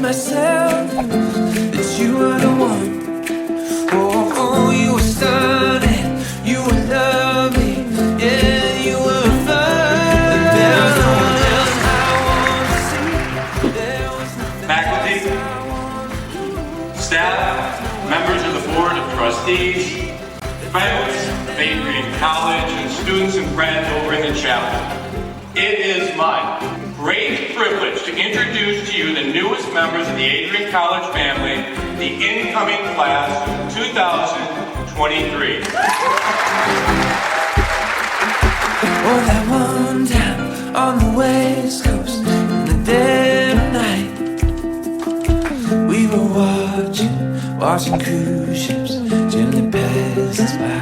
myself that you are the one. Oh, you were stunning, you were lovely, yeah, you were fun. There was no one else I want to see. There was nothing Faculty, staff, members of the Board of Trustees, friends of Adrian College, and students and friends over in the chapel. It is my great privilege to introduce to you the newest members of the Adrian College family, the incoming class of 2023. Oh, that one time on the West Coast, in the dead of night, we were watching cruise ships gently pass us by.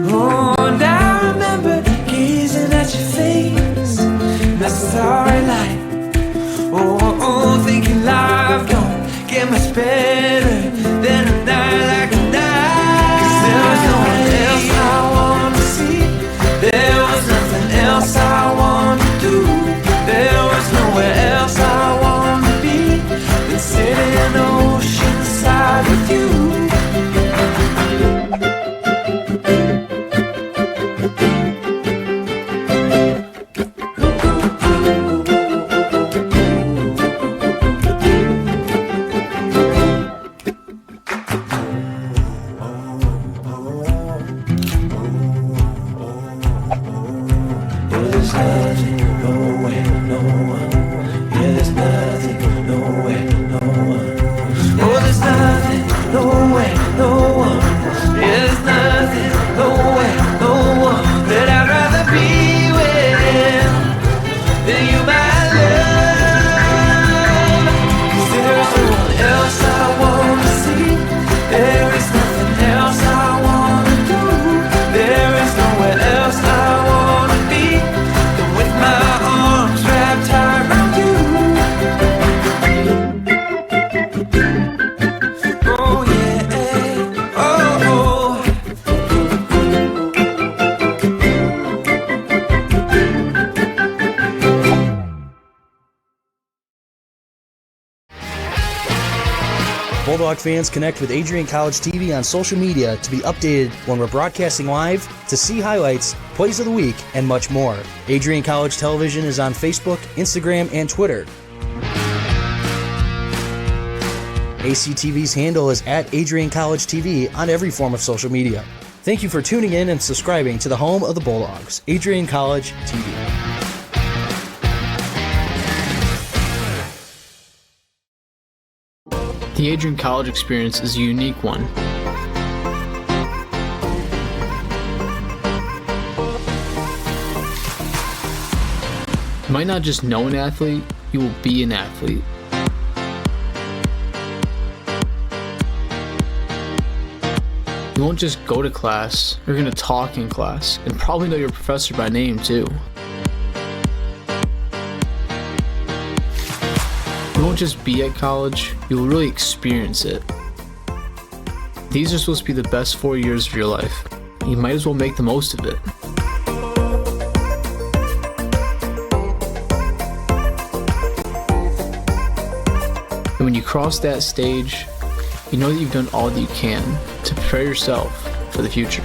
Oh, and I remember gazing at your face in that starry light. Oh, thinking life don't get much better than a night like tonight. 'Cause there was no one else I wanted to see. There was nothing else I wanted to do. There was nowhere else I wanted to be than sitting oceanside with you. Bulldog fans, connect with Adrian College TV on social media to be updated when we're broadcasting live, to see highlights, plays of the week, and much more. Adrian College Television is on Facebook, Instagram, and Twitter. ACTV's handle is at Adrian College TV on every form of social media. Thank you for tuning in and subscribing to the home of the Bulldogs, Adrian College TV. The Adrian College experience is a unique one. You might not just know an athlete, you will be an athlete. You won't just go to class, you're going to talk in class, and probably know your professor by name too. You won't just be at college, you will really experience it. These are supposed to be the best 4 years of your life. You might as well make the most of it. And when you cross that stage, you know that you've done all that you can to prepare yourself for the future.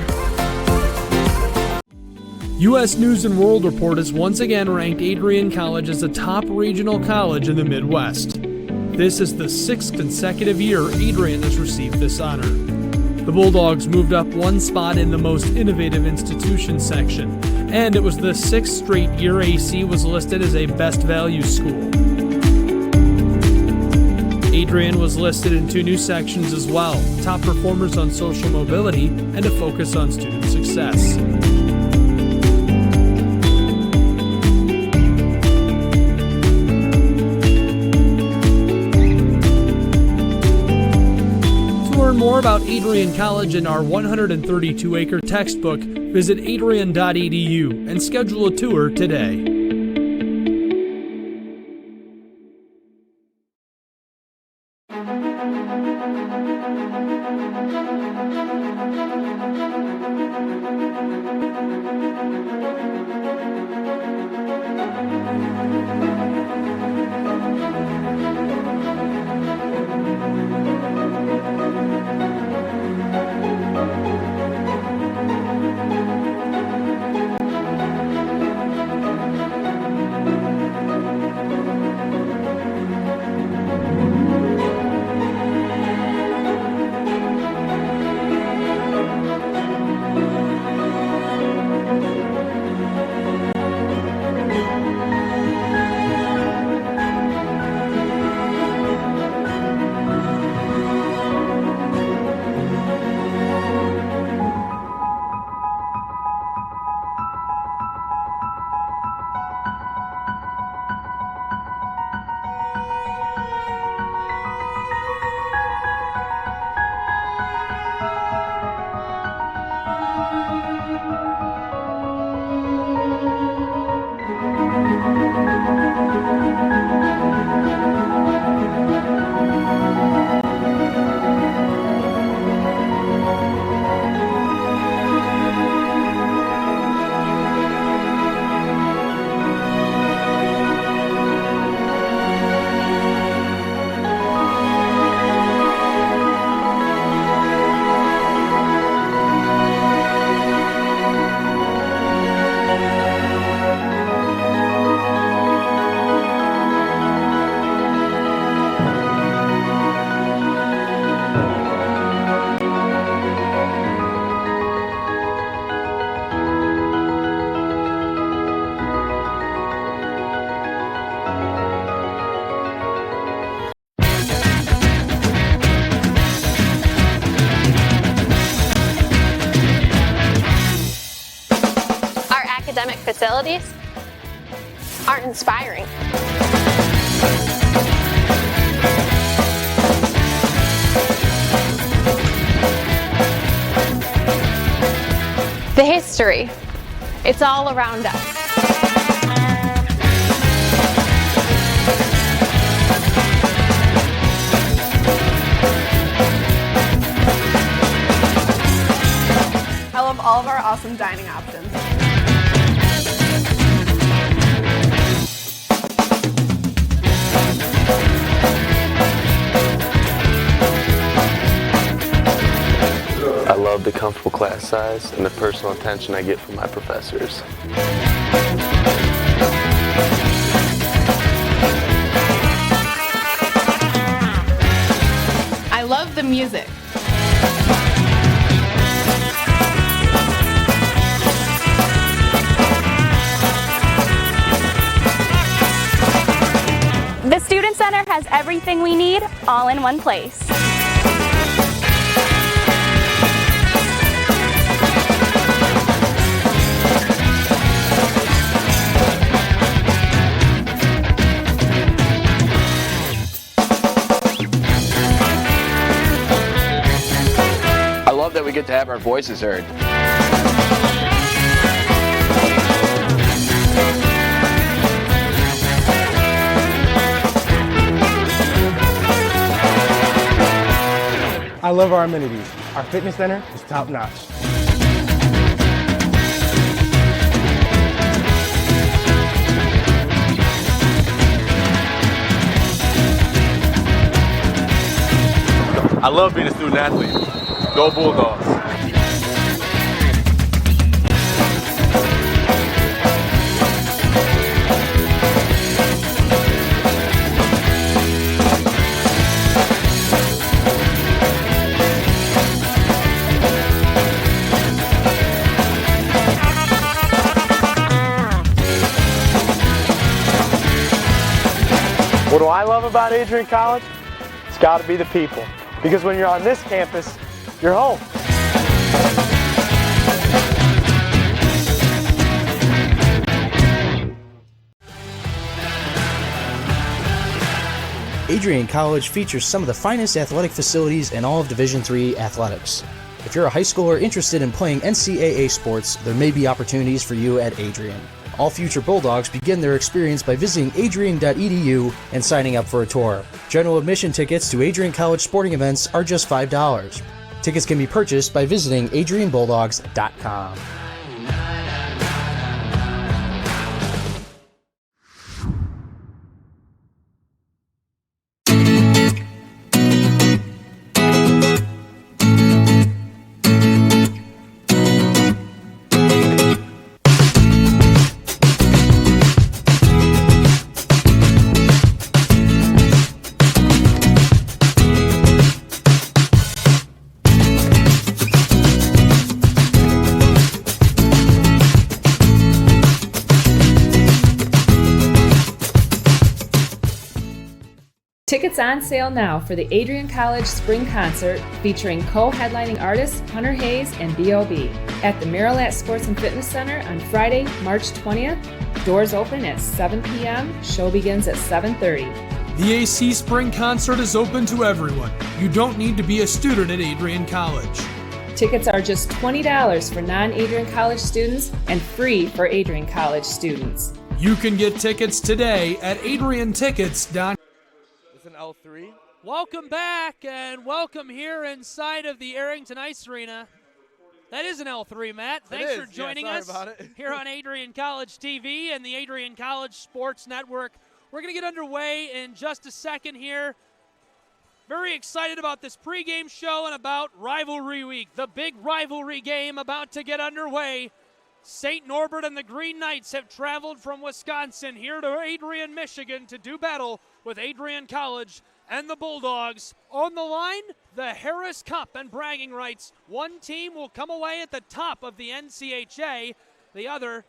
U.S. News & World Report has once again ranked Adrian College as a top regional college in the Midwest. This is the 6th consecutive year Adrian has received this honor. The Bulldogs moved up one spot in the most innovative institution section, and it was the 6th straight year AC was listed as a best value school. Adrian was listed in 2 new sections as well, top performers on social mobility and a focus on student success. To learn more about Adrian College and our 132-acre textbook, visit adrian.edu and schedule a tour today. academic facilities aren't inspiring. The history, it's all around us. I love all of our awesome dining options. I love the comfortable class size and the personal attention I get from my professors. I love the music. The Student Center has everything we need all in one place. I love that we get to have our voices heard. I love our amenities. Our fitness center is top notch. I love being a student athlete. Go Bulldogs. What do I love about Adrian College? It's got to be the people. Because when you're on this campus, you're home. Adrian College features some of the finest athletic facilities in all of Division III athletics. If you're a high schooler interested in playing NCAA sports, there may be opportunities for you at Adrian. All future Bulldogs begin their experience by visiting adrian.edu and signing up for a tour. General admission tickets to Adrian College sporting events are just $5. Tickets can be purchased by visiting adrianbulldogs.com. Tickets on sale now for the Adrian College Spring Concert featuring co-headlining artists Hunter Hayes and B.O.B. at the Marilat Sports and Fitness Center on Friday, March 20th. Doors open at 7 p.m. Show begins at 7:30. The AC Spring Concert is open to everyone. You don't need to be a student at Adrian College. Tickets are just $20 for non-Adrian College students and free for Adrian College students. You can get tickets today at adriantickets.com. It's an L3. Welcome back and welcome here inside of the Arrington Ice Arena. That is an L3, Matt. Thanks for joining us here on Adrian College TV and the Adrian College Sports Network. We're going to get underway in just a second here. Very excited about this pregame show and about Rivalry Week, the big rivalry game about to get underway. St. Norbert and the Green Knights have traveled from Wisconsin here to Adrian, Michigan to do battle with Adrian College and the Bulldogs. On the line, the Harris Cup and bragging rights. One team will come away at the top of the NCHA, the other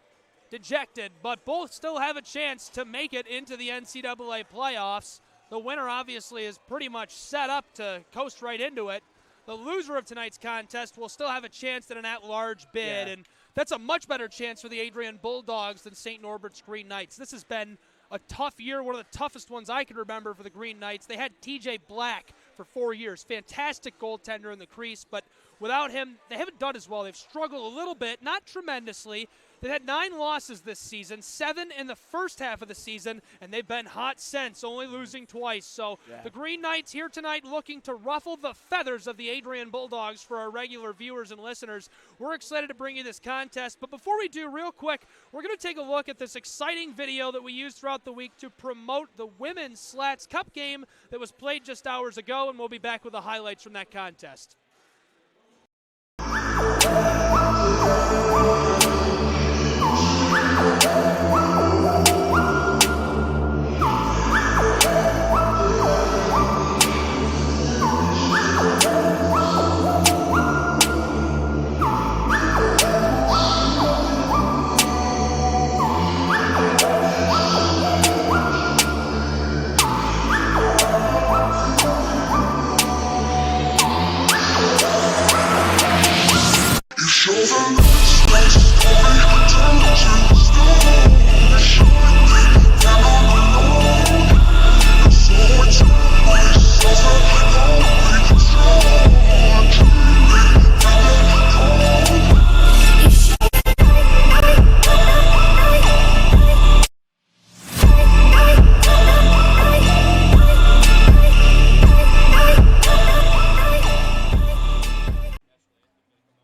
dejected, but both still have a chance to make it into the NCAA playoffs. The winner obviously is pretty much set up to coast right into it. The loser of tonight's contest will still have a chance at an at-large bid, and that's a much better chance for the Adrian Bulldogs than St. Norbert's Green Knights. This has been a tough year, one of the toughest ones I can remember for the Green Knights. They had TJ Black for 4 years, fantastic goaltender in the crease, but without him, they haven't done as well. They've struggled a little bit, not tremendously. They've had 9 losses this season, 7 in the first half of the season, and they've been hot since, only losing twice. So the Green Knights here tonight looking to ruffle the feathers of the Adrian Bulldogs for our regular viewers and listeners. We're excited to bring you this contest, but before we do, real quick, we're going to take a look at this exciting video that we used throughout the week to promote the Women's Slats Cup game that was played just hours ago, and we'll be back with the highlights from that contest.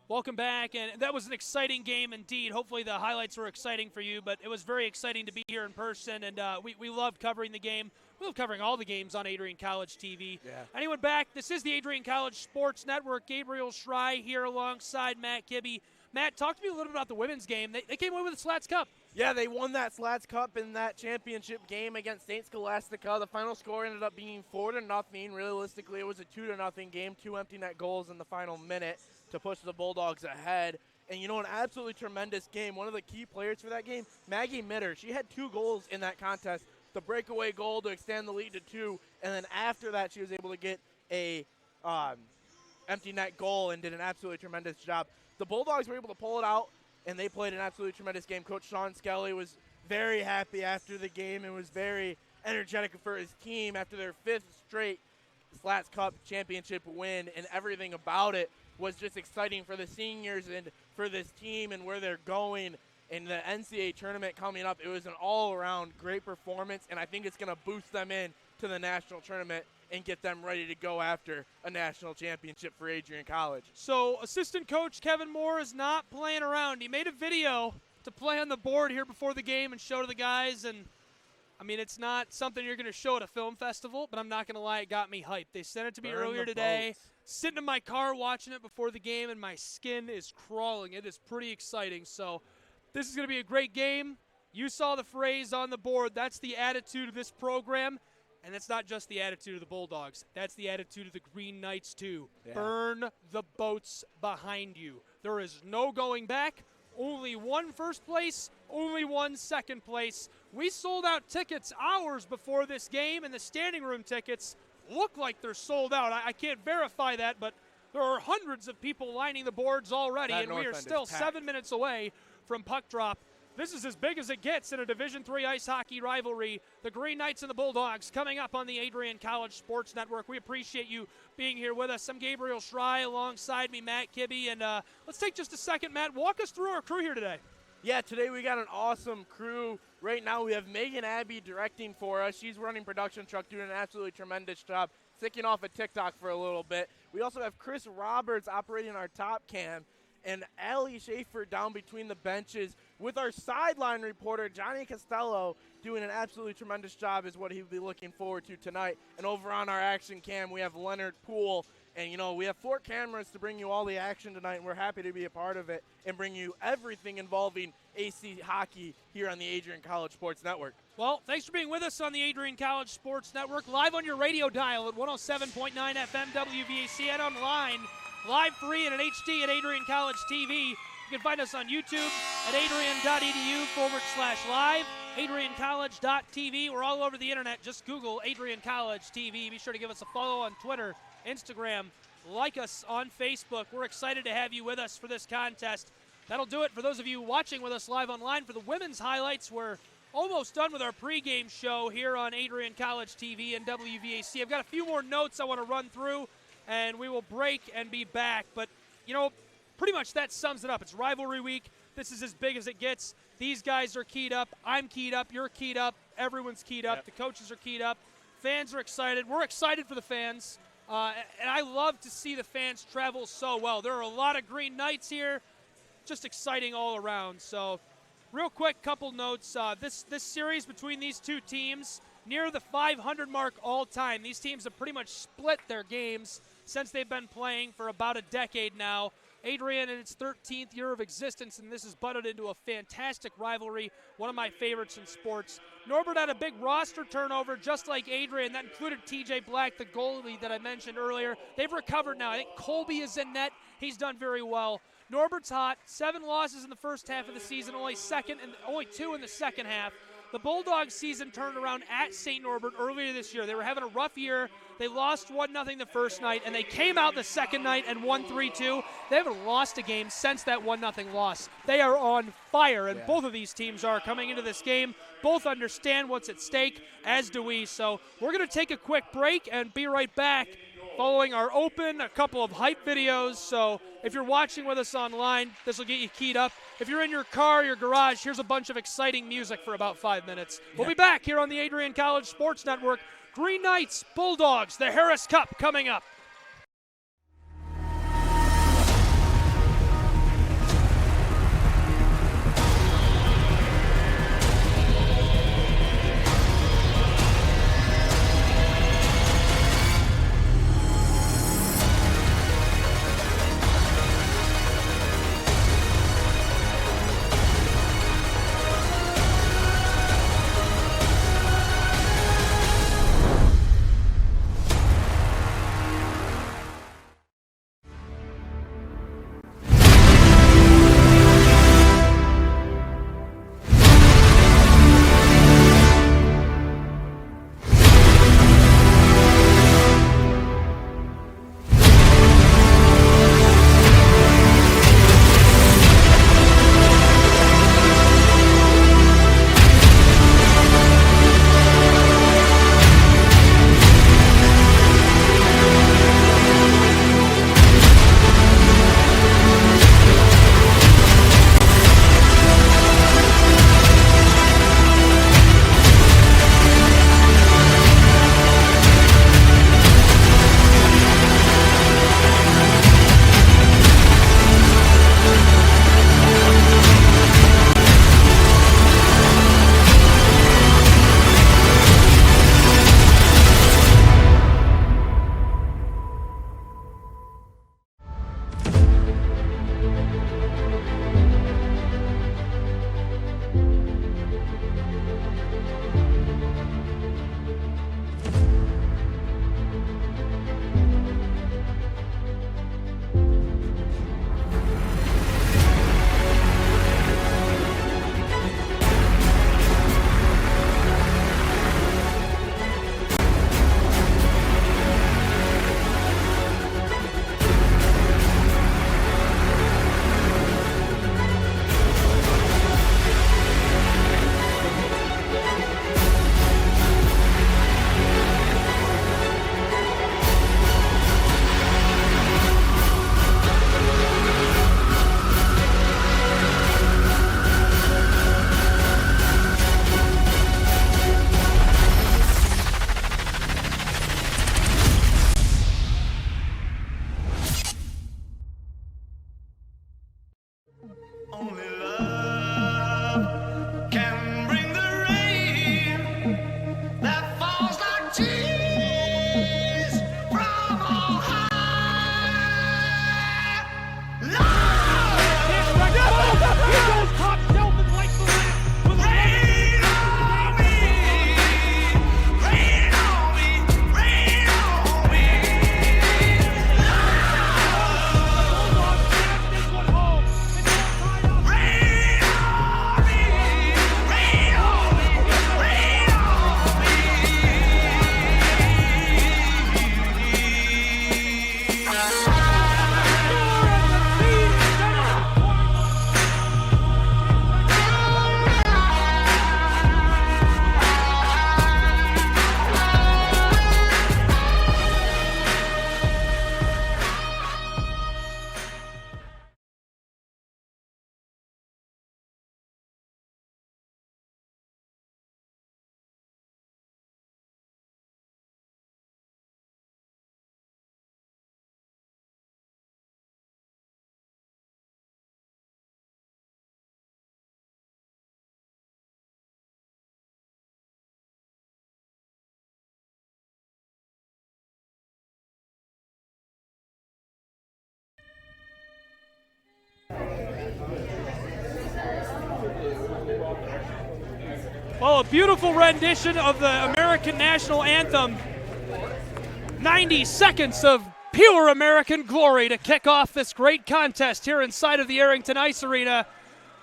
Welcome back, and that was an exciting game indeed. Hopefully the highlights were exciting for you, but it was very exciting to be here in person, and we loved covering the game. We love covering all the games on Adrian College TV. Yeah. Anyone back? This is the Adrian College Sports Network. Gabriel Schrei here alongside Matt Kibbe. Matt, talk to me a little bit about the women's game. They came away with the Slats Cup. Yeah, they won that Slats Cup in that championship game against St. Scholastica. The final score ended up being 4-0. Realistically, it was a 2-0 game, 2 empty net goals in the final minute to push the Bulldogs ahead. And, you know, an absolutely tremendous game. One of the key players for that game, Maggie Mitter, she had 2 goals in that contest. The breakaway goal to extend the lead to 2, and then after that she was able to get a empty net goal and did an absolutely tremendous job. The Bulldogs were able to pull it out, and they played an absolutely tremendous game. Coach Sean Skelly was very happy after the game and was very energetic for his team after their 5th straight Slats Cup championship win, and everything about it was just exciting for the seniors and for this team and where they're going in the NCAA tournament coming up. It was an all-around great performance, and I think it's going to boost them in to the national tournament and get them ready to go after a national championship for Adrian College. So assistant coach Kevin Moore is not playing around. He made a video to play on the board here before the game and show to the guys, and I mean, it's not something you're going to show at a film festival, but I'm not going to lie, it got me hyped. They sent it to me earlier today. Sitting in my car watching it before the game, and my skin is crawling. It is pretty exciting. So this is going to be a great game. You saw the phrase on the board. That's the attitude of this program. And that's not just the attitude of the Bulldogs. That's the attitude of the Green Knights, too. Yeah. Burn the boats behind you. There is no going back. Only one first place, only one second place. We sold out tickets hours before this game, and the standing room tickets look like they're sold out. I can't verify that, but there are hundreds of people lining the boards already, and we are still 7 minutes away from puck drop. This is as big as it gets in a Division III ice hockey rivalry. The Green Knights and the Bulldogs coming up on the Adrian College Sports Network. We appreciate you being here with us. I'm Gabriel Schrei, alongside me, Matt Kibbe. And let's take just a second, Matt. Walk us through our crew here today. Yeah, today we got an awesome crew. Right now we have Megan Abbey directing for us. She's running production truck, doing an absolutely tremendous job, sticking off at TikTok for a little bit. We also have Chris Roberts operating our top cam, and Allie Schaefer down between the benches with our sideline reporter, Johnny Costello, doing an absolutely tremendous job is what he'll be looking forward to tonight. And over on our action cam, we have Leonard Poole. And, you know, we have 4 cameras to bring you all the action tonight, and we're happy to be a part of it and bring you everything involving AC hockey here on the Adrian College Sports Network. Well, thanks for being with us on the Adrian College Sports Network, live on your radio dial at 107.9 FM WVAC and online, live free and in HD at Adrian College TV. You can find us on YouTube at adrian.edu/live, adriancollege.tv. We're all over the internet. Just Google Adrian College TV. Be sure to give us a follow on Twitter, Instagram, like us on Facebook. We're excited to have you with us for this contest. That'll do it for those of you watching with us live online. For the women's highlights, we're almost done with our pregame show here on Adrian College TV and WVAC. I've got a few more notes I want to run through, and we will break and be back. But, you know, pretty much that sums it up. It's rivalry week. This is as big as it gets. These guys are keyed up. I'm keyed up. You're keyed up. Everyone's keyed up. Yep. The coaches are keyed up. Fans are excited. We're excited for the fans. And I love to see the fans travel so well. There are a lot of green knights here. Just exciting all around. So real quick, couple notes. This series between these two teams, near the 500 mark all time. These teams have pretty much split their games since they've been playing for about a decade now. Adrian in its 13th year of existence, and this has budded into a fantastic rivalry, one of my favorites in sports. Norbert had a big roster turnover, just like Adrian. That included TJ Black, the goalie that I mentioned earlier. They've recovered now. I think Colby is in net. He's done very well. Norbert's hot. 7 losses in the first half of the season, only 2 in the second half. The Bulldogs season turned around at St. Norbert earlier this year. They were having a rough year. They lost 1-0 the first night, and they came out the second night and won 3-2. They haven't lost a game since that 1-0 loss. They are on fire, and both of these teams are coming into this game. Both understand what's at stake, as do we. So we're going to take a quick break and be right back following our open, a couple of hype videos. So if you're watching with us online, this will get you keyed up. If you're in your car, your garage, here's a bunch of exciting music for about 5 minutes. We'll be back here on the Adrian College Sports Network. Green Knights, Bulldogs, the Harris Cup coming up. Well, a beautiful rendition of the American National Anthem. 90 seconds of pure American glory to kick off this great contest here inside of the Arrington Ice Arena.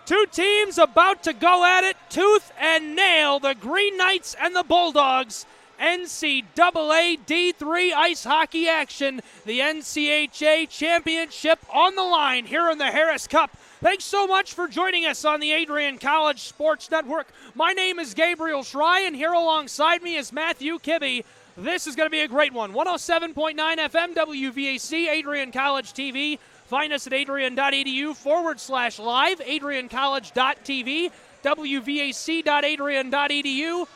Two teams about to go at it tooth and nail, the Green Knights and the Bulldogs. NCAA D3 ice hockey action, the NCHA championship on the line here in the Harris Cup. Thanks so much for joining us on the Adrian College Sports Network. My name is Gabriel Schrei, and here alongside me is Matthew Kibbe. This is going to be a great one. 107.9 FM WVAC, Adrian College TV. Find us at adrian.edu/live, adriancollege.tv, wvac.adrian.edu.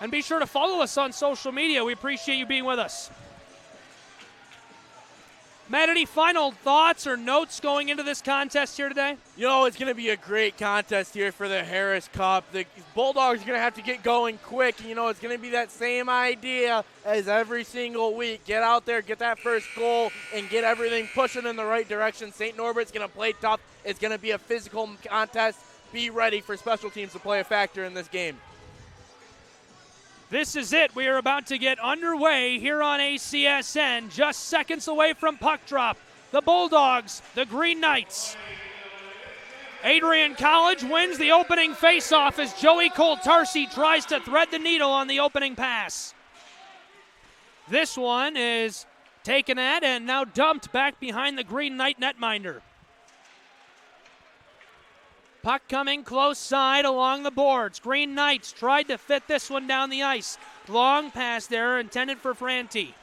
And be sure to follow us on social media. We appreciate you being with us. Matt, any final thoughts or notes going into this contest here today? You know, it's going to be a great contest here for the Harris Cup. The Bulldogs are going to have to get going quick. You know, it's going to be that same idea as every single week. Get out there, get that first goal, and get everything pushing in the right direction. St. Norbert's going to play tough. It's going to be a physical contest. Be ready for special teams to play a factor in this game. This is it. We are about to get underway here on ACSN. Just seconds away from puck drop. The Bulldogs, the Green Knights. Adrian College wins the opening faceoff as Joey Coltarsi tries to thread the needle on the opening pass. This one is taken at and now dumped back behind the Green Knight netminder. Puck coming close side along the boards. Green Knights tried to fit this one down the ice. Long pass there intended for Franti.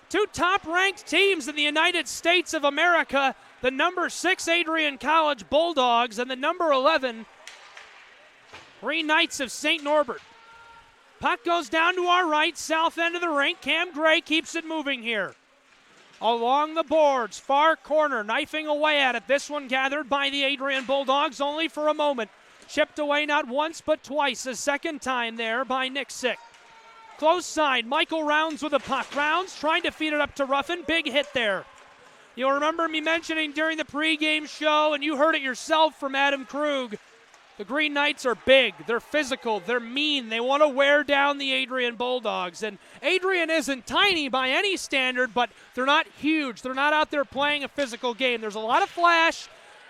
Two top-ranked teams in the United States of America, the number 6 Adrian College Bulldogs and the number 11 Green Knights of St. Norbert. Puck goes down to our right, south end of the rink. Cam Gray keeps it moving here. Along the boards, far corner, knifing away at it. This one gathered by the Adrian Bulldogs only for a moment. Chipped away not once but twice, a second time there by Nick Sick. Close side, Michael Rounds with a puck. Rounds trying to feed it up to Ruffin. Big hit there. You'll remember me mentioning during the pregame show, and you heard it yourself from Adam Krug, the Green Knights are big, they're physical, they're mean, they want to wear down the Adrian Bulldogs. And Adrian isn't tiny by any standard, but they're not huge. They're not out there playing a physical game. There's a lot of flash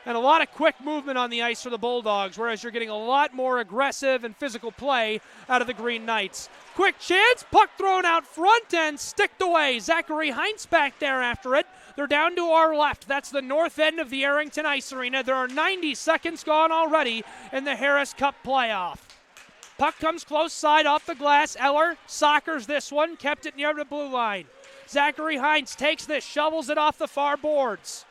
and a lot of quick movement on the ice for the Bulldogs, whereas you're getting a lot more aggressive and physical play out of the Green Knights. Quick chance, puck thrown out front and sticked away. Zachary Heinz back there after it. They're down to our left. That's the north end of the Arrington Ice Arena. There are 90 seconds gone already in the Harris Cup playoff. Puck comes close side off the glass. Eller soccers this one, kept it near the blue line. Zachary Heinz takes this, shovels it off the far boards.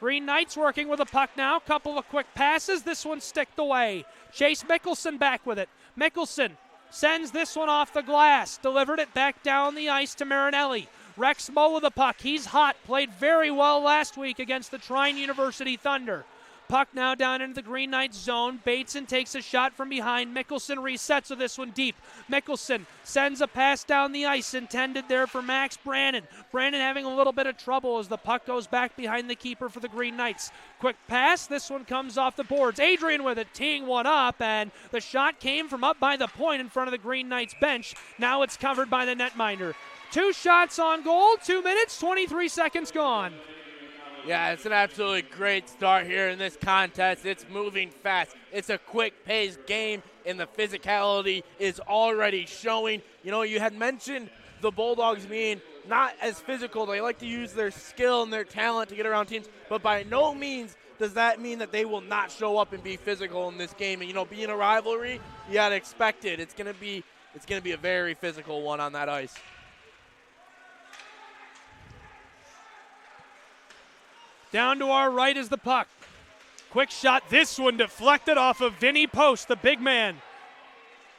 Green Knights working with a puck now. Couple of quick passes. This one sticked away. Chase Mickelson back with it. Mickelson sends this one off the glass. Delivered it back down the ice to Marinelli. Rex Moe with the puck. He's hot. Played very well last week against the Trine University Thunder. Puck now down into the Green Knights zone. Bateson takes a shot from behind. Mickelson resets with this one deep. Mickelson sends a pass down the ice intended there for Max Brannon. Brannon having a little bit of trouble as the puck goes back behind the keeper for the Green Knights. Quick pass. This one comes off the boards. Adrian with it, teeing one up, and the shot came from up by the point in front of the Green Knights bench. Now it's covered by the netminder. 2 shots on goal, 2 minutes, 23 seconds gone. Yeah, it's an absolutely great start here in this contest. It's moving fast. It's a quick-paced game, and the physicality is already showing. You know, you had mentioned the Bulldogs being not as physical. They like to use their skill and their talent to get around teams, but by no means does that mean that they will not show up and be physical in this game. And, you know, being a rivalry, you got to expect it. It's going to be a very physical one on that ice. Down to our right is the puck. Quick shot. This one deflected off of Vinny Post, the big man.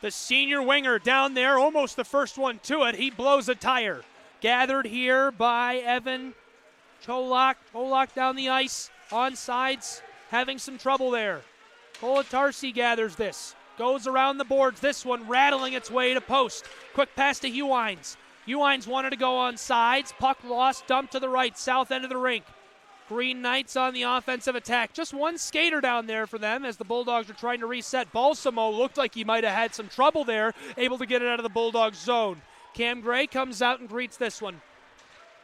The senior winger down there, almost the first one to it. He blows a tire. Gathered here by Evan Cholak. Cholak down the ice, on sides, having some trouble there. Coltarsi gathers this. Goes around the boards. This one rattling its way to Post. Quick pass to Hewines. Hewines wanted to go on sides. Puck lost, dumped to the right, south end of the rink. Green Knights on the offensive attack. Just one skater down there for them as the Bulldogs are trying to reset. Balsamo looked like he might have had some trouble there, able to get it out of the Bulldogs zone. Cam Gray comes out and greets this one.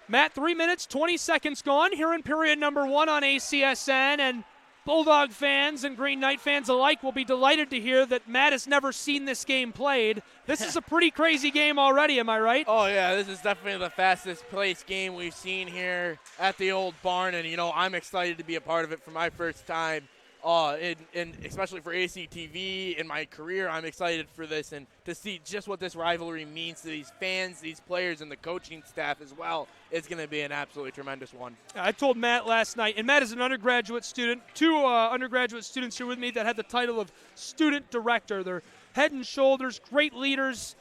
Matt, 3 minutes, 20 seconds gone here in period number 1 on ACSN, and Bulldog fans and Green Knight fans alike will be delighted to hear that Matt has never seen this game played. This is a pretty crazy game already, am I right? Oh, yeah, this is definitely the fastest paced game we've seen here at the old barn, and, I'm excited to be a part of it for my first time. And especially for ACTV in my career, I'm excited for this and to see just what this rivalry means to these fans, these players, and the coaching staff as well. It's going to be an absolutely tremendous one. I told Matt last night, and Matt is an undergraduate student, 2 undergraduate students here with me that had the title of student director. They're head and shoulders, great leaders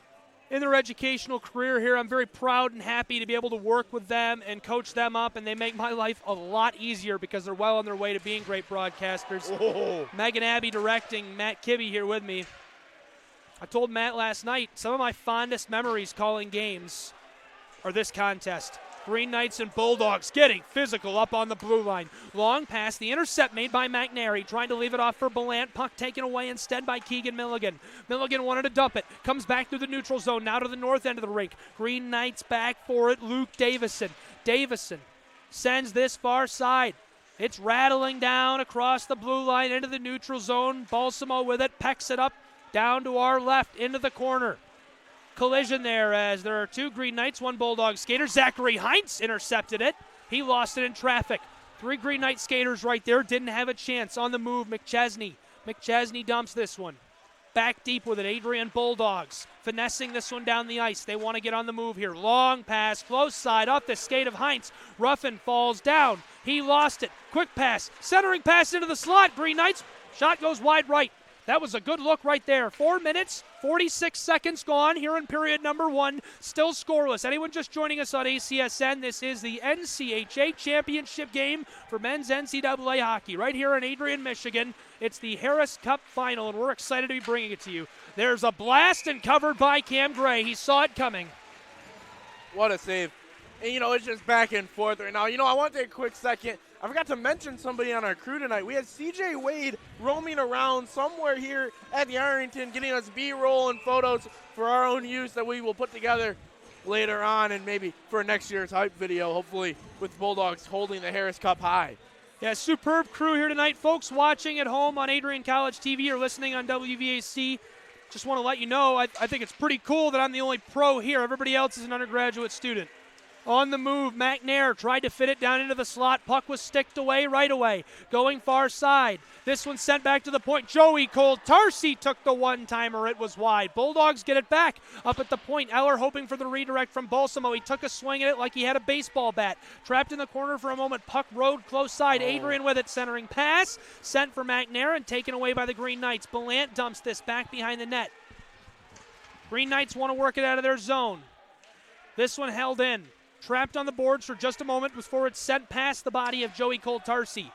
in their educational career here. I'm very proud and happy to be able to work with them and coach them up, and they make my life a lot easier because they're well on their way to being great broadcasters. Whoa. Megan Abbey directing, Matt Kibbe here with me. I told Matt last night, some of my fondest memories calling games are this contest. Green Knights and Bulldogs getting physical up on the blue line. Long pass, the intercept made by McNary, trying to leave it off for Ballant. Puck taken away instead by Keegan Milligan. Milligan wanted to dump it. Comes back through the neutral zone, now to the north end of the rink. Green Knights back for it, Luke Davison. Davison sends this far side. It's rattling down across the blue line into the neutral zone. Balsamo with it, pecks it up down to our left into the corner. Collision there as there are 2 Green Knights, 1 Bulldog skater. Zachary Heinz intercepted it. He lost it in traffic. 3 Green Knight skaters right there. Didn't have a chance. On the move, McChesney. McChesney dumps this one. Back deep with it, Adrian Bulldogs. Finessing this one down the ice. They want to get on the move here. Long pass, close side, off the skate of Heinz. Ruffin falls down. He lost it. Quick pass, centering pass into the slot. Green Knights, shot goes wide right. That was a good look right there. 4 minutes, 46 seconds gone here in period number 1. Still scoreless. Anyone just joining us on ACSN, this is the NCHA championship game for men's NCAA hockey right here in Adrian, Michigan. It's the Harris Cup final, and we're excited to be bringing it to you. There's a blast and covered by Cam Gray. He saw it coming. What a save. And, it's just back and forth right now. I want to take a quick second. I forgot to mention somebody on our crew tonight. We had CJ Wade roaming around somewhere here at the Arlington, getting us B-roll and photos for our own use that we will put together later on and maybe for next year's hype video, hopefully with Bulldogs holding the Harris Cup high. Yeah, superb crew here tonight. Folks watching at home on Adrian College TV or listening on WVAC, just want to let you know, I think it's pretty cool that I'm the only pro here. Everybody else is an undergraduate student. On the move, McNair tried to fit it down into the slot. Puck was sticked away right away. Going far side. This one sent back to the point. Joey Cole-Tarsi took the one-timer. It was wide. Bulldogs get it back up at the point. Eller hoping for the redirect from Balsamo. He took a swing at it like he had a baseball bat. Trapped in the corner for a moment. Puck rode close side. Adrian with it. Centering pass. Sent for McNair and taken away by the Green Knights. Ballant dumps this back behind the net. Green Knights want to work it out of their zone. This one held in. Trapped on the boards for just a moment before it's sent past the body of Joey Cole-Tarsi.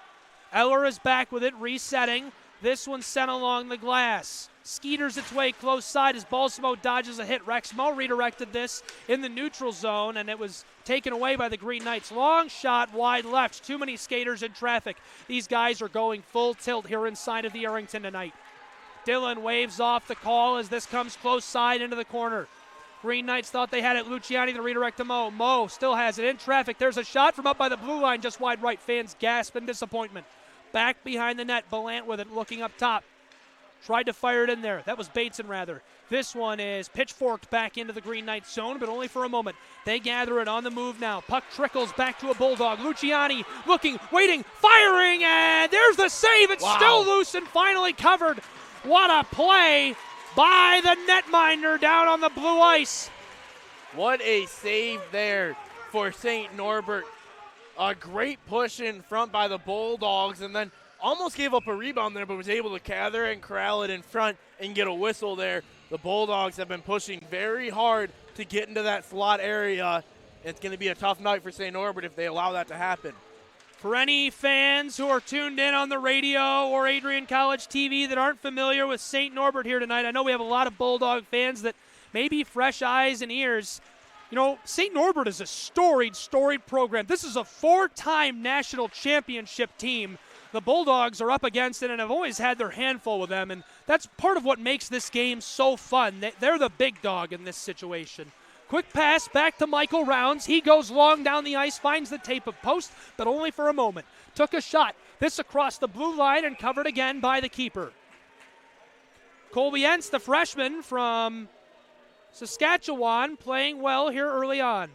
Eller is back with it, resetting. This one sent along the glass. Skeeters its way close side as Balsamo dodges a hit. Rexmo redirected this in the neutral zone, and it was taken away by the Green Knights. Long shot wide left. Too many skaters in traffic. These guys are going full tilt here inside of the Arlington tonight. Dillon waves off the call as this comes close side into the corner. Green Knights thought they had it. Luciani, the redirect to Mo. Mo still has it in traffic. There's a shot from up by the blue line, just wide right. Fans gasp in disappointment. Back behind the net, Ballant with it, looking up top. Tried to fire it in there. That was Bateson, rather. This one is pitchforked back into the Green Knights zone, but only for a moment. They gather it on the move now. Puck trickles back to a Bulldog. Luciani looking, waiting, firing, and there's the save. It's still loose and finally covered. What a play by the netminder down on the blue ice. What a save there for St. Norbert. A great push in front by the Bulldogs, and then almost gave up a rebound there, but was able to gather and corral it in front and get a whistle there. The Bulldogs have been pushing very hard to get into that slot area. It's going to be a tough night for St. Norbert if they allow that to happen. For any fans who are tuned in on the radio or Adrian College TV that aren't familiar with St. Norbert here tonight, I know we have a lot of Bulldog fans that may be fresh eyes and ears. You know, St. Norbert is a storied program. This is a 4-time national championship team. The Bulldogs are up against it and have always had their handful with them, and that's part of what makes this game so fun. They're the big dog in this situation. Quick pass back to Michael Rounds. He goes long down the ice, finds the tape of post, but only for a moment. Took a shot. This across the blue line and covered again by the keeper. Colby Entz, the freshman from Saskatchewan, playing well here early on.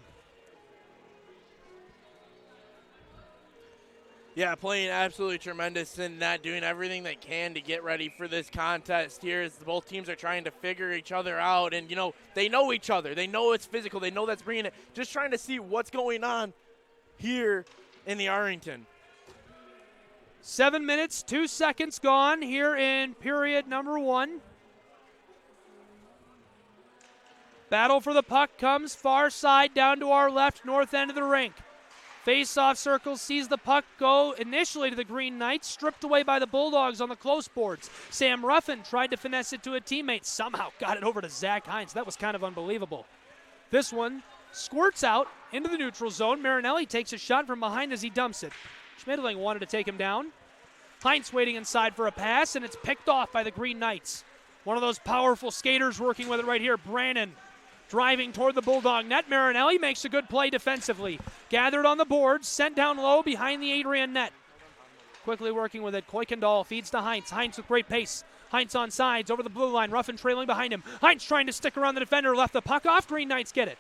Yeah, playing absolutely tremendous and not doing everything they can to get ready for this contest here as both teams are trying to figure each other out. And, you know, they know each other. They know it's physical. They know that's bringing it. Just trying to see what's going on here in the Arlington. 7 minutes, 2 seconds gone here in period number 1. Battle for the puck comes far side down to our left, north end of the rink. Face-off circle sees the puck go initially to the Green Knights, stripped away by the Bulldogs on the close boards. Sam Ruffin tried to finesse it to a teammate, somehow got it over to Zach Hines. That was kind of unbelievable. This one squirts out into the neutral zone. Marinelli takes a shot from behind as he dumps it. Schmidling wanted to take him down. Hines waiting inside for a pass, and it's picked off by the Green Knights. One of those powerful skaters working with it right here, Brannon. Driving toward the Bulldog net. Marinelli makes a good play defensively. Gathered on the boards, sent down low behind the Adrian net. Quickly working with it. Kuykendall feeds to Heinz. Heinz with great pace. Heinz on sides over the blue line. Ruffin trailing behind him. Heinz trying to stick around the defender. Left the puck off. Green Knights get it.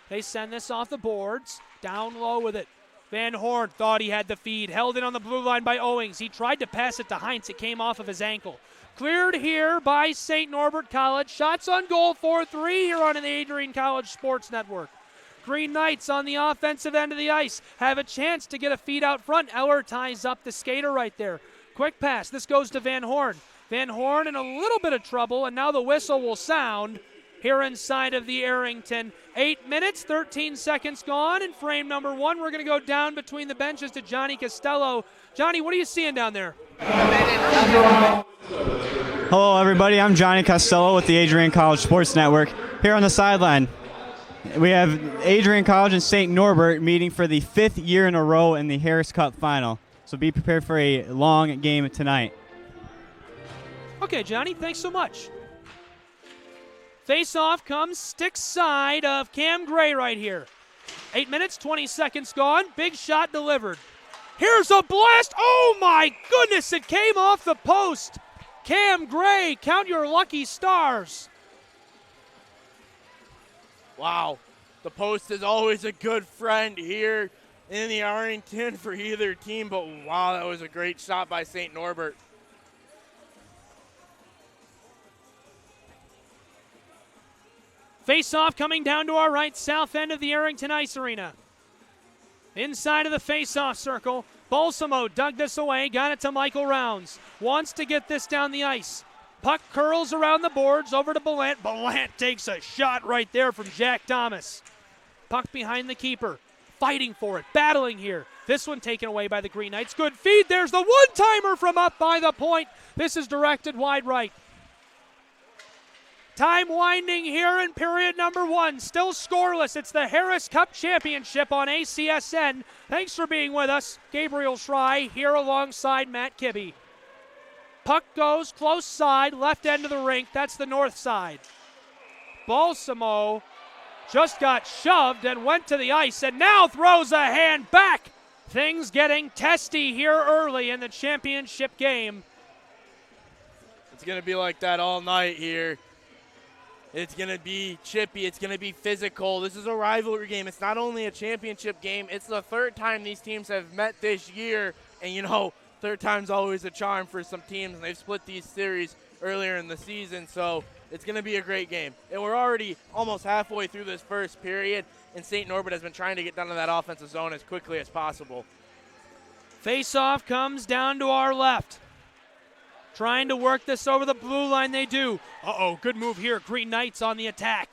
They send this off the boards. Down low with it. Van Horn thought he had the feed. Held in on the blue line by Owings. He tried to pass it to Heinz. It came off of his ankle. Cleared here by St. Norbert College. Shots on goal, 4-3 here on the Adrian College Sports Network. Green Knights on the offensive end of the ice have a chance to get a feed out front. Eller ties up the skater right there. Quick pass. This goes to Van Horn. Van Horn in a little bit of trouble, and now the whistle will sound here inside of the Arrington. 8 minutes, 13 seconds gone in frame number 1. We're going to go down between the benches to Johnny Costello. Johnny, what are you seeing down there? Hello, everybody. I'm Johnny Costello with the Adrian College Sports Network. Here on the sideline, we have Adrian College and St. Norbert meeting for the 5th year in a row in the Harris Cup final. So be prepared for a long game tonight. Okay, Johnny, thanks so much. Face-off comes stick side of Cam Gray right here. 8 minutes, 20 seconds gone. Big shot delivered. Here's a blast. Oh, my goodness. It came off the post. Cam Gray, count your lucky stars. Wow. The post is always a good friend here in the Arlington for either team, but wow, that was a great shot by St. Norbert. Face-off coming down to our right, south end of the Arlington Ice Arena. Inside of the face-off circle, Balsamo dug this away, got it to Michael Rounds. Wants to get this down the ice. Puck curls around the boards over to Ballant. Ballant takes a shot right there from Jack Thomas. Puck behind the keeper, fighting for it, battling here. This one taken away by the Green Knights. Good feed, there's the one-timer from up by the point. This is directed wide right. Time winding here in period number 1. Still scoreless. It's the Harris Cup Championship on ACSN. Thanks for being with us. Gabriel Schrei here alongside Matt Kibbe. Puck goes close side, left end of the rink. That's the north side. Balsamo just got shoved and went to the ice and now throws a hand back. Things getting testy here early in the championship game. It's going to be like that all night here. It's going to be chippy. It's going to be physical. This is a rivalry game. It's not only a championship game. It's the 3rd time these teams have met this year. And, you know, 3rd time's always a charm for some teams. And they've split these series earlier in the season. So it's going to be a great game. And we're already almost halfway through this first period. And St. Norbert has been trying to get down to that offensive zone as quickly as possible. Face-off comes down to our left. Trying to work this over the blue line, they do. Uh-oh, good move here. Green Knights on the attack.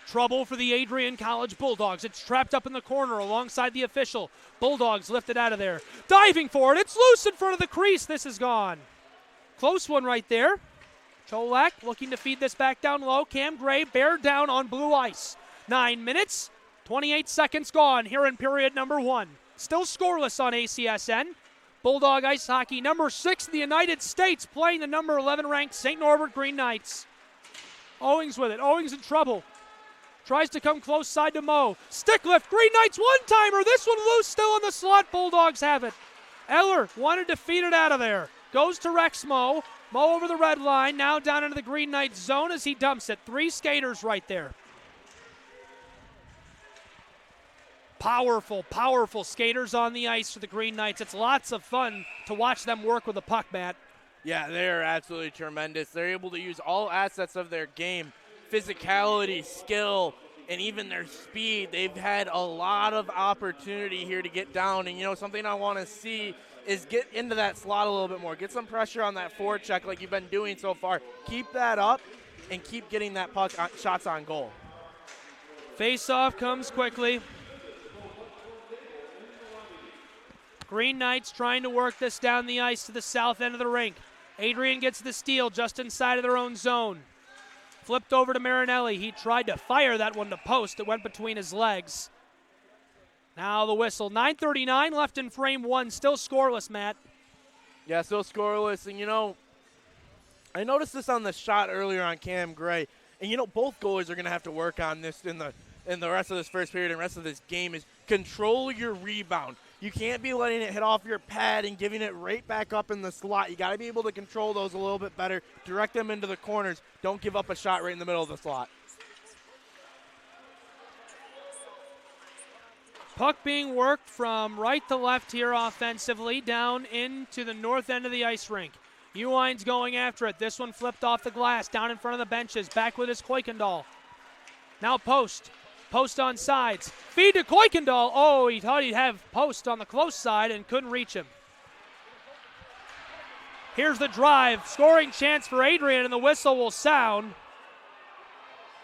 Trouble for the Adrian College Bulldogs. It's trapped up in the corner alongside the official. Bulldogs lifted out of there. Diving for it. It's loose in front of the crease. This is gone. Close one right there. Cholak looking to feed this back down low. Cam Gray bared down on blue ice. 9 minutes, 28 seconds gone here in period number 1. Still scoreless on ACSN. Bulldog Ice Hockey, number 6 in the United States, playing the number 11 ranked St. Norbert Green Knights. Owings with it. Owings in trouble. Tries to come close side to Moe. Stick lift. Green Knights one-timer. This one loose, still in the slot. Bulldogs have it. Eller wanted to feed it out of there. Goes to Rex Moe. Moe over the red line. Now down into the Green Knights zone as he dumps it. 3 skaters right there. Powerful, powerful skaters on the ice for the Green Knights. It's lots of fun to watch them work with the puck, Matt. Yeah, they're absolutely tremendous. They're able to use all assets of their game, physicality, skill, and even their speed. They've had a lot of opportunity here to get down, and something I want to see is get into that slot a little bit more. Get some pressure on that forecheck like you've been doing so far. Keep that up and keep getting that puck shots on goal. Face-off comes quickly. Green Knights trying to work this down the ice to the south end of the rink. Adrian gets the steal just inside of their own zone. Flipped over to Marinelli. He tried to fire that one to post. It went between his legs. Now the whistle. 9:39 left in frame 1. Still scoreless, Matt. Yeah, still scoreless. And, I noticed this on the shot earlier on Cam Gray. And, both goalies are going to have to work on this in the rest of this first period and rest of this game is control your rebound. You can't be letting it hit off your pad and giving it right back up in the slot. You got to be able to control those a little bit better, direct them into the corners. Don't give up a shot right in the middle of the slot. Puck being worked from right to left here offensively down into the north end of the ice rink. Uline's going after it. This one flipped off the glass down in front of the benches. Back with his Kuykendall. Now Post. Post on sides. Feed to Kuykendall. Oh, he thought he'd have Post on the close side and couldn't reach him. Here's the drive. Scoring chance for Adrian, and the whistle will sound.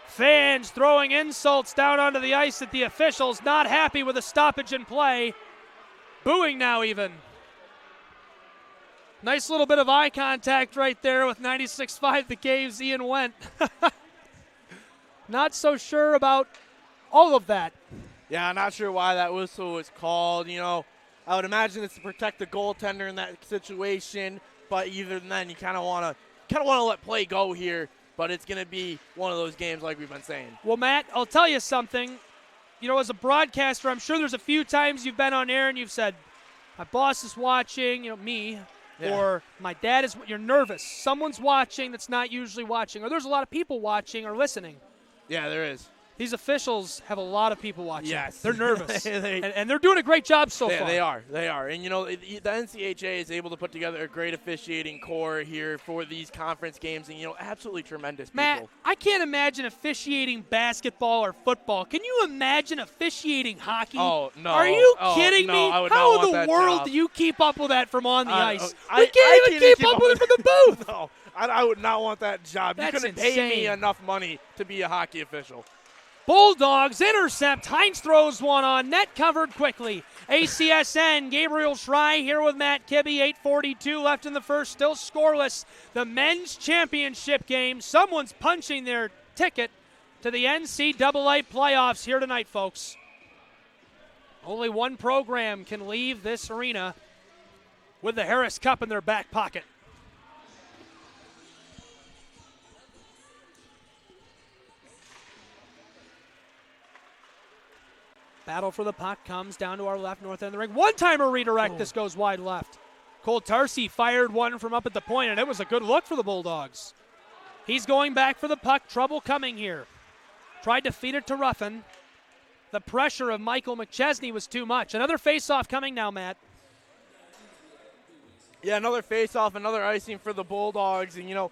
Fans throwing insults down onto the ice at the officials. Not happy with the stoppage in play. Booing now even. Nice little bit of eye contact right there with 96.5 The Cave's Ian Wendt. Not so sure about all of that. Yeah, I'm not sure why that whistle was called. I would imagine it's to protect the goaltender in that situation. But even then, you kind of want to let play go here. But it's going to be one of those games like we've been saying. Well, Matt, I'll tell you something. As a broadcaster, I'm sure there's a few times you've been on air and you've said, my boss is watching, me, yeah. Or my dad is. You're nervous. Someone's watching that's not usually watching, or there's a lot of people watching or listening. Yeah, there is. These officials have a lot of people watching. Yes. They're nervous. and they're doing a great job so far. They are. And, the NCHA is able to put together a great officiating core here for these conference games. And, absolutely tremendous people. Matt, I can't imagine officiating basketball or football. Can you imagine officiating hockey? Oh, no. Are you kidding me? I would How not want in the that world job. do you keep up with that from on the ice? I can't even keep up with it from the booth. No, I would not want that job. That's you couldn't insane. pay me enough money to be a hockey official. Bulldogs intercept. Heinz throws one on net, covered quickly. ACSN, Gabriel Schrei here with Matt Kibbe. 8:42 left in the first, still scoreless. The men's championship game. Someone's punching their ticket to the NCAA playoffs here tonight, folks. Only one program can leave this arena with the Harris Cup in their back pocket. Battle for the puck comes down to our left, north end of the ring. One-timer redirect. This goes wide left. Cole Tarsi fired one from up at the point, and it was a good look for the Bulldogs. He's going back for the puck. Trouble coming here. Tried to feed it to Ruffin. The pressure of Michael McChesney was too much. Another face-off coming now, Matt. Yeah, another face-off, another icing for the Bulldogs. And,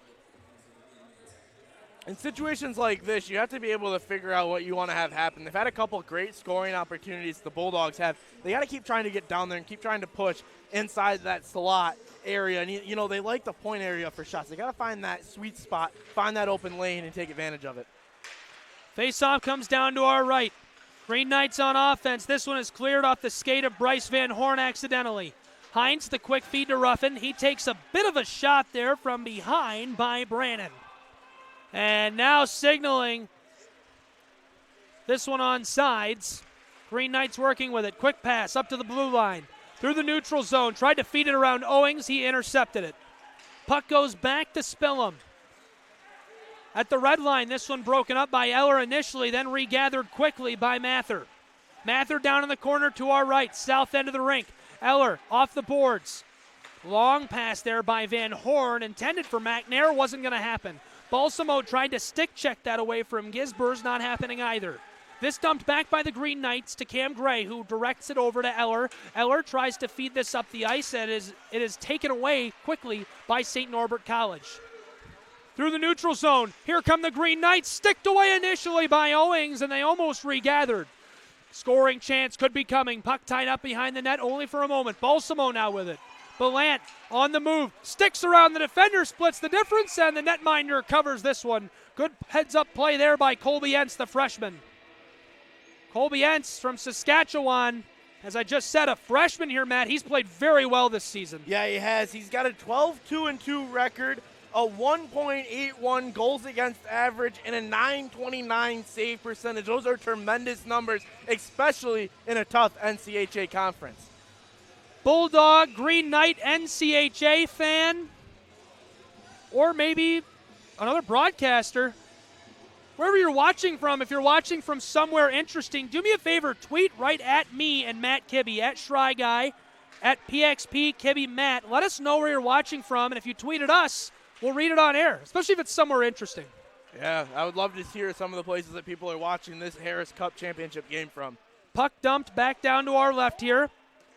in situations like this, you have to be able to figure out what you want to have happen. They've had a couple great scoring opportunities the Bulldogs have. They got to keep trying to get down there and keep trying to push inside that slot area. And, they like the point area for shots. They got to find that sweet spot, find that open lane, and take advantage of it. Face-off comes down to our right. Green Knights on offense. This one is cleared off the skate of Bryce Van Horn accidentally. Heinz, the quick feed to Ruffin. He takes a bit of a shot there from behind by Brannon. And now signaling This one on sides. Green Knights working with it. Quick pass up to the blue line. Through the neutral zone. Tried to feed it around Owings. He intercepted it. Puck goes back to Spillum. At the red line, this one broken up by Eller initially, then regathered quickly by Mather. Mather down in the corner to our right, south end of the rink. Eller off the boards. Long pass there by Van Horn, intended for McNair, wasn't going to happen. Balsamo tried to stick check that away from Gisbers, not happening either. This dumped back by the Green Knights to Cam Gray, who directs it over to Eller. Eller tries to feed this up the ice, and it is taken away quickly by St. Norbert College. Through the neutral zone, here come the Green Knights, sticked away initially by Owings, and they almost regathered. Scoring chance could be coming. Puck tied up behind the net only for a moment. Balsamo now with it. Belant on the move, sticks around the defender, splits the difference, and the netminder covers this one. Good heads-up play there by Colby Entz, the freshman. Colby Entz from Saskatchewan, as I just said, a freshman here, Matt. He's played very well this season. Yeah, he has. He's got a 12-2-2 record, a 1.81 goals against average, and a 929 save percentage. Those are tremendous numbers, especially in a tough NCHA conference. Bulldog, Green Knight, NCHA fan, or maybe another broadcaster. Wherever you're watching from, if you're watching from somewhere interesting, do me a favor, tweet right at me and Matt Kibbe, at Shry Guy, at PXP Kibbe Matt. Let us know where you're watching from, and if you tweet at us, we'll read it on air, especially if it's somewhere interesting. Yeah, I would love to hear some of the places that people are watching this Harris Cup championship game from. Puck dumped back down to our left here.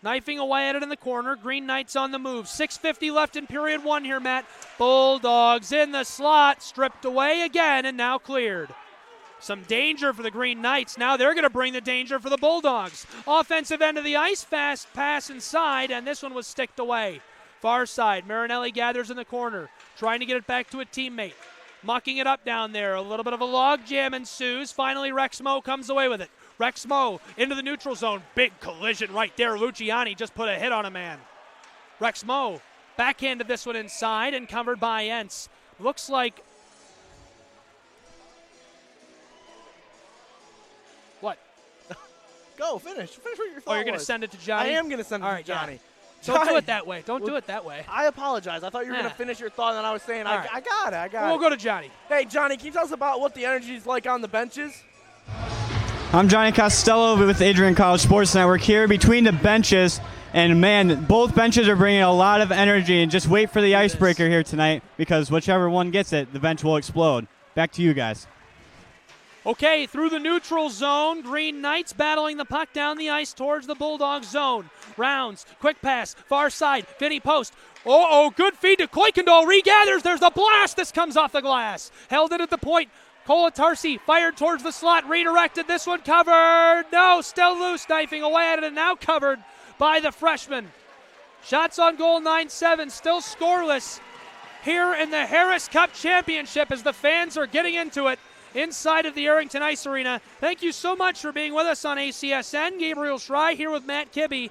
Knifing away at it in the corner. Green Knights on the move. 6:50 left in period one here, Matt. Bulldogs in the slot. Stripped away again and now cleared. Some danger for the Green Knights. Now they're going to bring the danger for the Bulldogs. Offensive end of the ice. Fast pass inside, and this one was sticked away. Far side. Marinelli gathers in the corner. Trying to get it back to a teammate. Mucking it up down there. A little bit of a log jam ensues. Finally, Rexmo comes away with it. Rexmo into the neutral zone. Big collision right there. Luciani just put a hit on a man. Rexmo backhanded this one inside and covered by Entz. Looks like... What? Go, finish. Finish what your thought Oh, you're going to was. send it to Johnny? I am going to send it to Johnny. Yeah. Don't do it that way. Don't do it that way. I apologize. I thought you were going to finish your thought, and I was saying, I got it. We'll go to Johnny. Hey, Johnny, can you tell us about what the energy is like on the benches? I'm Johnny Costello with Adrian College Sports Network here between the benches. And, man, both benches are bringing a lot of energy. And just wait for the icebreaker here tonight, because whichever one gets it, the bench will explode. Back to you guys. Okay, through the neutral zone, Green Knights battling the puck down the ice towards the Bulldogs zone. Rounds, quick pass, far side, Vinny Post. Good feed to Kuykendall, regathers, there's a blast, this comes off the glass. Held it at the point, Kolatarsi fired towards the slot, redirected, this one covered. No, still loose, knifing away at it, and now covered by the freshman. Shots on goal 9-7, still scoreless here in the Harris Cup Championship as the fans are getting into it inside of the Arrington Ice Arena. Thank you so much for being with us on ACSN. Gabriel Shry here with Matt Kibbe.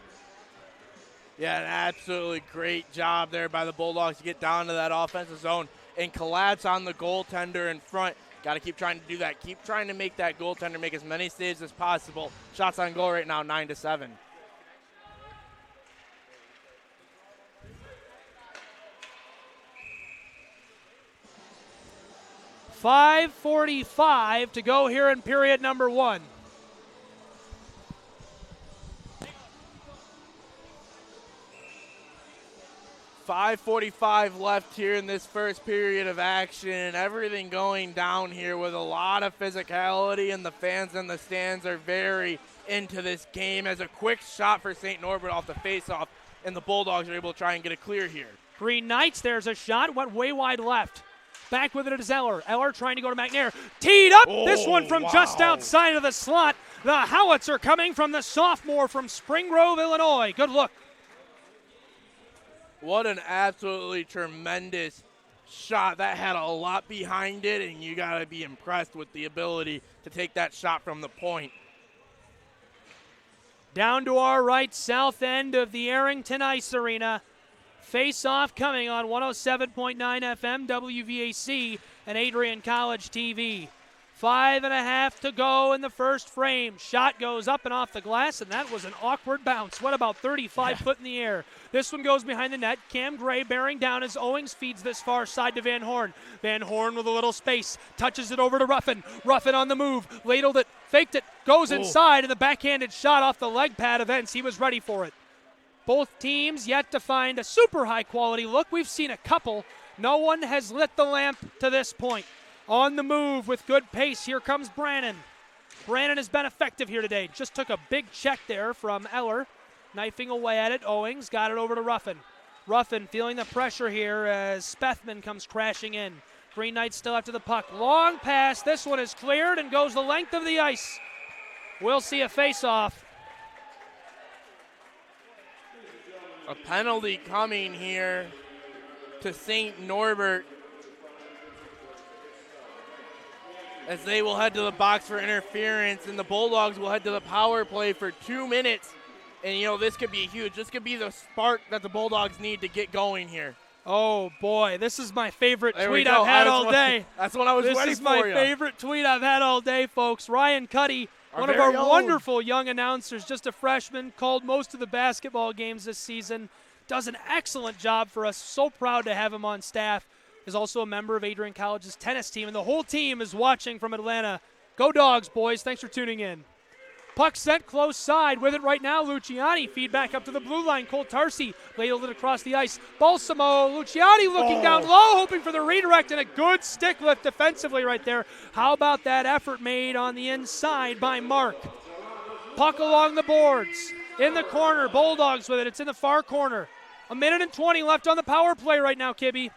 Yeah, an absolutely great job there by the Bulldogs to get down to that offensive zone and collapse on the goaltender in front. Got to keep trying to do that. Keep trying to make that goaltender make as many saves as possible. Shots on goal right now, 9-7. .545 to go here in period number one. .545 left here in this first period of action. Everything going down here with a lot of physicality, and the fans in the stands are very into this game as a quick shot for St. Norbert off the faceoff, and the Bulldogs are able to try and get it clear here. Green Knights, there's a shot, went way wide left. Back with it is Eller. Eller trying to go to McNair. Teed up! This one from just outside of the slot. The howitzer coming from the sophomore from Spring Grove, Illinois. Good look. What an absolutely tremendous shot. That had a lot behind it, and you got to be impressed with the ability to take that shot from the point. Down to our right, south end of the Arrington Ice Arena. Face-off coming on 107.9 FM, WVAC, and Adrian College TV. 5.5 to go in the first frame. Shot goes up and off the glass, and that was an awkward bounce. What about 35 foot in the air? This one goes behind the net. Cam Gray bearing down as Owings feeds this far side to Van Horn. Van Horn with a little space, touches it over to Ruffin. Ruffin on the move, ladled it, faked it, goes inside, and the backhanded shot off the leg pad of Ence. He was ready for it. Both teams yet to find a super high quality look. We've seen a couple. No one has lit the lamp to this point. On the move with good pace, here comes Brannon. Brannon has been effective here today. Just took a big check there from Eller. Knifing away at it, Owings got it over to Ruffin. Ruffin feeling the pressure here as Spethman comes crashing in. Green Knights still after the puck. Long pass, this one is cleared and goes the length of the ice. We'll see a face-off. A penalty coming here to St. Norbert, as they will head to the box for interference, and the Bulldogs will head to the power play for 2 minutes. And, you know, this could be huge. This could be the spark that the Bulldogs need to get going here. Oh, boy, this is my favorite tweet I've had all day. That's what I was waiting for. This is my favorite tweet I've had all day, folks. Ryan Cuddy, one of our wonderful young announcers, just a freshman, called most of the basketball games this season. Does an excellent job for us. So proud to have him on staff. Is also a member of Adrian College's tennis team, and the whole team is watching from Atlanta. Go Dogs, boys. Thanks for tuning in. Puck sent close side. With it right now, Luciani. Feed back up to the blue line. Cole Tarsi ladled it across the ice. Balsamo. Luciani looking down low, hoping for the redirect, and a good stick lift defensively right there. How about that effort made on the inside by Mark? Puck along the boards. In the corner. Bulldogs with it. It's in the far corner. 1:20 left on the power play right now, Kibbe.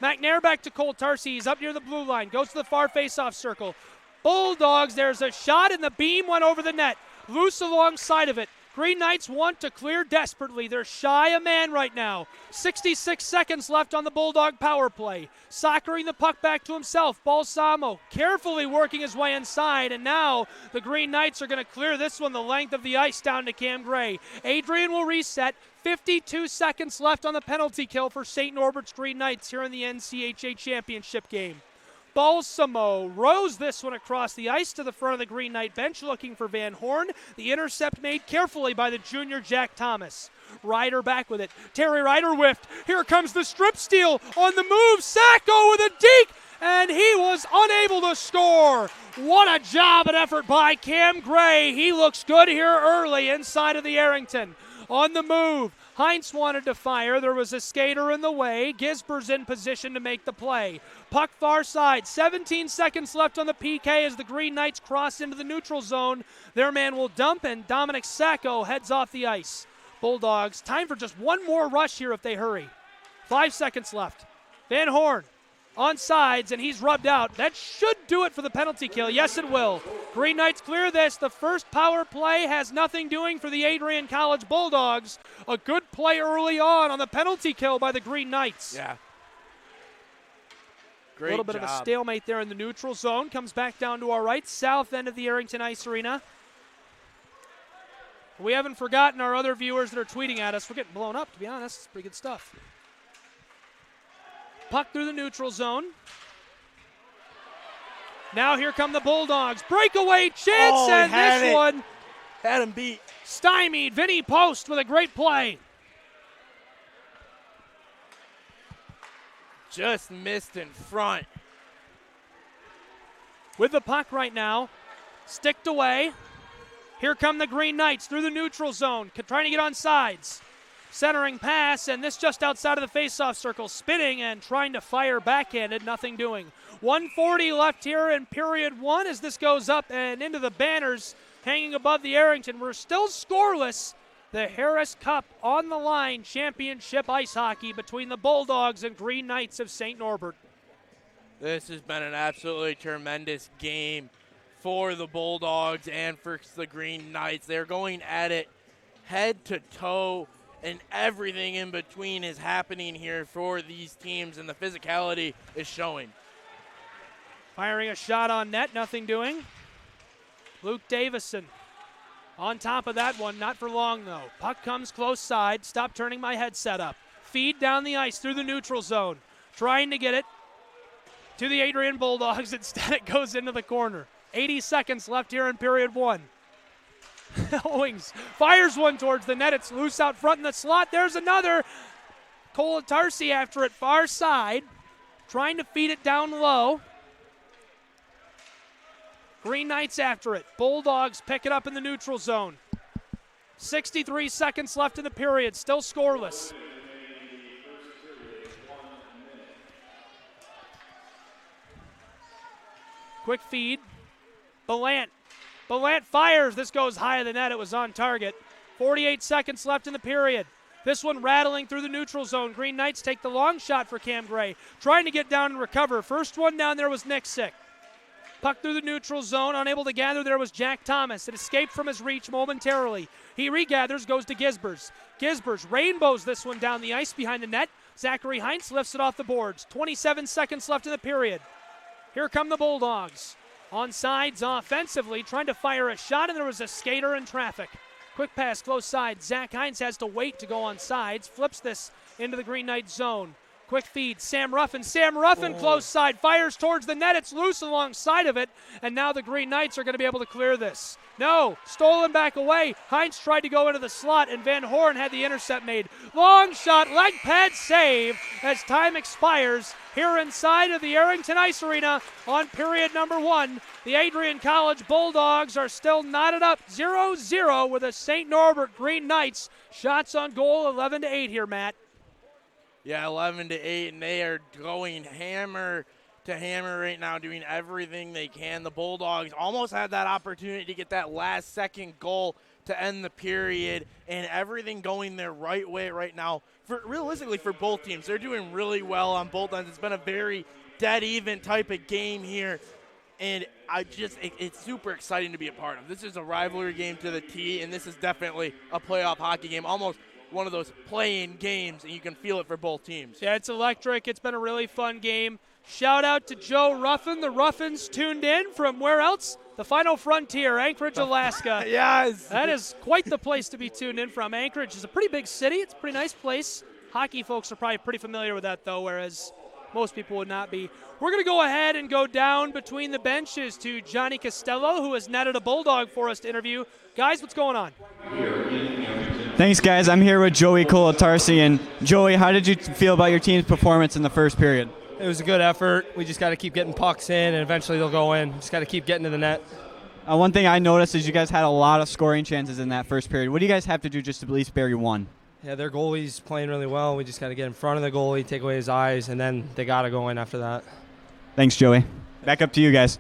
McNair back to Cole Tarsi. He's up near the blue line. Goes to the far face-off circle. Bulldogs, there's a shot, and the beam went over the net. Loose alongside of it. Green Knights want to clear desperately. They're shy a man right now. 66 seconds left on the Bulldog power play. Soccering the puck back to himself. Balsamo carefully working his way inside, and now the Green Knights are going to clear this one the length of the ice down to Cam Gray. Adrian will reset. 52 seconds left on the penalty kill for St. Norbert's Green Knights here in the NCHA championship game. Balsamo rows this one across the ice to the front of the Green Knight bench looking for Van Horn. The intercept made carefully by the junior Jack Thomas. Ryder back with it. Terry Ryder whiffed. Here comes the strip steal on the move. Sacco with a deke, and he was unable to score. What a job and effort by Cam Gray. He looks good here early inside of the Arrington. On the move, Heinz wanted to fire. There was a skater in the way. Gisber's in position to make the play. Puck far side. 17 seconds left on the PK as the Green Knights cross into the neutral zone. Their man will dump, and Dominic Sacco heads off the ice. Bulldogs, time for just one more rush here if they hurry. 5 seconds left. Van Horn on sides, and he's rubbed out. That should do it for the penalty kill. Yes, it will. Green Knights clear this. The first power play has nothing doing for the Adrian College Bulldogs. A good play early on the penalty kill by the Green Knights. Yeah. Great job. A little bit of a stalemate there in the neutral zone. Comes back down to our right, south end of the Arrington Ice Arena. We haven't forgotten our other viewers that are tweeting at us. We're getting blown up, to be honest. It's pretty good stuff. Puck through the neutral zone. Now here come the Bulldogs. Breakaway chance, and this one had him beat. Stymied. Vinny Post with a great play. Just missed in front. With the puck right now. Sticked away. Here come the Green Knights through the neutral zone, trying to get on sides. Centering pass, and this just outside of the face-off circle. Spinning and trying to fire backhanded, nothing doing. 1:40 left here in period one as this goes up and into the banners hanging above the Arrington. We're still scoreless. The Harris Cup on the line, championship ice hockey between the Bulldogs and Green Knights of St. Norbert. This has been an absolutely tremendous game for the Bulldogs and for the Green Knights. They're going at it head to toe, and everything in between is happening here for these teams, and the physicality is showing. Firing a shot on net, nothing doing. Luke Davison on top of that one, not for long though. Puck comes close side. Stop turning my headset up. Feed down the ice through the neutral zone. Trying to get it. to the Adrian Bulldogs. Instead, it goes into the corner. 80 seconds left here in period one. Owings fires one towards the net. It's loose out front in the slot. There's another. Colatarsi after it far side, trying to feed it down low. Green Knights after it. Bulldogs pick it up in the neutral zone. 63 seconds left in the period, still scoreless. Quick feed. Belant fires. This goes high of the net. It was on target. 48 seconds left in the period. This one rattling through the neutral zone. Green Knights take the long shot for Cam Gray. Trying to get down and recover. First one down there was Nick Sick. Puck through the neutral zone. Unable to gather there was Jack Thomas. It escaped from his reach momentarily. He regathers, goes to Gisbers. Gisbers rainbows this one down the ice behind the net. Zachary Heinz lifts it off the boards. 27 seconds left in the period. Here come the Bulldogs. On sides offensively, trying to fire a shot, and there was a skater in traffic. Quick pass, close side. Zach Heinz has to wait to go on sides. Flips this into the Green Knight zone. Quick feed, Sam Ruffin. Close side, fires towards the net. It's loose alongside of it, and now the Green Knights are going to be able to clear this. No, stolen back away. Heinz tried to go into the slot, and Van Horn had the intercept made. Long shot, leg pad save as time expires here inside of the Arrington Ice Arena on period number one. The Adrian College Bulldogs are still knotted up 0-0 with the St. Norbert Green Knights. Shots on goal 11-8 here, Matt. Yeah, 11-8, and they are going hammer to hammer right now, doing everything they can. The Bulldogs almost had that opportunity to get that last-second goal to end the period, and everything going their right way right now. Realistically, for both teams, they're doing really well on both ends. It's been a very dead-even type of game here, and it's super exciting to be a part of. This is a rivalry game to the T, and this is definitely a playoff hockey game, almost one of those play-in games, and you can feel it for both teams. Yeah, it's electric. It's been a really fun game. Shout out to Joe Ruffin. The Ruffins tuned in from where else? The Final Frontier, Anchorage, Alaska. Yes. That is quite the place to be tuned in from. Anchorage is a pretty big city. It's a pretty nice place. Hockey folks are probably pretty familiar with that, though, whereas most people would not be. We're going to go ahead and go down between the benches to Johnny Costello, who has netted a Bulldog for us to interview. Guys, what's going on? Thanks, guys. I'm here with Joey Colatarsi. And Joey, how did you feel about your team's performance in the first period? It was a good effort. We just got to keep getting pucks in, and eventually they'll go in. Just got to keep getting to the net. One thing I noticed is you guys had a lot of scoring chances in that first period. What do you guys have to do just to at least bury one? Yeah, their goalie's playing really well. We just got to get in front of the goalie, take away his eyes, and then they got to go in after that. Thanks, Joey. Back up to you guys.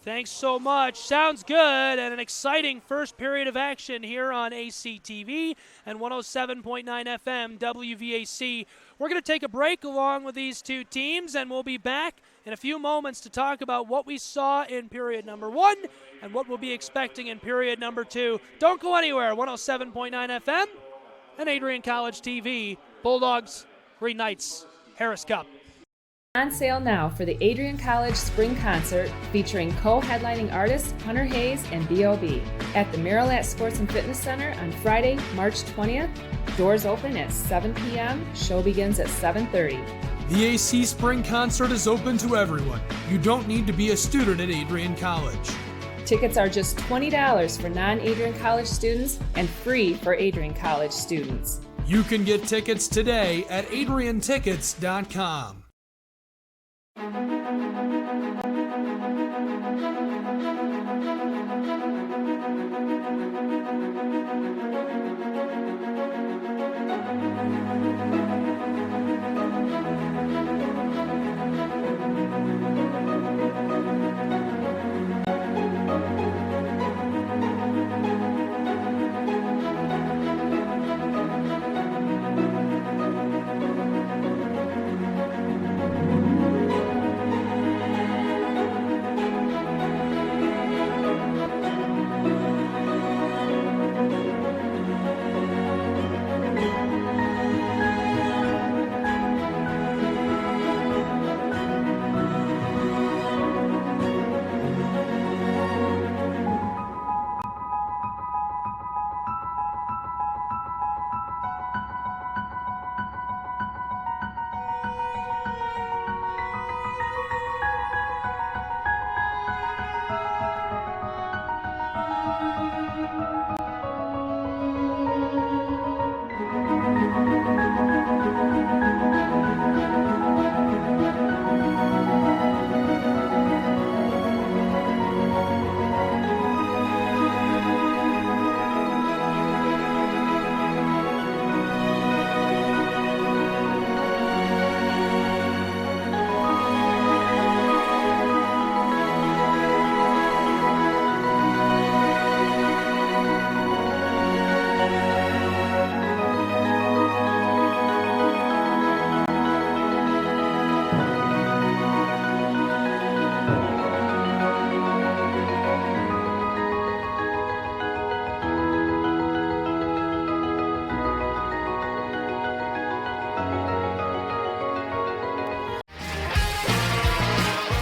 Thanks so much. Sounds good, and an exciting first period of action here on ACTV and 107.9 FM WVAC. We're going to take a break along with these two teams, and we'll be back in a few moments to talk about what we saw in period number one and what we'll be expecting in period number two. Don't go anywhere. 107.9 FM and Adrian College TV. Bulldogs, Green Knights, Harris Cup. On sale now for the Adrian College Spring Concert featuring co-headlining artists Hunter Hayes and B.O.B. at the Marilat Sports and Fitness Center on Friday, March 20th. Doors open at 7 p.m. Show begins at 7:30. The AC Spring Concert is open to everyone. You don't need to be a student at Adrian College. Tickets are just $20 for non-Adrian College students and free for Adrian College students. You can get tickets today at adriantickets.com.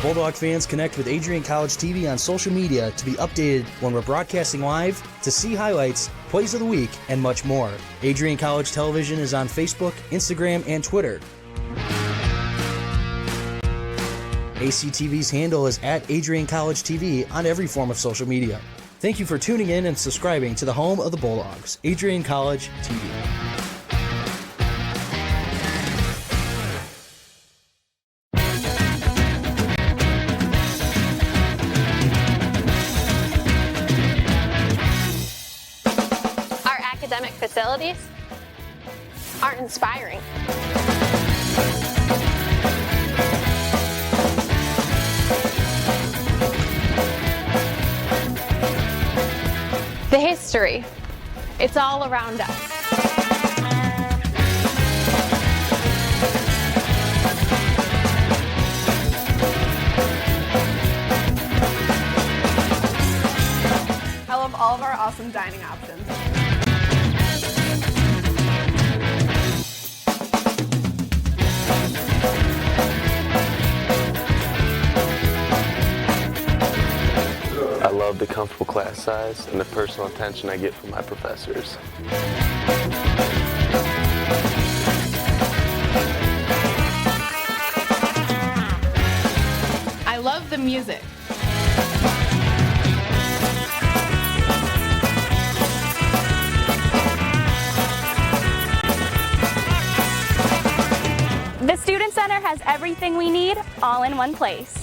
Bulldog fans, connect with Adrian College TV on social media to be updated when we're broadcasting live, to see highlights, plays of the week, and much more. Adrian College Television is on Facebook, Instagram, and Twitter. ACTV's handle is at Adrian College TV on every form of social media. Thank you for tuning in and subscribing to the home of the Bulldogs, Adrian College TV. Our academic facilities are inspiring. The history, it's all around us. I love all of our awesome dining options. I love the comfortable class size and the personal attention I get from my professors. I love the music. The Student Center has everything we need all in one place.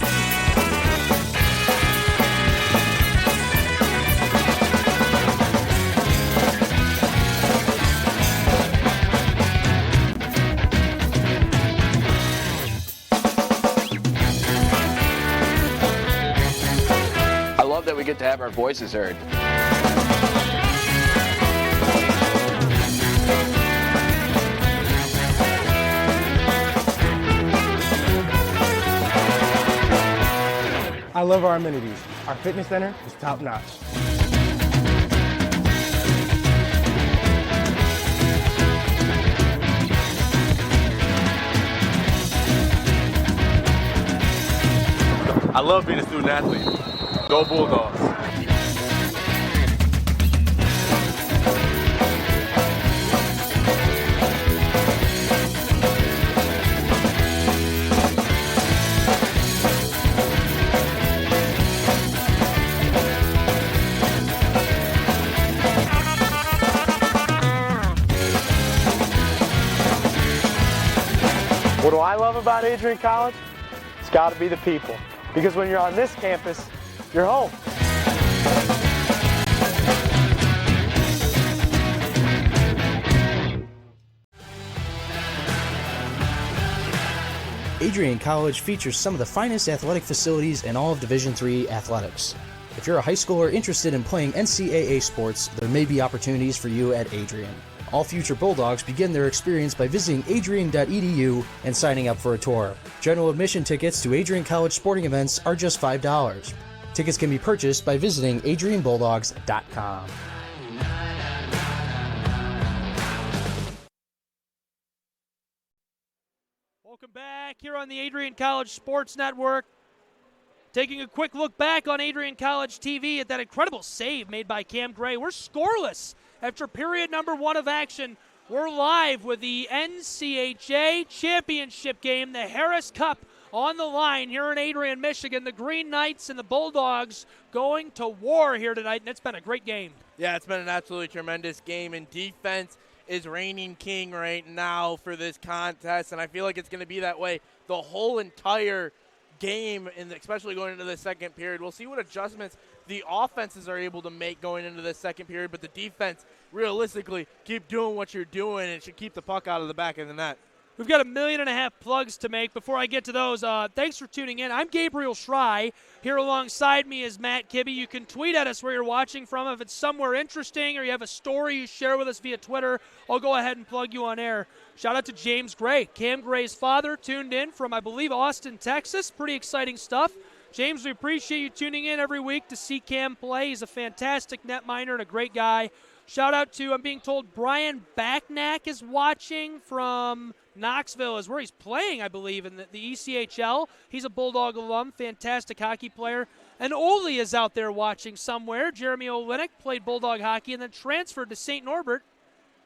I love that we get to have our voices heard. I love our amenities. Our fitness center is top notch. I love being a student athlete. Go Bulldogs. What do I love about Adrian College? It's got to be the people. Because when you're on this campus, you're home. Adrian College features some of the finest athletic facilities in all of Division III athletics. If you're a high schooler interested in playing NCAA sports, there may be opportunities for you at Adrian. All future Bulldogs begin their experience by visiting adrian.edu and signing up for a tour. General admission tickets to Adrian College sporting events are just $5. Tickets can be purchased by visiting adrianbulldogs.com. Welcome back here on the Adrian College Sports Network. Taking a quick look back on Adrian College TV at that incredible save made by Cam Gray. We're scoreless after period number 1 of action. We're live with the NCHA championship game, the Harris Cup, on the line here in Adrian, Michigan. The Green Knights and the Bulldogs going to war here tonight, and it's been a great game. Yeah, it's been an absolutely tremendous game, and defense is reigning king right now for this contest, and I feel like it's going to be that way the whole entire game, and especially going into the second period. We'll see what adjustments the offenses are able to make going into the second period, but the defense, realistically, keep doing what you're doing, and it should keep the puck out of the back of the net. We've got 1.5 million plugs to make. Before I get to those, thanks for tuning in. I'm Gabriel Schrei. Here alongside me is Matt Kibbe. You can tweet at us where you're watching from. If it's somewhere interesting or you have a story you share with us via Twitter, I'll go ahead and plug you on air. Shout out to James Gray, Cam Gray's father, tuned in from, I believe, Austin, Texas. Pretty exciting stuff. James, we appreciate you tuning in every week to see Cam play. He's a fantastic netminder and a great guy. Shout out to, I'm being told, Brian Backnack is watching from Knoxville is where he's playing, I believe, in the ECHL. He's a Bulldog alum, fantastic hockey player. And Ole is out there watching somewhere. Jeremy Olenek played Bulldog hockey and then transferred to St. Norbert.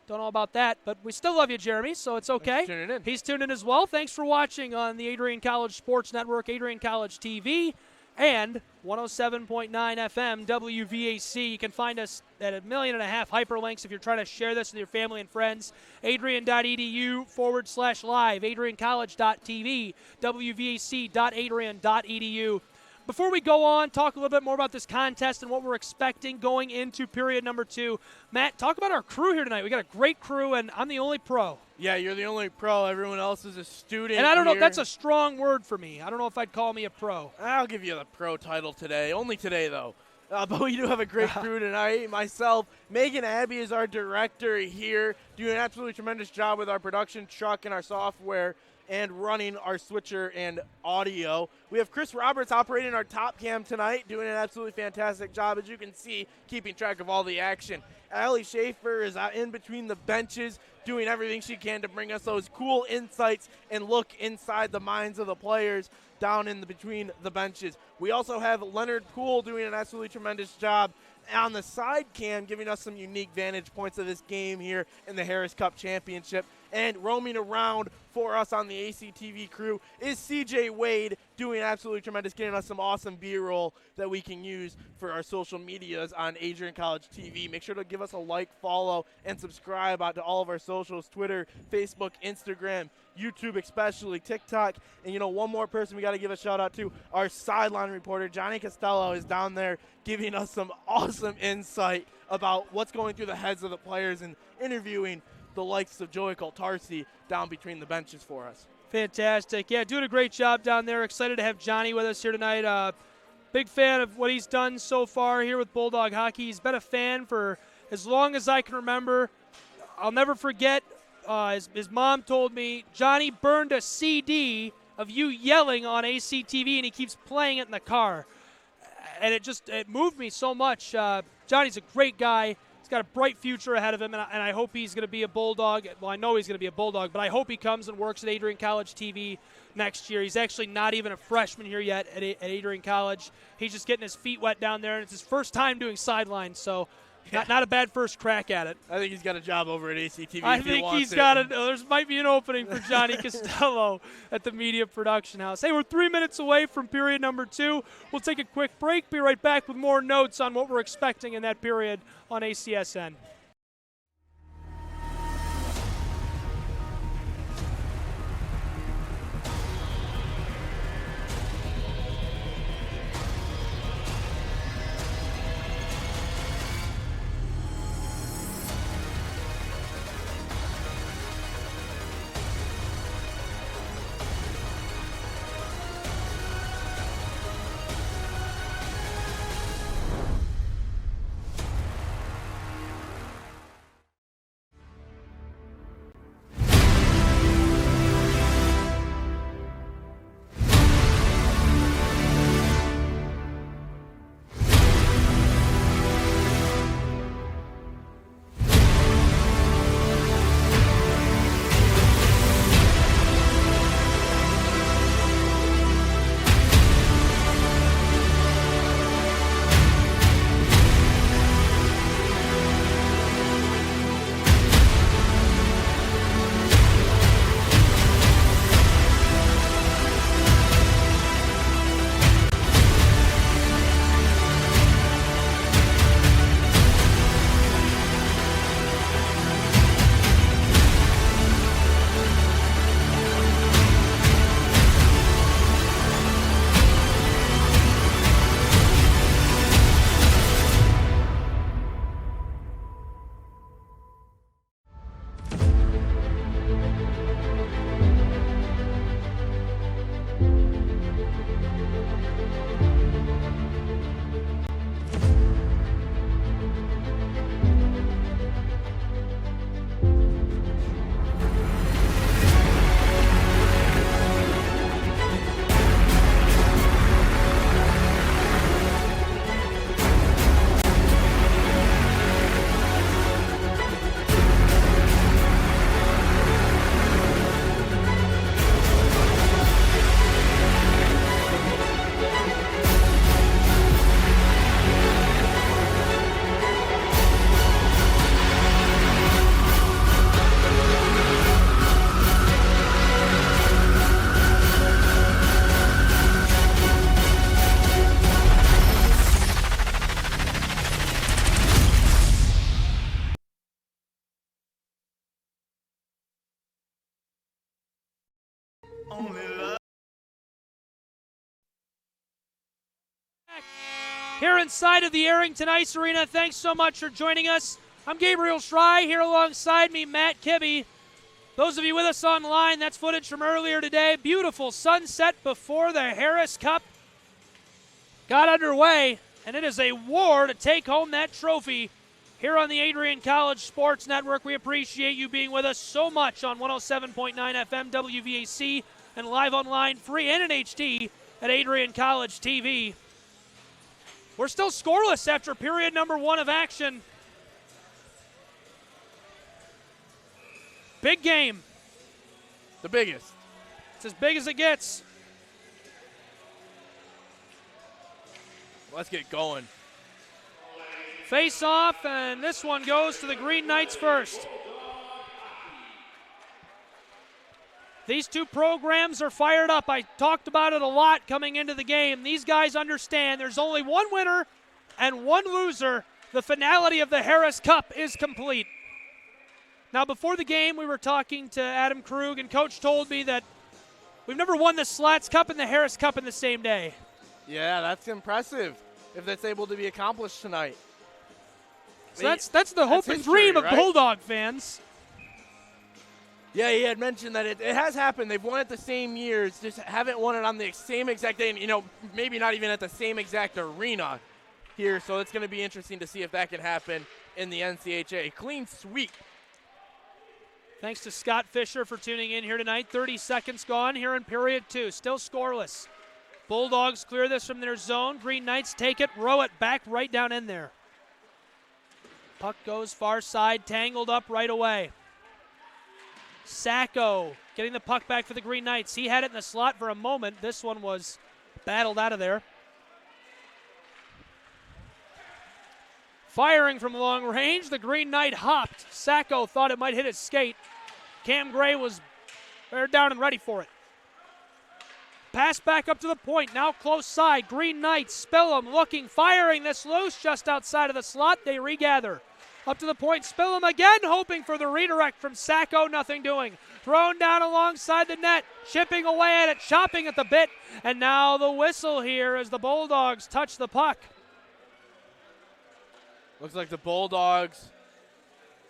Don't know about that, but we still love you, Jeremy, so it's okay. Tuning in. He's tuned in as well. Thanks for watching on the Adrian College Sports Network, Adrian College TV, and 107.9 FM WVAC. You can find us at 1.5 million hyperlinks if you're trying to share this with your family and friends. Adrian.edu/live, adriancollege.tv, wvac.adrian.edu. Before we go on, talk a little bit more about this contest and what we're expecting going into period number 2. Matt, talk about our crew here tonight. We got a great crew, and I'm the only pro. Yeah, you're the only pro. Everyone else is a student. And I don't know, here. that's a strong word for me. I don't know if I'd call me a pro. I'll give you the pro title today. Only today, though. But we do have a great crew tonight. Myself, Megan Abbey is our director here, doing an absolutely tremendous job with our production truck and our software and running our switcher and audio. We have Chris Roberts operating our top cam tonight, doing an absolutely fantastic job, as you can see, keeping track of all the action. Allie Schaefer is in between the benches, doing everything she can to bring us those cool insights and look inside the minds of the players down in between the benches. We also have Leonard Poole doing an absolutely tremendous job on the side cam, giving us some unique vantage points of this game here in the Harris Cup Championship. And roaming around for us on the ACTV crew is CJ Wade, doing absolutely tremendous, getting us some awesome B-roll that we can use for our social medias on Adrian College TV. Make sure to give us a like, follow, and subscribe out to all of our socials, Twitter, Facebook, Instagram, YouTube especially, TikTok. And, one more person we got to give a shout-out to, our sideline reporter, Johnny Costello, is down there giving us some awesome insight about what's going through the heads of the players and interviewing the likes of Joey Coltarsi down between the benches for us. Fantastic. Yeah, doing a great job down there. Excited to have Johnny with us here tonight. Big fan of what he's done so far here with Bulldog hockey. He's been a fan for as long as I can remember. I'll never forget, his mom told me, Johnny burned a CD of you yelling on ACTV, and he keeps playing it in the car. And it moved me so much. Johnny's a great guy. He's got a bright future ahead of him, and I hope he's going to be a Bulldog. Well, I know he's going to be a Bulldog, but I hope he comes and works at Adrian College TV next year. He's actually not even a freshman here yet at Adrian College. He's just getting his feet wet down there, and it's his first time doing sidelines, so not a bad first crack at it. I think he's got a job over at ACTV. I think he's got it. There might be an opening for Johnny Costello at the Media Production House. Hey, we're 3 minutes away from period number 2. We'll take a quick break. Be right back with more notes on what we're expecting in that period on ACSN. Here inside of the Arrington Ice Arena, thanks so much for joining us. I'm Gabriel Schrei, here alongside me, Matt Kibbe. Those of you with us online, that's footage from earlier today. Beautiful sunset before the Harris Cup got underway, and it is a war to take home that trophy here on the Adrian College Sports Network. We appreciate you being with us so much on 107.9 FM WVAC and live online, free and in HD at Adrian College TV. We're still scoreless after period number 1 of action. Big game. The biggest. It's as big as it gets. Let's get going. Face off, and this one goes to the Green Knights first. These two programs are fired up. I talked about it a lot coming into the game. These guys understand there's only one winner and one loser. The finality of the Harris Cup is complete. Now, before the game, we were talking to Adam Krug, and Coach told me that we've never won the Slats Cup and the Harris Cup in the same day. Yeah, that's impressive if that's able to be accomplished tonight. So that's the hope and dream of Bulldog fans. Yeah, he had mentioned that it has happened. They've won it the same years, just haven't won it on the same exact day, and, maybe not even at the same exact arena here. So it's going to be interesting to see if that can happen in the NCHA. Clean sweep. Thanks to Scott Fisher for tuning in here tonight. 30 seconds gone here in period 2. Still scoreless. Bulldogs clear this from their zone. Green Knights take it, row it back right down in there. Puck goes far side, tangled up right away. Sacco getting the puck back for the Green Knights. He had it in the slot for a moment. This one was battled out of there. Firing from long range, the Green Knight hopped. Sacco thought it might hit his skate. Cam Gray was down and ready for it. Pass back up to the point, now close side. Green Knights, Spillum looking, firing this loose just outside of the slot. They regather. Up to the point, Spillum again, hoping for the redirect from Sacco, nothing doing. Thrown down alongside the net, chipping away at it, chopping at the bit, and now the whistle here as the Bulldogs touch the puck. Looks like the Bulldogs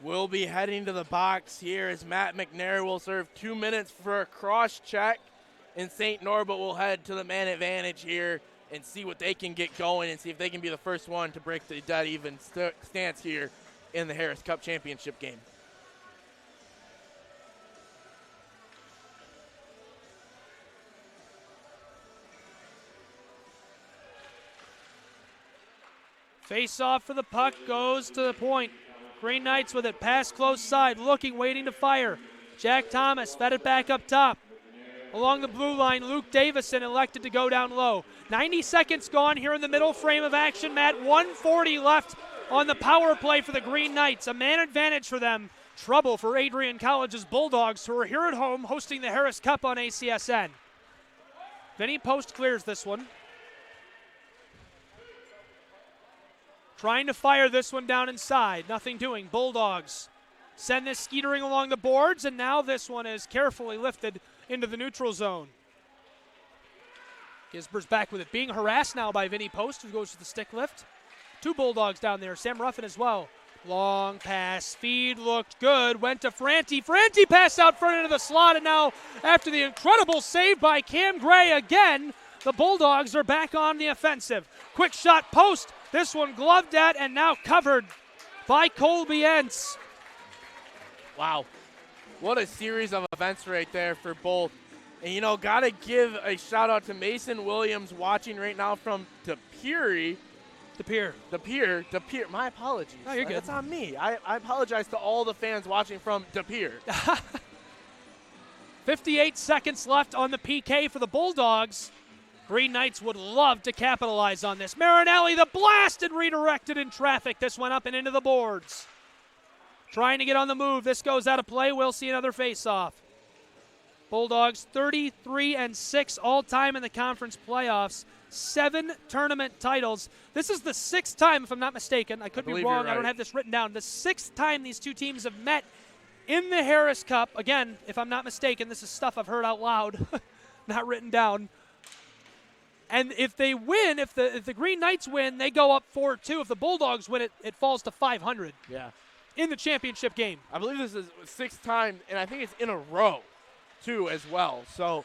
will be heading to the box here as Matt McNair will serve 2 minutes for a cross check, and St. Norbert will head to the man advantage here and see what they can get going and see if they can be the first one to break the dead even stance here in the Harris Cup championship game. Face off for the puck goes to the point. Green Knights with it, pass close side, looking, waiting to fire. Jack Thomas fed it back up top. Along the blue line, Luke Davison elected to go down low. 90 seconds gone here in the middle frame of action, Matt. 1:40 left on the power play for the Green Knights. A man advantage for them. Trouble for Adrian College's Bulldogs, who are here at home hosting the Harris Cup on ACSN. Vinny Post clears this one. Trying to fire this one down inside. Nothing doing. Bulldogs send this skeetering along the boards, and now this one is carefully lifted into the neutral zone. Gisbert's back with it. Being harassed now by Vinny Post, who goes to the stick lift. Two Bulldogs down there. Sam Ruffin as well. Long pass. Feed looked good. Went to Franti. Franti passed out front into the slot, and now after the incredible save by Cam Gray again, the Bulldogs are back on the offensive. Quick shot Post. This one gloved at and now covered by Colby Entz. Wow. What a series of events right there for both. And, got to give a shout-out to Mason Williams watching right now from De Pere. My apologies. No, you're good. That's on me. I apologize to all the fans watching from De Pere. 58 seconds left on the PK for the Bulldogs. Green Knights would love to capitalize on this. Marinelli, the blast, and redirected in traffic. This went up and into the boards. Trying to get on the move. This goes out of play. We'll see another face-off. Bulldogs 33-6 all-time in the conference playoffs. 7 tournament titles. This is the 6th time, if I'm not mistaken. I could be wrong. Right. I don't have this written down. The 6th time these two teams have met in the Harris Cup. Again, if I'm not mistaken, this is stuff I've heard out loud, not written down. And if they win, if the Green Knights win, they go up 4-2. If the Bulldogs win, it falls to 500. Yeah. In the championship game. I believe this is 6th time, and I think it's in a row, too, as well. So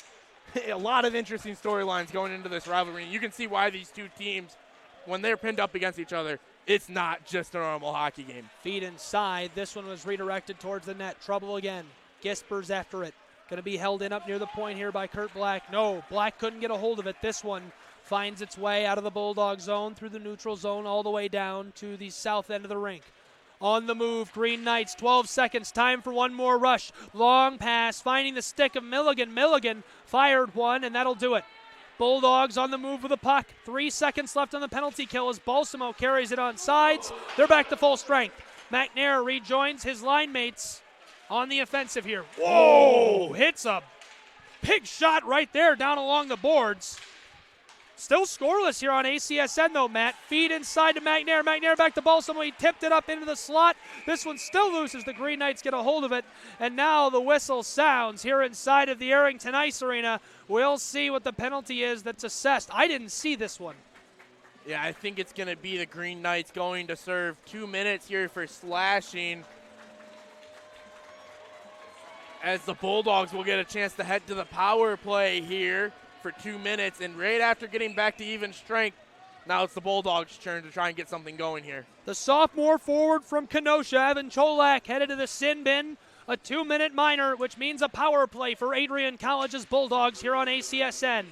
a lot of interesting storylines going into this rivalry. You can see why these two teams, when they're pinned up against each other, it's not just a normal hockey game. Feed inside. This one was redirected towards the net. Trouble again. Gisper's after it. Going to be held in up near the point here by Kurt Black. No, Black couldn't get a hold of it. This one finds its way out of the Bulldog zone, through the neutral zone, all the way down to the south end of the rink. On the move, Green Knights, 12 seconds, time for one more rush. Long pass, finding the stick of Milligan. Milligan fired one, and that'll do it. Bulldogs on the move with the puck. 3 seconds left on the penalty kill as Balsamo carries it on sides. They're back to full strength. McNair rejoins his line mates on the offensive here. Whoa! Hits a big shot right there down along the boards. Still scoreless here on ACSN, though, Matt. Feed inside to McNair. McNair back to Balsamo. He tipped it up into the slot. This one still loose as the Green Knights get a hold of it. And now the whistle sounds here inside of the Arrington Ice Arena. We'll see what the penalty is that's assessed. I didn't see this one. Yeah, I think it's going to be the Green Knights going to serve 2 minutes here for slashing, as the Bulldogs will get a chance to head to the power play here for 2 minutes, and right after getting back to even strength, now it's the Bulldogs' turn to try and get something going here. The sophomore forward from Kenosha, Evan Cholak, headed to the sin bin. A 2-minute minor, which means a power play for Adrian College's Bulldogs here on ACSN.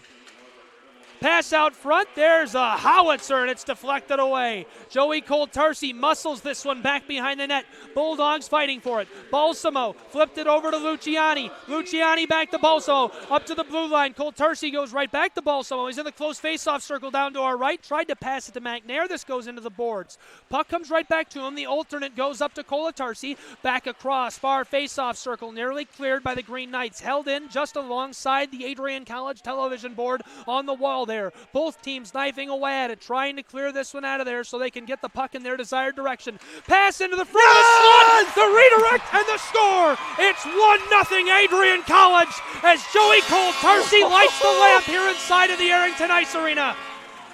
Pass out front, there's a howitzer, and it's deflected away. Joey Coltarsi muscles this one back behind the net. Bulldogs fighting for it. Balsamo flipped it over to Luciani. Luciani back to Balsamo, up to the blue line. Coltarsi goes right back to Balsamo. He's in the close face-off circle down to our right. Tried to pass it to McNair. This goes into the boards. Puck comes right back to him. The alternate goes up to Coltarsi. Back across, far face-off circle, nearly cleared by the Green Knights. Held in just alongside the Adrian College television board on the wall there. Both teams knifing away at it, trying to clear this one out of there so they can get the puck in their desired direction. Pass into the front of the slot, the redirect, and the score. It's 1-0 Adrian College as Joey Coltarsi lights the lamp here inside of the Arrington Ice Arena.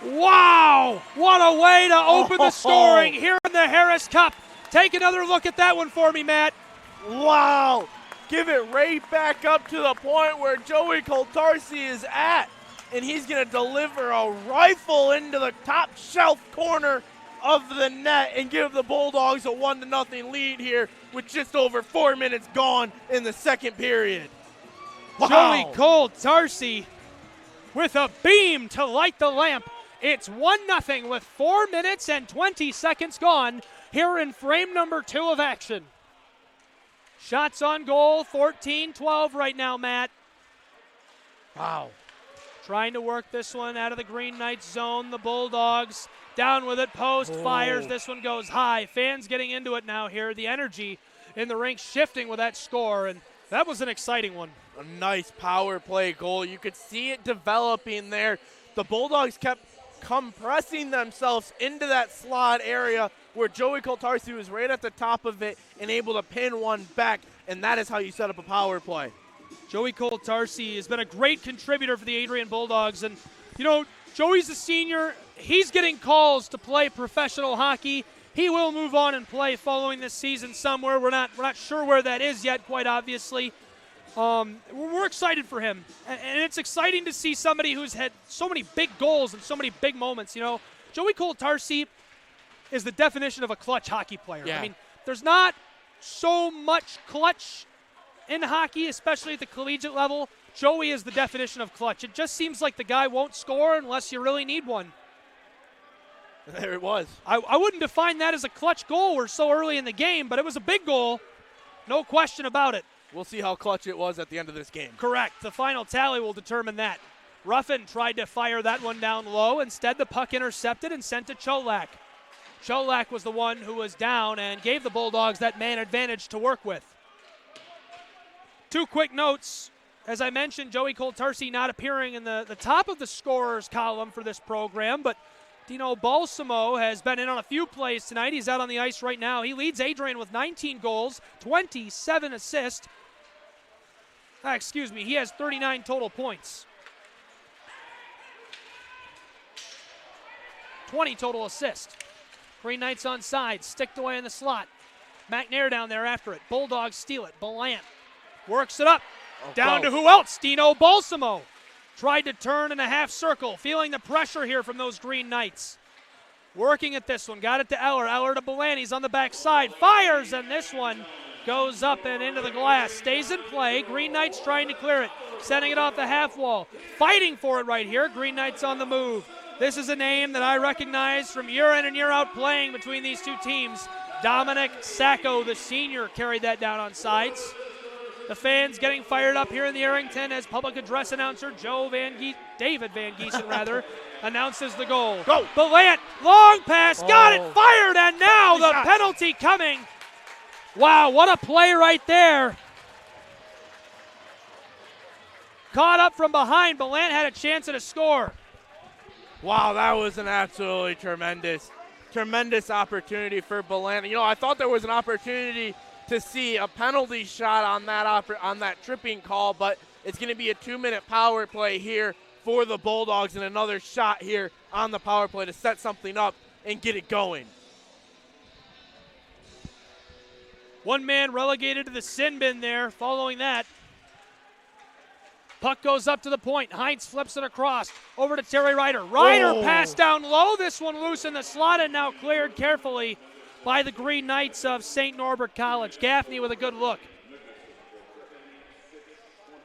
Wow, what a way to open the scoring here in the Harris Cup. Take another look at that one for me, Matt. Wow, give it right back up to the point where Joey Coltarsi is at. And he's going to deliver a rifle into the top shelf corner of the net and give the Bulldogs a 1-0 lead here with just over 4 minutes gone in the second period. Wow. Joey Coltarsi with a beam to light the lamp. It's 1-0 with 4 minutes and 20 seconds gone here in frame number 2 of action. Shots on goal, 14-12 right now, Matt. Wow. Trying to work this one out of the Green Knights zone. The Bulldogs down with it. Post fires. This one goes high. Fans getting into it now here. The energy in the rink shifting with that score, and that was an exciting one. A nice power play goal. You could see it developing there. The Bulldogs kept compressing themselves into that slot area where Joey Coltarsi was right at the top of it and able to pin one back, and that is how you set up a power play. Joey Coltarsi has been a great contributor for the Adrian Bulldogs. And, you know, Joey's a senior. He's getting calls to play professional hockey. He will move on and play following this season somewhere. We're not sure where that is yet, quite obviously. We're excited for him. And it's exciting to see somebody who's had so many big goals and so many big moments. You know, Joey Coltarsi is the definition of a clutch hockey player. Yeah. I mean, there's not so much clutch in hockey, especially at the collegiate level. Joey is the definition of clutch. It just seems like the guy won't score unless you really need one. There it was. I wouldn't define that as a clutch goal. We're so early in the game, but it was a big goal. No question about it. We'll see how clutch it was at the end of this game. Correct. The final tally will determine that. Ruffin tried to fire that one down low. Instead, the puck intercepted and sent to Cholak. Cholak was the one who was down and gave the Bulldogs that man advantage to work with. 2 quick notes. As I mentioned, Joey Coltarsi not appearing in the top of the scorers column for this program, but Dino Balsamo has been in on a few plays tonight. He's out on the ice right now. He leads Adrian with 19 goals, 27 assists. He has 39 total points. 20 total assists. Green Knights on side, sticked away in the slot. McNair down there after it. Bulldogs steal it. Ballant works it up. Down to who else? Dino Balsamo. Tried to turn in a half circle, feeling the pressure here from those Green Knights. Working at this one, got it to Eller. Eller to Ballant, he's on the backside. Fires, and this one goes up and into the glass. Stays in play. Green Knights trying to clear it. Sending it off the half wall. Fighting for it right here. Green Knights on the move. This is a name that I recognize from year in and year out playing between these two teams. Dominic Sacco, the senior, carried that down on sides. The fans getting fired up here in the Arrington as public address announcer David Van Giesen announces the goal. Go! Ballant, long pass, got it, fired, and now the penalty coming. Wow, what a play right there. Caught up from behind, Ballant had a chance at a score. Wow, that was an absolutely tremendous opportunity for Ballant. You know, I thought there was an opportunity to see a penalty shot on that tripping call, but it's going to be a 2-minute power play here for the Bulldogs and another shot here on the power play to set something up and get it going. One man relegated to the sin bin there following that. Puck goes up to the point. Heinz flips it across over to Terry Ryder. Ryder pass down low. This one loose in the slot and now cleared carefully by the Green Knights of St. Norbert College. Gaffney with a good look.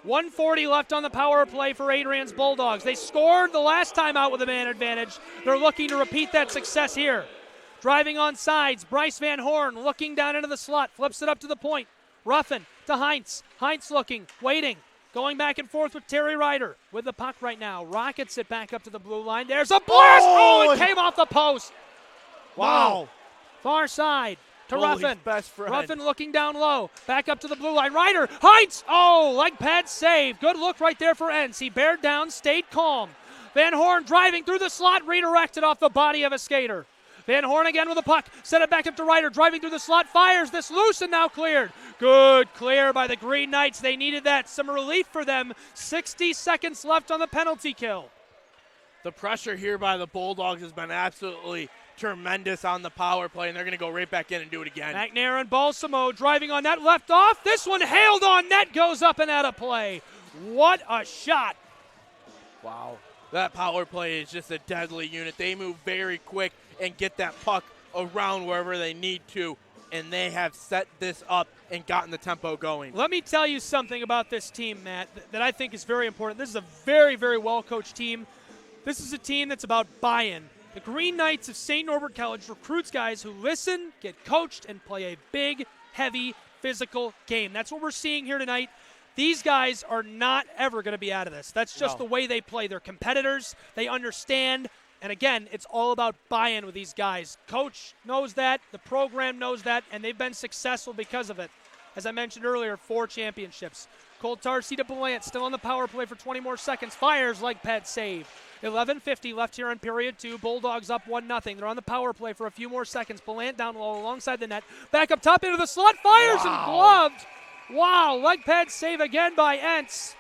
1:40 left on the power play for Adrian's Bulldogs. They scored the last time out with a man advantage. They're looking to repeat that success here. Driving on sides, Bryce Van Horn looking down into the slot, flips it up to the point. Ruffin to Heinz. Heinz looking, waiting, going back and forth with Terry Ryder with the puck right now. Rockets it back up to the blue line. There's a blast! Oh, it came off the post. Wow. Far side to Ruffin. Best friend. Ruffin looking down low. Back up to the blue line. Ryder. Heinz. Oh, leg pad save. Good look right there for Entz. He bared down, stayed calm. Van Horn driving through the slot, redirected off the body of a skater. Van Horn again with the puck. Set it back up to Ryder. Driving through the slot. Fires this loose and now cleared. Good clear by the Green Knights. They needed that. Some relief for them. 60 seconds left on the penalty kill. The pressure here by the Bulldogs has been absolutely tremendous on the power play, and they're going to go right back in and do it again. McNair and Balsamo driving on that, left off. This one hailed on net, goes up and out of play. What a shot. Wow. That power play is just a deadly unit. They move very quick and get that puck around wherever they need to, and they have set this up and gotten the tempo going. Let me tell you something about this team, Matt, that I think is very important. This is a very, very well-coached team. This is a team that's about buy-in. The Green Knights of St. Norbert College recruits guys who listen, get coached, and play a big, heavy, physical game. That's what we're seeing here tonight. These guys are not ever going to be out of this. That's just the way they play. They're competitors. They understand. And again, it's all about buy-in with these guys. Coach knows that. The program knows that. And they've been successful because of it. As I mentioned earlier, 4 championships. Cole Tarsi to Ballant, still on the power play for 20 more seconds. Fires, leg pad save. 11:50 left here in period 2. Bulldogs up 1-0. They're on the power play for a few more seconds. Ballant down low alongside the net. Back up top into the slot. Fires and gloved. Wow, leg pad save again by Entz.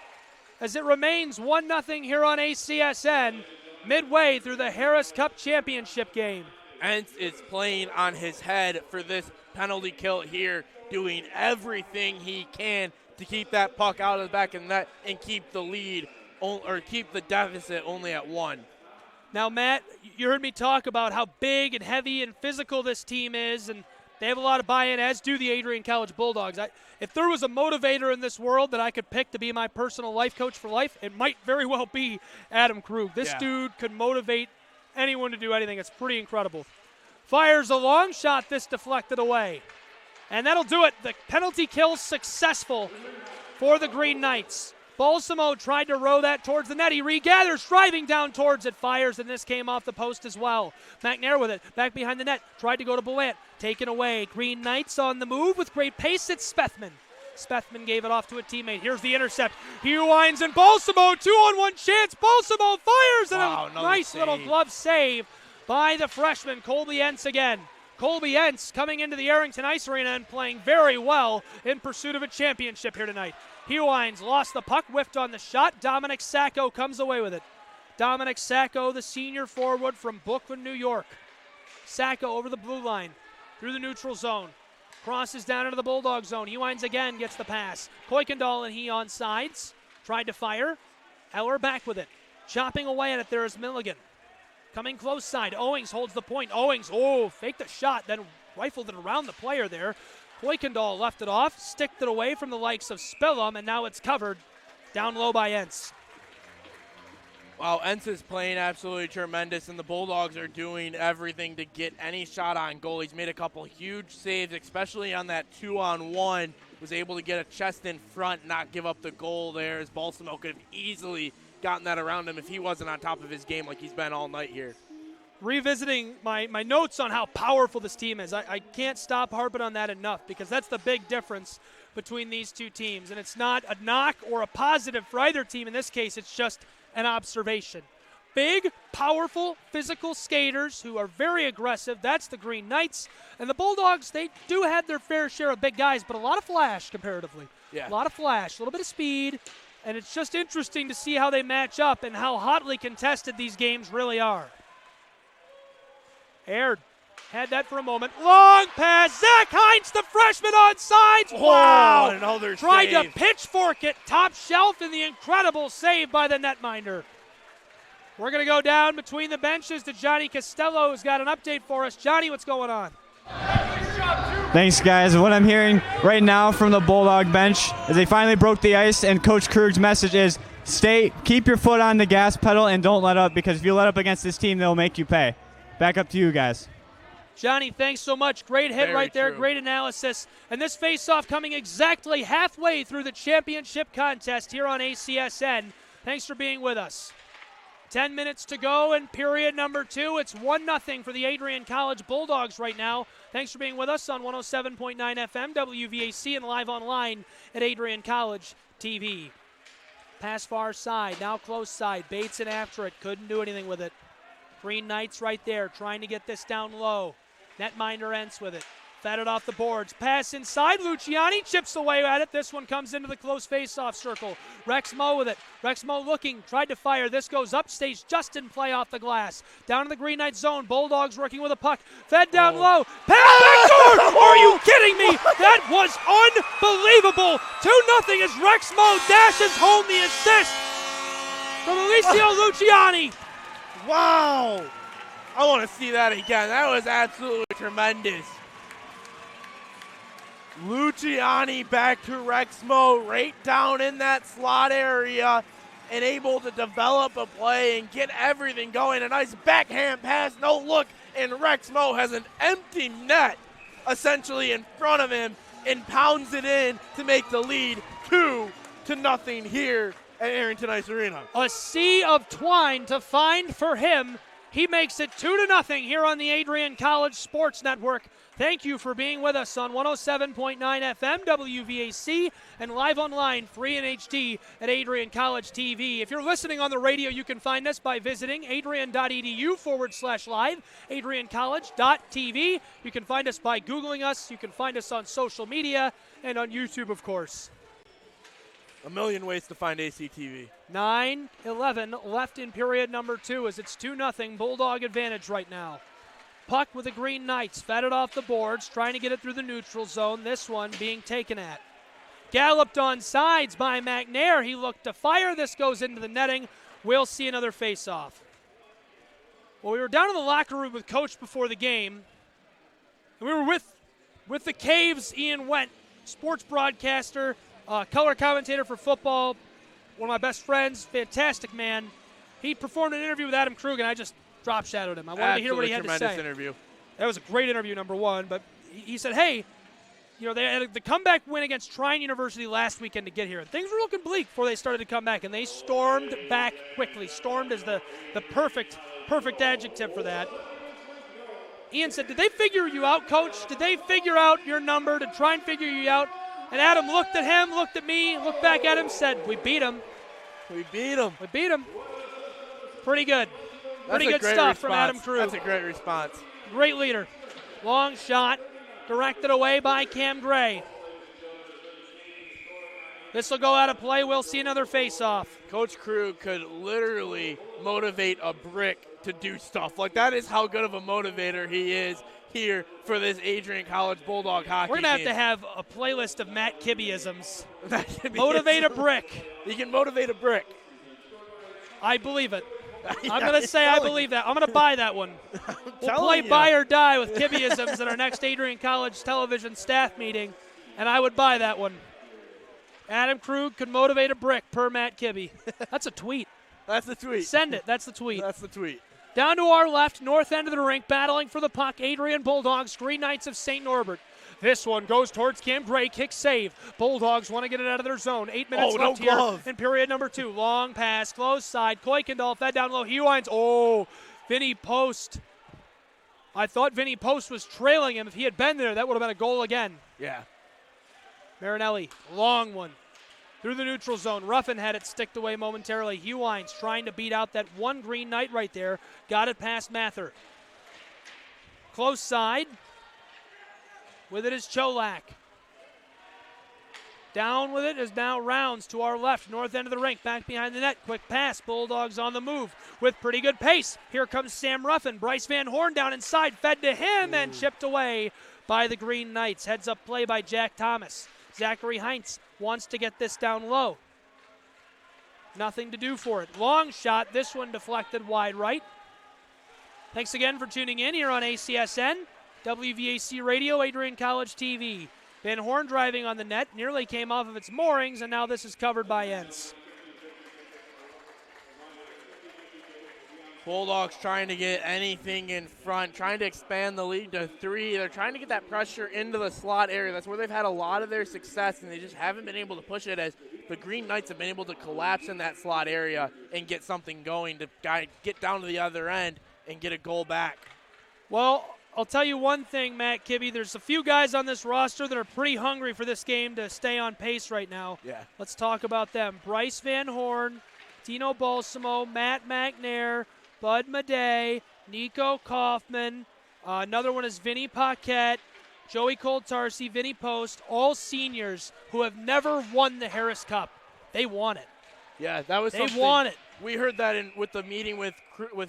As it remains 1-0 here on ACSN. Midway through the Harris Cup Championship game. Entz is playing on his head for this penalty kill here, doing everything he can to keep that puck out of the back of the net and keep the lead or keep the deficit only at 1. Now, Matt, you heard me talk about how big and heavy and physical this team is, and they have a lot of buy-in, as do the Adrian College Bulldogs. If there was a motivator in this world that I could pick to be my personal life coach for life, it might very well be Adam Krug. This dude could motivate anyone to do anything. It's pretty incredible. Fires a long shot, this deflected away. And that'll do it. The penalty kill successful for the Green Knights. Balsamo tried to row that towards the net. He regathers, driving down towards it, fires, and this came off the post as well. McNair with it, back behind the net, tried to go to Ballant, taken away. Green Knights on the move with great pace. It's Spethman. Spethman gave it off to a teammate. Here's the intercept. Hewines and Balsamo, 2-on-1 chance. Balsamo fires, and a nice little glove save by the freshman, Colby Entz again. Colby Entz coming into the Arrington Ice Arena and playing very well in pursuit of a championship here tonight. Hewines lost the puck, whiffed on the shot. Dominic Sacco comes away with it. Dominic Sacco, the senior forward from Brooklyn, New York. Sacco over the blue line, through the neutral zone. Crosses down into the Bulldog zone. He winds again, gets the pass. Kuykendall and he on sides. Tried to fire. Eller back with it. Chopping away at it there is Milligan. Coming close side. Owings holds the point. Owings, faked a shot, then rifled it around the player there. Kuykendall left it off, sticked it away from the likes of Spillum, and now it's covered down low by Entz. Wow, Entz is playing absolutely tremendous, and the Bulldogs are doing everything to get any shot on goal. He's made a couple huge saves, especially on that 2-on-1. Was able to get a chest in front, not give up the goal there, as Balsamo could have easily gotten that around him if he wasn't on top of his game like he's been all night here. Revisiting my notes on how powerful this team is, I can't stop harping on that enough, because that's the big difference between these two teams. And it's not a knock or a positive for either team. In this case, it's just an observation. Big, powerful, physical skaters who are very aggressive. That's the Green Knights. And the Bulldogs, they do have their fair share of big guys, but a lot of flash comparatively. Yeah. A lot of flash, a little bit of speed. And it's just interesting to see how they match up and how hotly contested these games really are. Aird had that for a moment. Long pass. Zach Heinz, the freshman, on sides. Wow. Another Tried save. to pitchfork it top shelf in the incredible save by the netminder. We're going to go down between the benches to Johnny Costello, who's got an update for us. Johnny, what's going on? Thanks, guys. What I'm hearing right now from the Bulldog bench is they finally broke the ice, and Coach Krug's message is keep your foot on the gas pedal and don't let up, because if you let up against this team, they'll make you pay. Back up to you guys. Johnny, thanks so much. Great hit right there. True. Great analysis. And this face-off coming exactly halfway through the championship contest here on ACSN. Thanks for being with us. 10 minutes to go in period number 2. It's 1-0 for the Adrian College Bulldogs right now. Thanks for being with us on 107.9 FM, WVAC, and live online at Adrian College TV. Pass far side, now close side. Bateson after it, couldn't do anything with it. Green Knights right there, trying to get this down low. Netminder Entz with it. Fed it off the boards. Pass inside. Luciani chips away at it. This one comes into the close face-off circle. Rex Moe with it. Rex Moe looking. Tried to fire. This goes up. Stays just in play off the glass. Down in the Green Knight zone. Bulldogs working with a puck. Fed down low. Pass backdoor! Are you kidding me? That was unbelievable. 2-0 as Rex Moe dashes home the assist from Alessio Luciani. Wow. I want to see that again. That was absolutely tremendous. Luciani back to Rex Moe right down in that slot area and able to develop a play and get everything going. A nice backhand pass, no look, and Rex Moe has an empty net essentially in front of him and pounds it in to make the lead 2-0 here at Arrington Ice Arena. A sea of twine to find for him. He makes it 2-0 here on the Adrian College Sports Network. Thank you for being with us on 107.9 FM, WVAC, and live online, free in HD at Adrian College TV. If you're listening on the radio, you can find us by visiting adrian.edu/live, adriancollege.tv. You can find us by Googling us. You can find us on social media and on YouTube, of course. A million ways to find ACTV. 9:11 left in period number 2 as it's 2-0 Bulldog advantage right now. Puck with the Green Knights, fed it off the boards, trying to get it through the neutral zone. This one being taken at. Galloped on sides by McNair. He looked to fire. This goes into the netting. We'll see another face-off. Well, we were down in the locker room with Coach before the game. And we were with the Caves, Ian Went, sports broadcaster, color commentator for football, one of my best friends, fantastic man. He performed an interview with Adam Krug, and I just drop-shadowed him. I wanted to hear what he had to say. Tremendous interview. That was a great interview, number one. But he said, hey, you know, they had the comeback win against Trine University last weekend to get here. And things were looking bleak before they started to come back, and they stormed back quickly. Stormed is the perfect adjective for that. Ian said, did they figure you out, Coach? Did they figure out your number to try and figure you out? And Adam looked at him, looked at me, looked back at him, said, we beat him. We beat him. We beat him. Pretty good. That's Pretty good stuff from Adam Krug. That's a great response. Great leader. Long shot, directed away by Cam Gray. This will go out of play. We'll see another face-off. Coach Krug could literally motivate a brick to do stuff. Like, that is how good of a motivator he is here for this Adrian College Bulldog hockey We're going to team. have a playlist of Matt Kibbe-isms. Motivate a brick. He can motivate a brick. I believe it. Yeah, I'm going to say I believe that. I'm going to buy that one. We'll play buy or die with Kibbe-isms at our next Adrian College television staff meeting, and I would buy that one. Adam Krug could motivate a brick per Matt Kibbe. That's a tweet. That's the tweet. Send it. That's the tweet. That's the tweet. Down to our left, north end of the rink, battling for the puck, Adrian Bulldogs, Green Knights of St. Norbert. This one goes towards Cam Gray, kick save. Bulldogs want to get it out of their zone. 8 minutes left here in period number 2. Long pass, close side. Kuykendall fed down low. He winds. Oh, Vinny Post. I thought Vinny Post was trailing him. If he had been there, that would have been a goal again. Yeah. Marinelli, long one. Through the neutral zone. Ruffin had it sticked away momentarily. Hewines trying to beat out that one Green Knight right there. Got it past Mather. Close side. With it is Cholak. Down with it is now Rounds to our left. North end of the rink. Back behind the net. Quick pass. Bulldogs on the move with pretty good pace. Here comes Sam Ruffin. Bryce Van Horn down inside. Fed to him and chipped away by the Green Knights. Heads up play by Jack Thomas. Zachary Heinz wants to get this down low. Nothing to do for it. Long shot. This one deflected wide right. Thanks again for tuning in here on ACSN, WVAC Radio, Adrian College TV. Van Horn driving on the net. Nearly came off of its moorings, and now this is covered by Entz. Bulldogs trying to get anything in front, trying to expand the lead to 3. They're trying to get that pressure into the slot area. That's where they've had a lot of their success, and they just haven't been able to push it as the Green Knights have been able to collapse in that slot area and get something going to get down to the other end and get a goal back. Well, I'll tell you one thing, Matt Kibbe. There's a few guys on this roster that are pretty hungry for this game to stay on pace right now. Yeah. Let's talk about them. Bryce Van Horn, Tino Balsamo, Matt McNair, Bud Madej, Nico Kaufman. Another one is Vinny Paquette, Joey Coltarsi, Vinny Post, all seniors who have never won the Harris Cup. They want it. Yeah, that was something. They want it. We heard that with the meeting with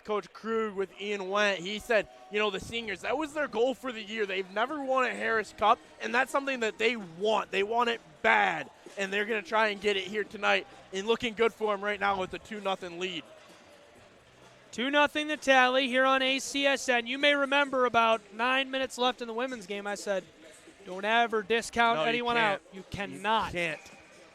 Coach Krug, with Ian Wendt. He said, the seniors, that was their goal for the year. They've never won a Harris Cup, and that's something that they want. They want it bad, and they're going to try and get it here tonight, and looking good for them right now with the 2-0 lead. 2-0 the tally here on ACSN. You may remember about 9 minutes left in the women's game, I said, don't ever discount anyone out. You cannot. You can't.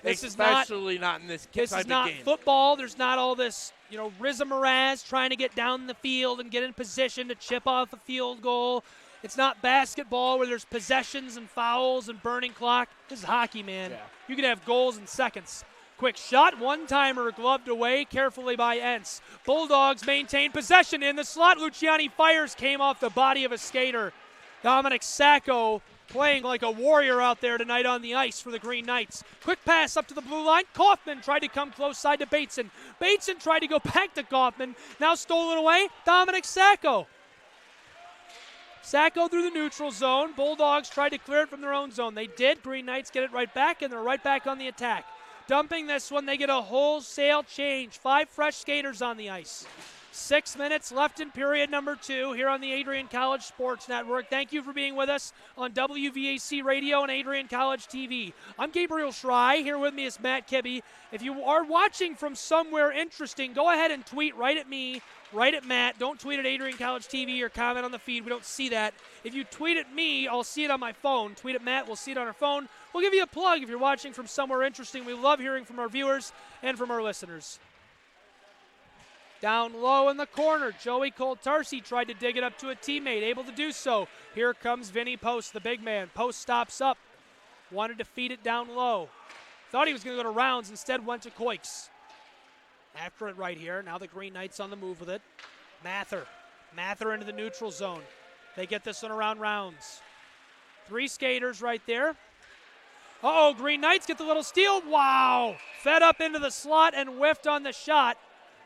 This Especially not in this type of game. This is not football. There's not all this, Rizza-Maraz trying to get down the field and get in position to chip off a field goal. It's not basketball where there's possessions and fouls and burning clock. This is hockey, man. Yeah. You can have goals in seconds. Quick shot, one-timer gloved away carefully by Entz. Bulldogs maintain possession in the slot. Luciani fires, came off the body of a skater. Dominic Sacco playing like a warrior out there tonight on the ice for the Green Knights. Quick pass up to the blue line. Kaufman tried to come close side to Bateson. Bateson tried to go back to Kaufman. Now stolen away. Dominic Sacco. Sacco through the neutral zone. Bulldogs tried to clear it from their own zone. They did. Green Knights get it right back, and they're right back on the attack. Dumping this one, they get a wholesale change. 5 fresh skaters on the ice. 6 minutes left in period number 2 here on the Adrian College Sports Network. Thank you for being with us on WVAC Radio and Adrian College TV. I'm Gabriel Schrei. Here with me is Matt Kibbe. If you are watching from somewhere interesting, go ahead and tweet right at me, right at Matt. Don't tweet at Adrian College TV or comment on the feed. We don't see that. If you tweet at me, I'll see it on my phone. Tweet at Matt, we'll see it on our phone. We'll give you a plug if you're watching from somewhere interesting. We love hearing from our viewers and from our listeners. Down low in the corner, Joey Coltarsi tried to dig it up to a teammate, able to do so. Here comes Vinny Post, the big man. Post stops up, wanted to feed it down low. Thought he was going to go to Rounds, instead went to Koiks. After it right here, now the Green Knights on the move with it. Mather into the neutral zone. They get this one around Rounds. 3 skaters right there. Uh-oh, Green Knights get the little steal. Wow! Fed up into the slot and whiffed on the shot.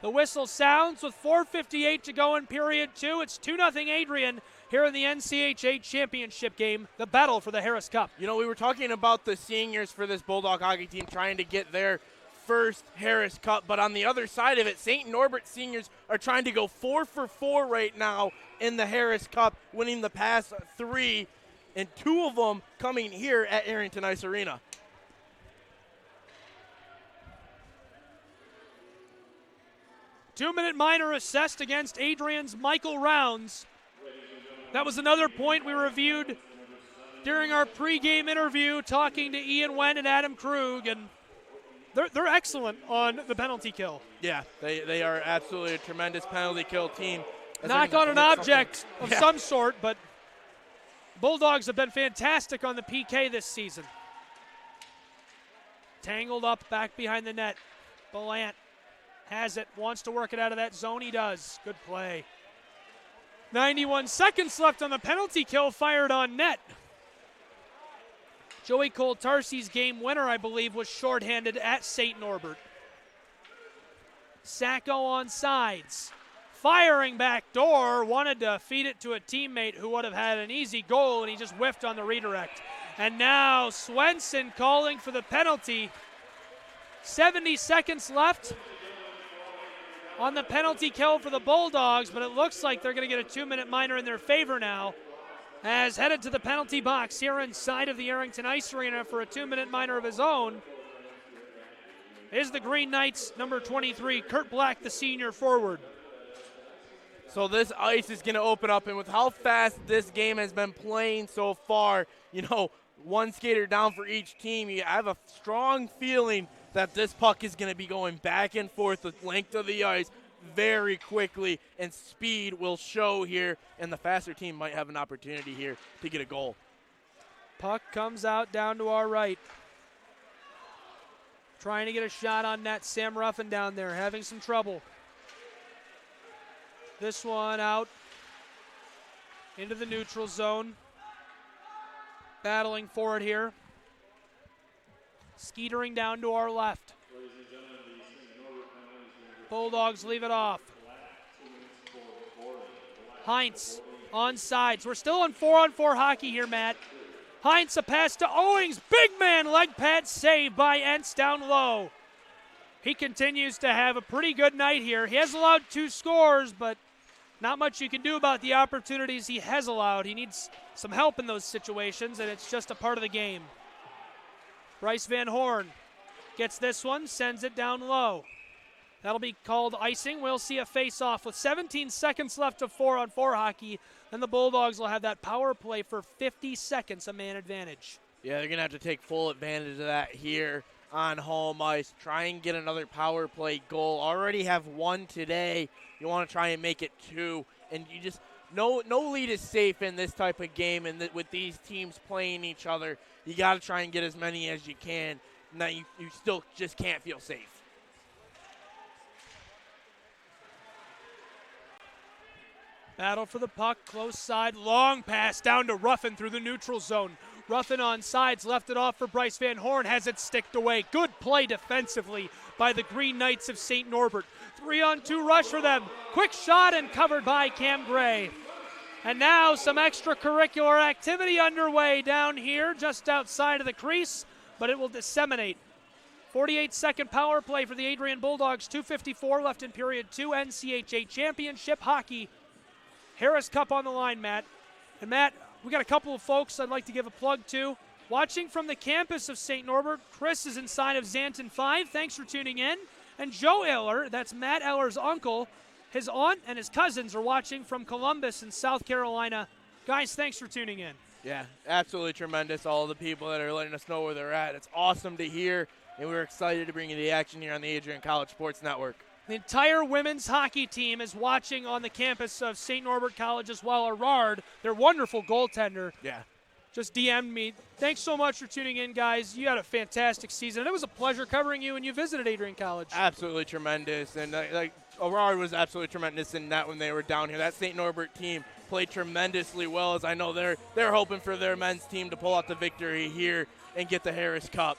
The whistle sounds with 4:58 to go in period 2. It's 2-0 Adrian here in the NCHA championship game, the battle for the Harris Cup. You know, we were talking about the seniors for this Bulldog hockey team trying to get their first Harris Cup, but on the other side of it, St. Norbert seniors are trying to go 4 for 4 right now in the Harris Cup, winning the past 3, and 2 of them coming here at Arrington Ice Arena. Two-minute minor assessed against Adrian's Michael Rounds. That was another point we reviewed during our pregame interview talking to Ian Wendt and Adam Krug, and they're excellent on the penalty kill. Yeah, they are absolutely a tremendous penalty kill team. Knock on an object of some sort, but Bulldogs have been fantastic on the PK this season. Tangled up back behind the net. Ballant has it, wants to work it out of that zone. He does. Good play. 91 seconds left on the penalty kill, fired on net. Joey Cole-Tarsi's game winner, I believe, was shorthanded at St. Norbert. Sacco on sides. Firing back door, wanted to feed it to a teammate who would have had an easy goal, and he just whiffed on the redirect. And now Swenson calling for the penalty. 70 seconds left on the penalty kill for the Bulldogs, but it looks like they're going to get a 2-minute minor in their favor now, as headed to the penalty box here inside of the Arrington Ice Arena for a 2-minute minor of his own is the Green Knights, number 23, Kurt Black, the senior forward. So this ice is going to open up, and with how fast this game has been playing so far, you know, one skater down for each team, I have a strong feeling that this puck is going to be going back and forth the length of the ice very quickly, and speed will show here, and the faster team might have an opportunity here to get a goal. Puck comes out down to our right. Trying to get a shot on net. Sam Ruffin down there having some trouble. This one out into the neutral zone. Battling for it here. Skeetering down to our left. Bulldogs leave it off. Heinz on sides. We're still on 4-on-4 hockey here, Matt. Heinz, a pass to Owings. Big man leg pad save by Entz down low. He continues to have a pretty good night here. He has allowed 2 scores, but not much you can do about the opportunities he has allowed. He needs some help in those situations, and it's just a part of the game. Bryce Van Horn gets this one, sends it down low. That'll be called icing. We'll see a face-off with 17 seconds left of 4-on-4 hockey. Then the Bulldogs will have that power play for 50 seconds, a man advantage. Yeah, they're going to have to take full advantage of that here on home ice. Try and get another power play goal. Already have 1 today. You want to try and make it 2. And you just, no lead is safe in this type of game. And with these teams playing each other, you got to try and get as many as you can. Now you still just can't feel safe. Battle for the puck, close side, long pass down to Ruffin through the neutral zone. Ruffin on sides, left it off for Bryce Van Horn, has it sticked away. Good play defensively by the Green Knights of St. Norbert. 3-on-2 rush for them. Quick shot and covered by Cam Gray. And now some extracurricular activity underway down here just outside of the crease, but it will disseminate. 48-second power play for the Adrian Bulldogs, 2:54 left in period 2, NCHA championship hockey. Harris Cup on the line, Matt. And Matt, we got a couple of folks I'd like to give a plug to. Watching from the campus of St. Norbert, Chris is inside of Xanton 5. Thanks for tuning in. And Joe Eller, that's Matt Eller's uncle, his aunt and his cousins are watching from Columbus in South Carolina. Guys, thanks for tuning in. Yeah, absolutely tremendous. All the people that are letting us know where they're at. It's awesome to hear, and we're excited to bring you the action here on the Adrian College Sports Network. The entire women's hockey team is watching on the campus of St. Norbert College as well. Arard, their wonderful goaltender, just DM'd me. Thanks so much for tuning in, guys. You had a fantastic season. It was a pleasure covering you, and you visited Adrian College. Absolutely tremendous. And Arard was absolutely tremendous in that when they were down here. That St. Norbert team played tremendously well, as I know they're hoping for their men's team to pull out the victory here and get the Harris Cup.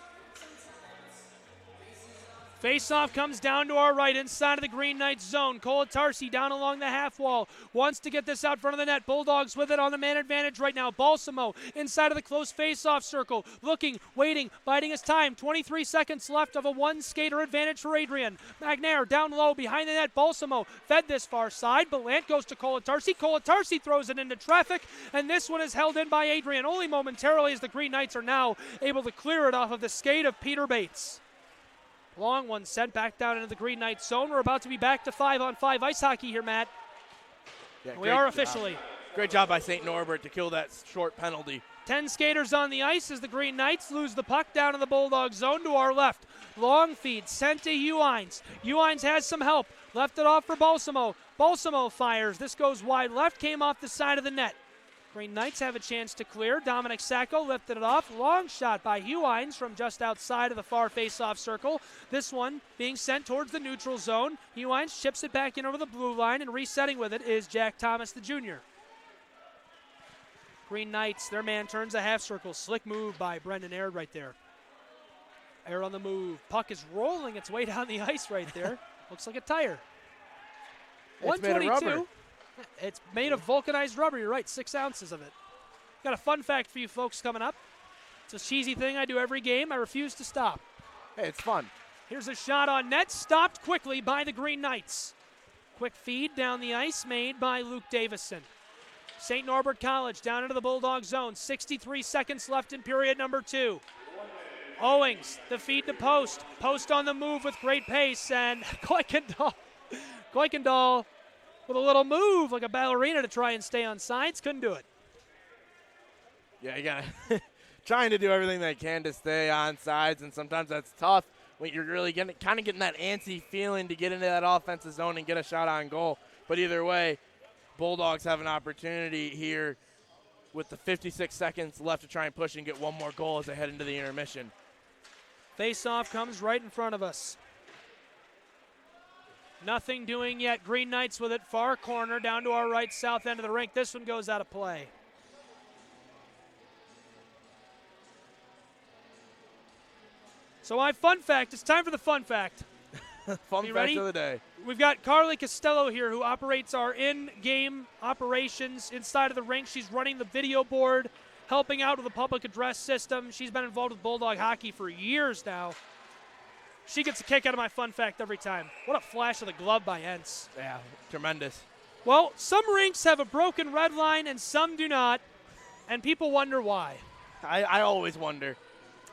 Face-off comes down to our right, inside of the Green Knights zone. Colatarsi down along the half wall. Wants to get this out front of the net. Bulldogs with it on the man advantage right now. Balsamo inside of the close face-off circle. Looking, waiting, biding his time. 23 seconds left of a one-skater advantage for Adrian. Magnair down low behind the net. Balsamo fed this far side. Belant goes to Colatarsi. Colatarsi throws it into traffic, and this one is held in by Adrian only momentarily as the Green Knights are now able to clear it off of the skate of Peter Bates. Long one sent back down into the Green Knights zone. We're about to be back to 5-on-5 ice hockey here, Matt. Yeah, we are officially. Great job by St. Norbert to kill that short penalty. 10 skaters on the ice as the Green Knights lose the puck down in the Bulldog zone to our left. Long feed sent to Huines. Huines has some help. Left it off for Balsamo. Balsamo fires. This goes wide left, came off the side of the net. Green Knights have a chance to clear. Dominic Sacco lifted it off. Long shot by Huines from just outside of the far face-off circle. This one being sent towards the neutral zone. Huines chips it back in over the blue line, and resetting with it is Jack Thomas, the junior. Green Knights, their man turns a half circle. Slick move by Brendan Aird right there. Aird on the move. Puck is rolling its way down the ice right there. Looks like a tire. It's made of rubber. It's made of vulcanized rubber. You're right, 6 ounces of it. Got a fun fact for you folks coming up. It's a cheesy thing I do every game. I refuse to stop. Hey, it's fun. Here's a shot on net, stopped quickly by the Green Knights. Quick feed down the ice made by Luke Davison. St. Norbert College down into the Bulldog zone. 63 seconds left in period number 2. Owings, the feed to Post. Post on the move with great pace, and Kuykendall with a little move like a ballerina to try and stay on sides. Couldn't do it. Yeah, you got to trying to do everything they can to stay on sides, and sometimes that's tough when you're really getting that antsy feeling to get into that offensive zone and get a shot on goal. But either way, Bulldogs have an opportunity here with the 56 seconds left to try and push and get one more goal as they head into the intermission. Face-off comes right in front of us. Nothing doing yet. Green Knights with it, far corner down to our right, south end of the rink. This one goes out of play. So fun fact, it's time for the fun fact. Fun fact ready? of the day. We've got Carly Costello here who operates our in-game operations inside of the rink. She's running the video board, helping out with the public address system. She's been involved with Bulldog hockey for years now. She gets a kick out of my fun fact every time. What a flash of the glove by Entz. Yeah, tremendous. Well, some rinks have a broken red line and some do not, and people wonder why. I always wonder.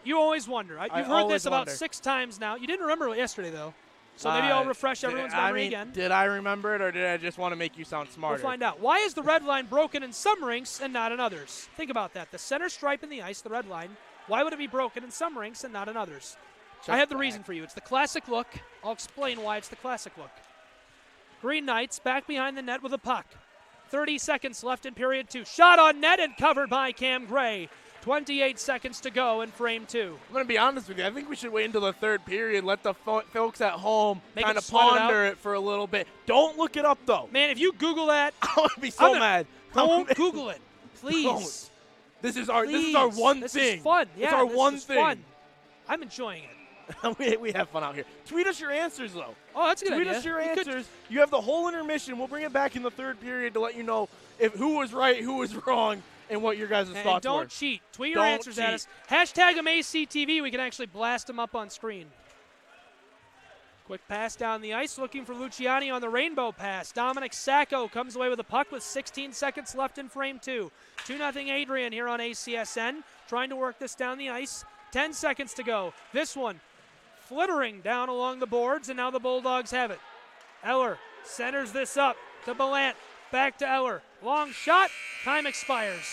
You always wonder. You've heard this about 6 times now. You didn't remember it yesterday, though. So maybe I'll refresh everyone's memory again. Did I remember it, or did I just want to make you sound smarter? We'll find out. Why is the red line broken in some rinks and not in others? Think about that. The center stripe in the ice, the red line, why would it be broken in some rinks and not in others? I have the reason for you. It's the classic look. I'll explain why it's the classic look. Green Knights back behind the net with a puck. 30 seconds left in period 2. Shot on net and covered by Cam Gray. 28 seconds to go in frame 2. I'm going to be honest with you. I think we should wait until the third period, let the folks at home kind of sweat ponder it for a little bit. Don't look it up, though. Man, if you Google that, I would be so mad. Don't Google it, please. Don't. This is our one thing. This is fun. Yeah, it's our one thing. Fun. I'm enjoying it. we have fun out here. Tweet us your answers, though. Oh, that's a good idea. Tweet us your answers. You have the whole intermission. We'll bring it back in the third period to let you know who was right, who was wrong, and what your guys' thoughts were. Don't cheat. Tweet your answers at us. Hashtag AmazedTV. We can actually blast them up on screen. Quick pass down the ice, looking for Luciani on the rainbow pass. Dominic Sacco comes away with a puck with 16 seconds left in frame 2. 2-0 Adrian here on ACSN, trying to work this down the ice. 10 seconds to go. This one flittering down along the boards, and now the Bulldogs have it. Eller centers this up to Belant. Back to Eller. Long shot. Time expires.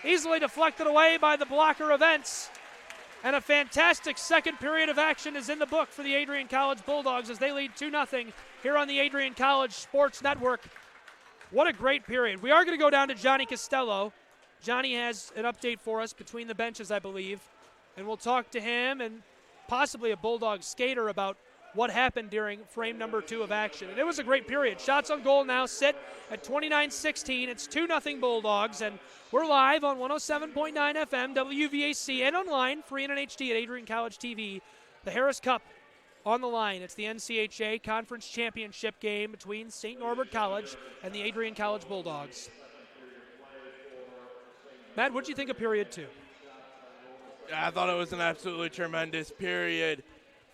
Easily deflected away by the blocker of Entz. And a fantastic second period of action is in the book for the Adrian College Bulldogs as they lead 2-0 here on the Adrian College Sports Network. What a great period. We are going to go down to Johnny Costello. Johnny has an update for us between the benches, I believe. And we'll talk to him and possibly a Bulldog skater about what happened during frame number 2 of action. And it was a great period. Shots on goal now sit at 29-16. It's 2-0 Bulldogs, and we're live on 107.9 FM, WVAC, and online, free and in HD at Adrian College TV. The Harris Cup on the line. It's the NCHA Conference Championship game between St. Norbert College and the Adrian College Bulldogs. Matt, what did you think of period 2? I thought it was an absolutely tremendous period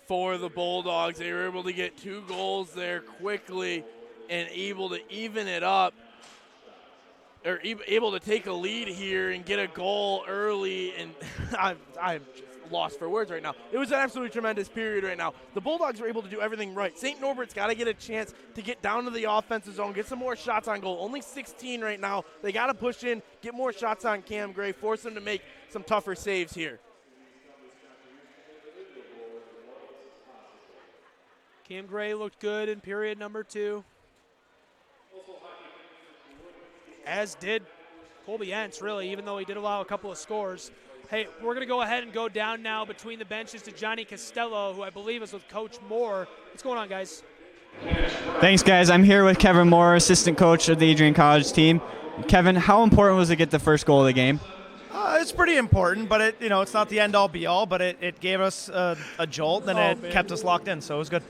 for the Bulldogs. They were able to get 2 goals there quickly and able to even it up, or able to take a lead here and get a goal early. And I'm just lost for words right now. It was an absolutely tremendous period right now. The Bulldogs were able to do everything right. St. Norbert's got to get a chance to get down to the offensive zone, get some more shots on goal. Only 16 right now. They got to push in, get more shots on Cam Gray, force them to make some tougher saves here. Cam Gray looked good in period number 2. As did Colby Entz, really, even though he did allow a couple of scores. Hey, we're going to go ahead and go down now between the benches to Johnny Costello, who I believe is with Coach Moore. What's going on, guys? Thanks, guys. I'm here with Kevin Moore, assistant coach of the Adrian College team. Kevin, how important was it to get the first goal of the game? It's pretty important, but it's not the end-all, be-all, but it gave us a jolt, and kept us locked in, so it was good.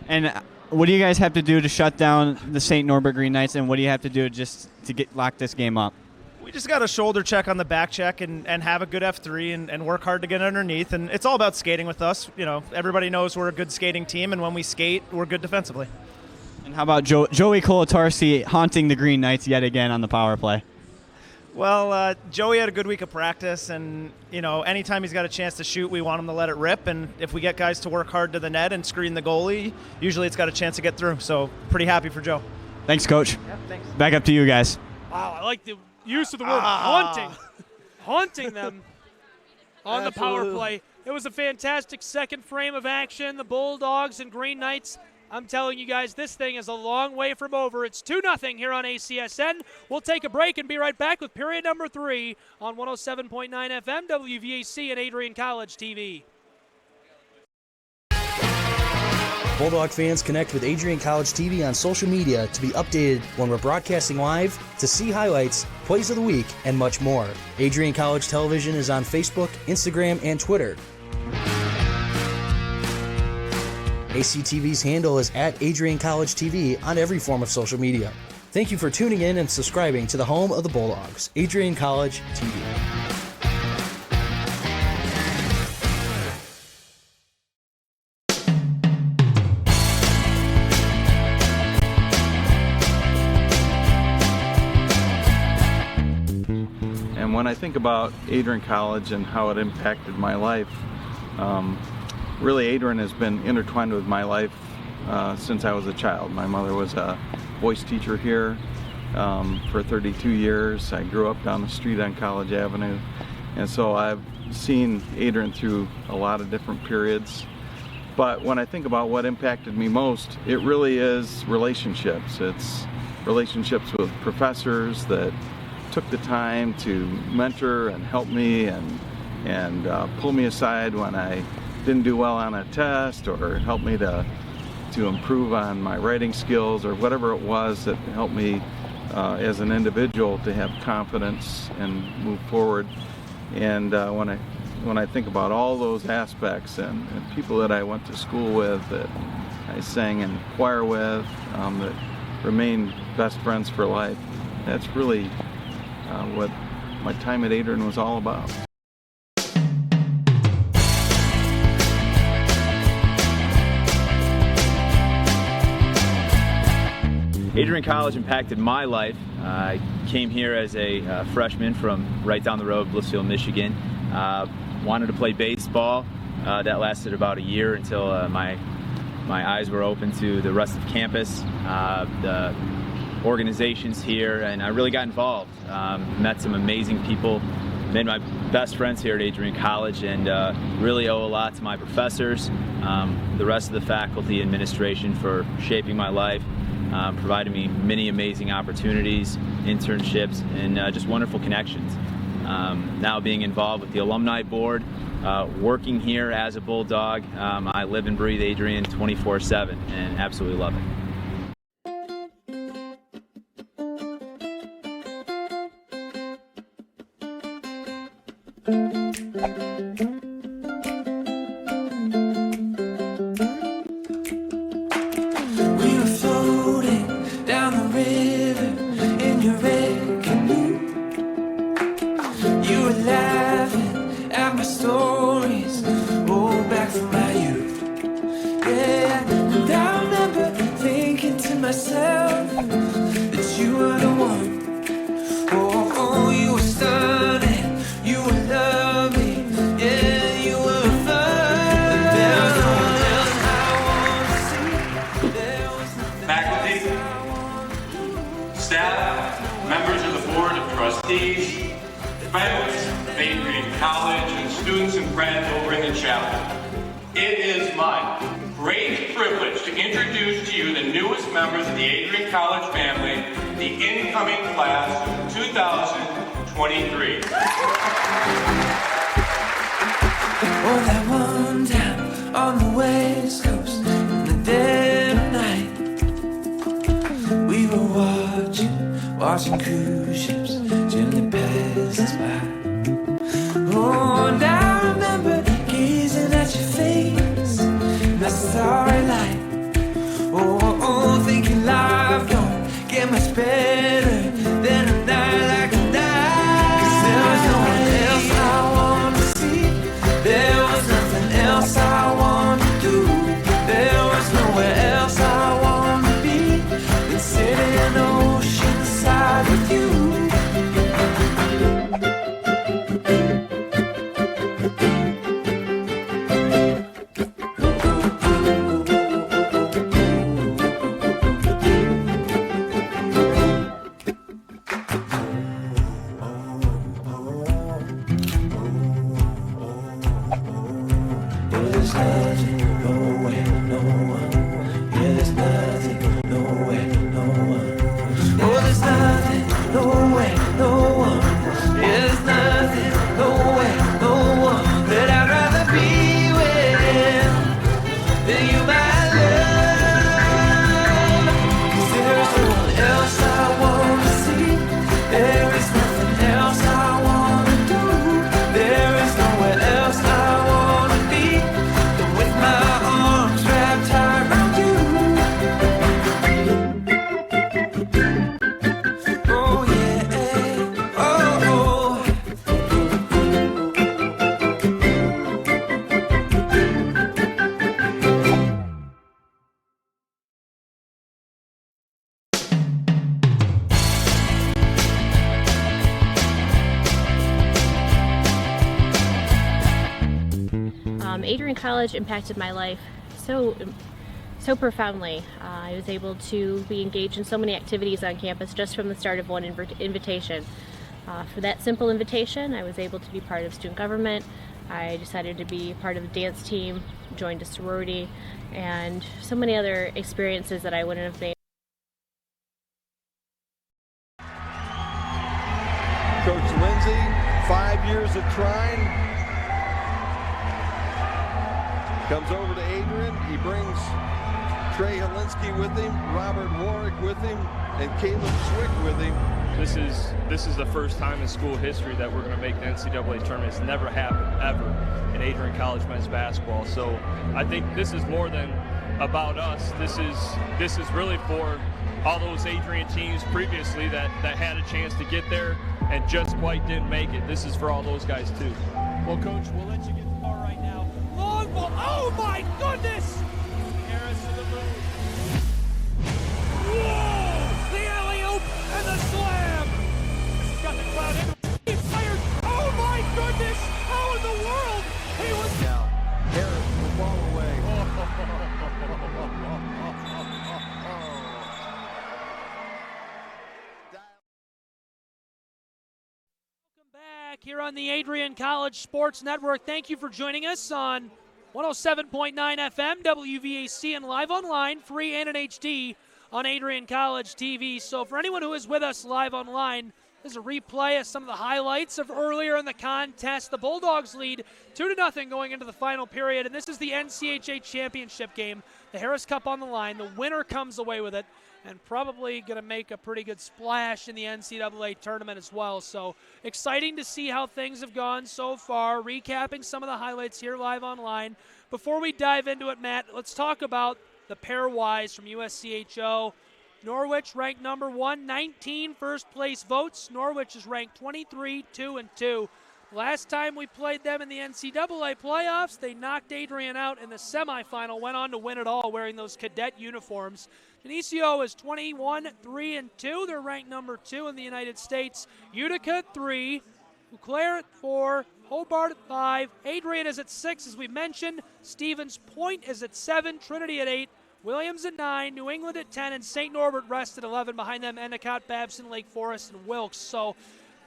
And what do you guys have to do to shut down the St. Norbert Green Knights, and what do you have to do just to lock this game up? We just got a shoulder check on the back check and have a good F3 and work hard to get underneath. And it's all about skating with us. Everybody knows we're a good skating team, and when we skate, we're good defensively. And how about Joey Kolatarski haunting the Green Knights yet again on the power play? Well, Joey had a good week of practice, and, anytime he's got a chance to shoot, we want him to let it rip. And if we get guys to work hard to the net and screen the goalie, usually it's got a chance to get through. So pretty happy for Joe. Thanks, Coach. Yep, thanks. Back up to you guys. Wow, I like the use of the word haunting them on the power play. It was a fantastic second frame of action. The Bulldogs and Green Knights, I'm telling you guys, this thing is a long way from over. It's 2-0 here on ACSN. We'll take a break and be right back with period number 3 on 107.9 FM, WVAC, and Adrian College TV. Bulldog fans, connect with Adrian College TV on social media to be updated when we're broadcasting live, to see highlights, plays of the week, and much more. Adrian College Television is on Facebook, Instagram, and Twitter. ACTV's handle is at Adrian College TV on every form of social media. Thank you for tuning in and subscribing to the home of the Bulldogs, Adrian College TV. And when I think about Adrian College and how it impacted my life, really Adrian has been intertwined with my life since I was a child. My mother was a voice teacher here for 32 years. I grew up down the street on College Avenue, and so I've seen Adrian through a lot of different periods. But when I think about what impacted me most, it really is relationships. It's relationships with professors that took the time to mentor and help me and pull me aside when I didn't do well on a test, or help me to improve on my writing skills, or whatever it was that helped me as an individual to have confidence and move forward. And when I think about all those aspects and people that I went to school with, that I sang in choir with, that remain best friends for life, that's really what my time at Adrian was all about. Adrian College impacted my life. I came here as a freshman from right down the road, Blissfield, Michigan. Wanted to play baseball. That lasted about a year until my eyes were open to the rest of campus, the organizations here, and I really got involved. Met some amazing people, made my best friends here at Adrian College, and really owe a lot to my professors, the rest of the faculty, administration for shaping my life. Provided me many amazing opportunities, internships, and just wonderful connections. Now being involved with the alumni board, working here as a Bulldog, I live and breathe Adrian 24/7 and absolutely love it. pilots of Adrian College, and students and friends over in the chapel. It is my great privilege to introduce to you the newest members of the Adrian College family, the incoming class of 2023. Oh, that one time on the West Coast in the dead of night, we were watching cruise ships gently pass us by. Oh, and I remember gazing at your face in the starry light. Oh, thinking life don't get much better than a night like a night. 'Cause there was no one else I wanted to see. There was nothing else I wanted to do. There was nowhere else I wanted to be than sitting oceanside with you. Adrian College impacted my life so profoundly. I was able to be engaged in so many activities on campus just from the start of one invitation. For that simple invitation, I was able to be part of student government. I decided to be part of the dance team, joined a sorority, and so many other experiences that I wouldn't have made. Coach Lindsay, 5 years of trying. Comes over to Adrian. He brings Trey Helinski with him, Robert Warwick with him, and Caleb Swick with him. This is the first time in school history that we're going to make the NCAA tournament. It's never happened, ever, in Adrian College men's basketball. So I think this is more than about us. This is really for all those Adrian teams previously that had a chance to get there and just quite didn't make it. This is for all those guys too. Well, Coach, we'll let you get the ball right now. Long ball. Oh my goodness! Harris to the move. Whoa! The alley-oop and the slam. Got the crowd in. He fired. Oh my goodness! How in the world? He was down. Harris will fall away. Here on the Adrian College Sports Network. Thank you for joining us on 107.9 FM, WVAC, and live online, free and in HD on Adrian College TV. So for anyone who is with us live online, this is a replay of some of the highlights of earlier in the contest. The Bulldogs lead 2-0 going into the final period, and this is the NCHA championship game. The Harris Cup on the line. The winner comes away with it, and probably going to make a pretty good splash in the NCAA tournament as well. So exciting to see how things have gone so far. Recapping some of the highlights here live online. Before we dive into it, Matt, let's talk about the pairwise from USCHO. Norwich ranked number 1, 19 first-place votes. Norwich is ranked 23, 2-2. Last time we played them in the NCAA playoffs, they knocked Adrian out in the semifinal, went on to win it all wearing those cadet uniforms. Geneseo is 21, 3-2. They're ranked number 2 in the United States. Utica at 3, Eau Claire at 4, Hobart at 5. Adrian is at 6, as we mentioned. Stevens Point is at 7, Trinity at 8, Williams at 9, New England at 10, and St. Norbert rests at 11. Behind them, Endicott, Babson, Lake Forest, and Wilkes. So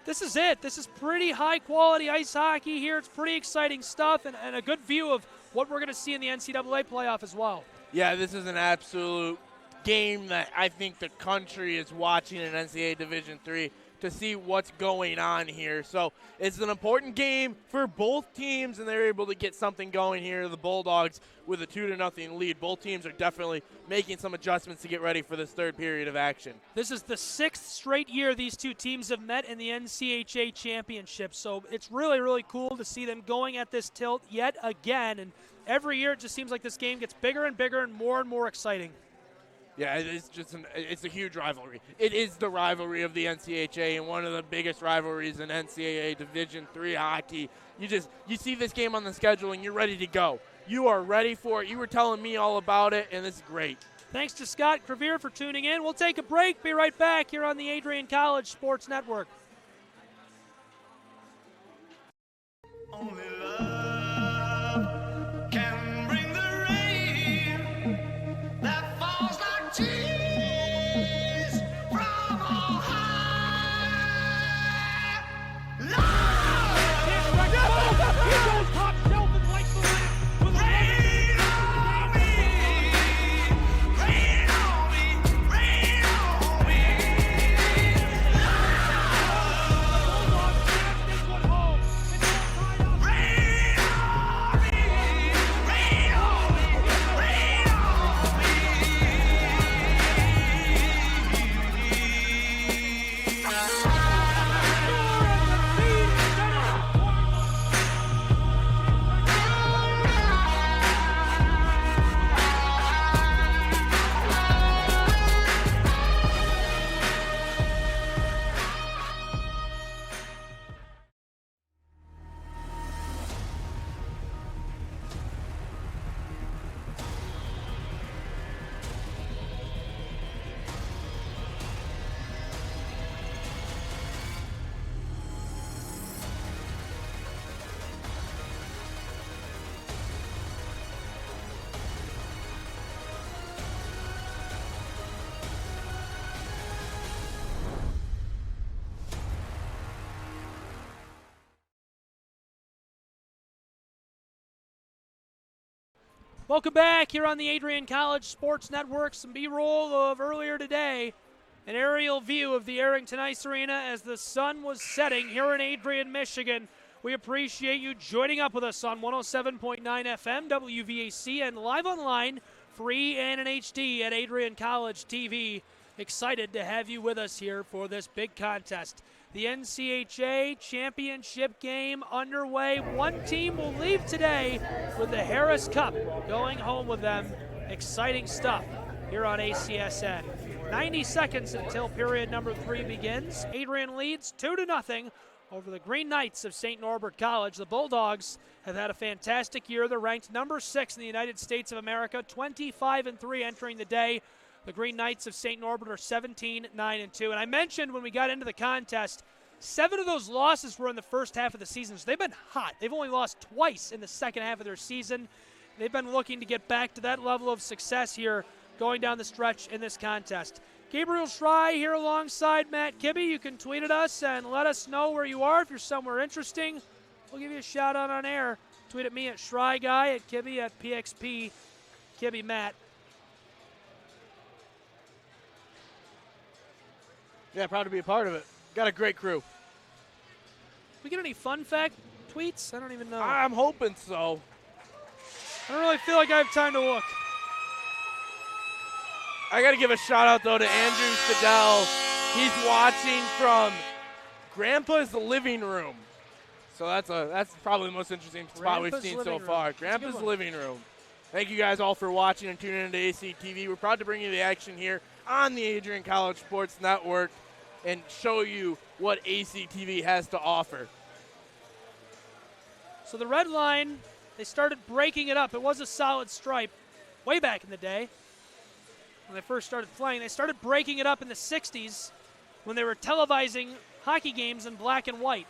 this is it. This is pretty high-quality ice hockey here. It's pretty exciting stuff and a good view of what we're going to see in the NCAA playoff as well. Yeah, this is an absolute game that I think the country is watching in NCAA Division III to see what's going on here. So it's an important game for both teams, and they're able to get something going here. The Bulldogs with a 2-0 lead. Both teams are definitely making some adjustments to get ready for this third period of action. This is the 6th straight year these two teams have met in the NCHA championship, so it's really, really cool to see them going at this tilt yet again. And every year it just seems like this game gets bigger and bigger and more exciting. Yeah, it's a huge rivalry. It is the rivalry of the NCHA and one of the biggest rivalries in NCAA Division III hockey. You see this game on the schedule and you're ready to go. You are ready for it. You were telling me all about it, and this is great. Thanks to Scott Crevier for tuning in. We'll take a break. Be right back here on the Adrian College Sports Network. Only love can bring the rain that falls like cheese from on high. Love! He goes top shelf and lights the lamp with a rain on me, rain on me, rain on me. Welcome back here on the Adrian College Sports Network. Some B-roll of earlier today. An aerial view of the Arrington Ice Arena as the sun was setting here in Adrian, Michigan. We appreciate you joining up with us on 107.9 FM, WVAC, and live online, free and in HD at Adrian College TV. Excited to have you with us here for this big contest. The NCHA championship game underway. One team will leave today with the Harris Cup going home with them. Exciting stuff here on ACSN. 90 seconds until period number 3 begins. Adrian leads 2-0 over the Green Knights of St. Norbert College. The Bulldogs have had a fantastic year. They're ranked number 6 in the United States of America, 25-3 entering the day. The Green Knights of St. Norbert are 17-9-2. And I mentioned when we got into the contest, 7 of those losses were in the first half of the season. So they've been hot. They've only lost twice in the second half of their season. They've been looking to get back to that level of success here going down the stretch in this contest. Gabriel Schrei here alongside Matt Kibbe. You can tweet at us and let us know where you are. If you're somewhere interesting, we'll give you a shout out on air. Tweet at me at Schrei Guy, at Kibbe, at PXP, Kibbe Matt. Yeah, proud to be a part of it. Got a great crew. We get any fun fact tweets? I don't even know. I'm hoping so. I don't really feel like I have time to look. I got to give a shout out though to Andrew Siddell. He's watching from Grandpa's living room. So that's probably the most interesting spot we've seen so far. Grandpa's living room. Thank you guys all for watching and tuning into ACTV. We're proud to bring you the action here on the Adrian College Sports Network and show you what ACTV has to offer. So the red line, they started breaking it up. It was a solid stripe way back in the day when they first started playing. They started breaking it up in the 60s when they were televising hockey games in black and white.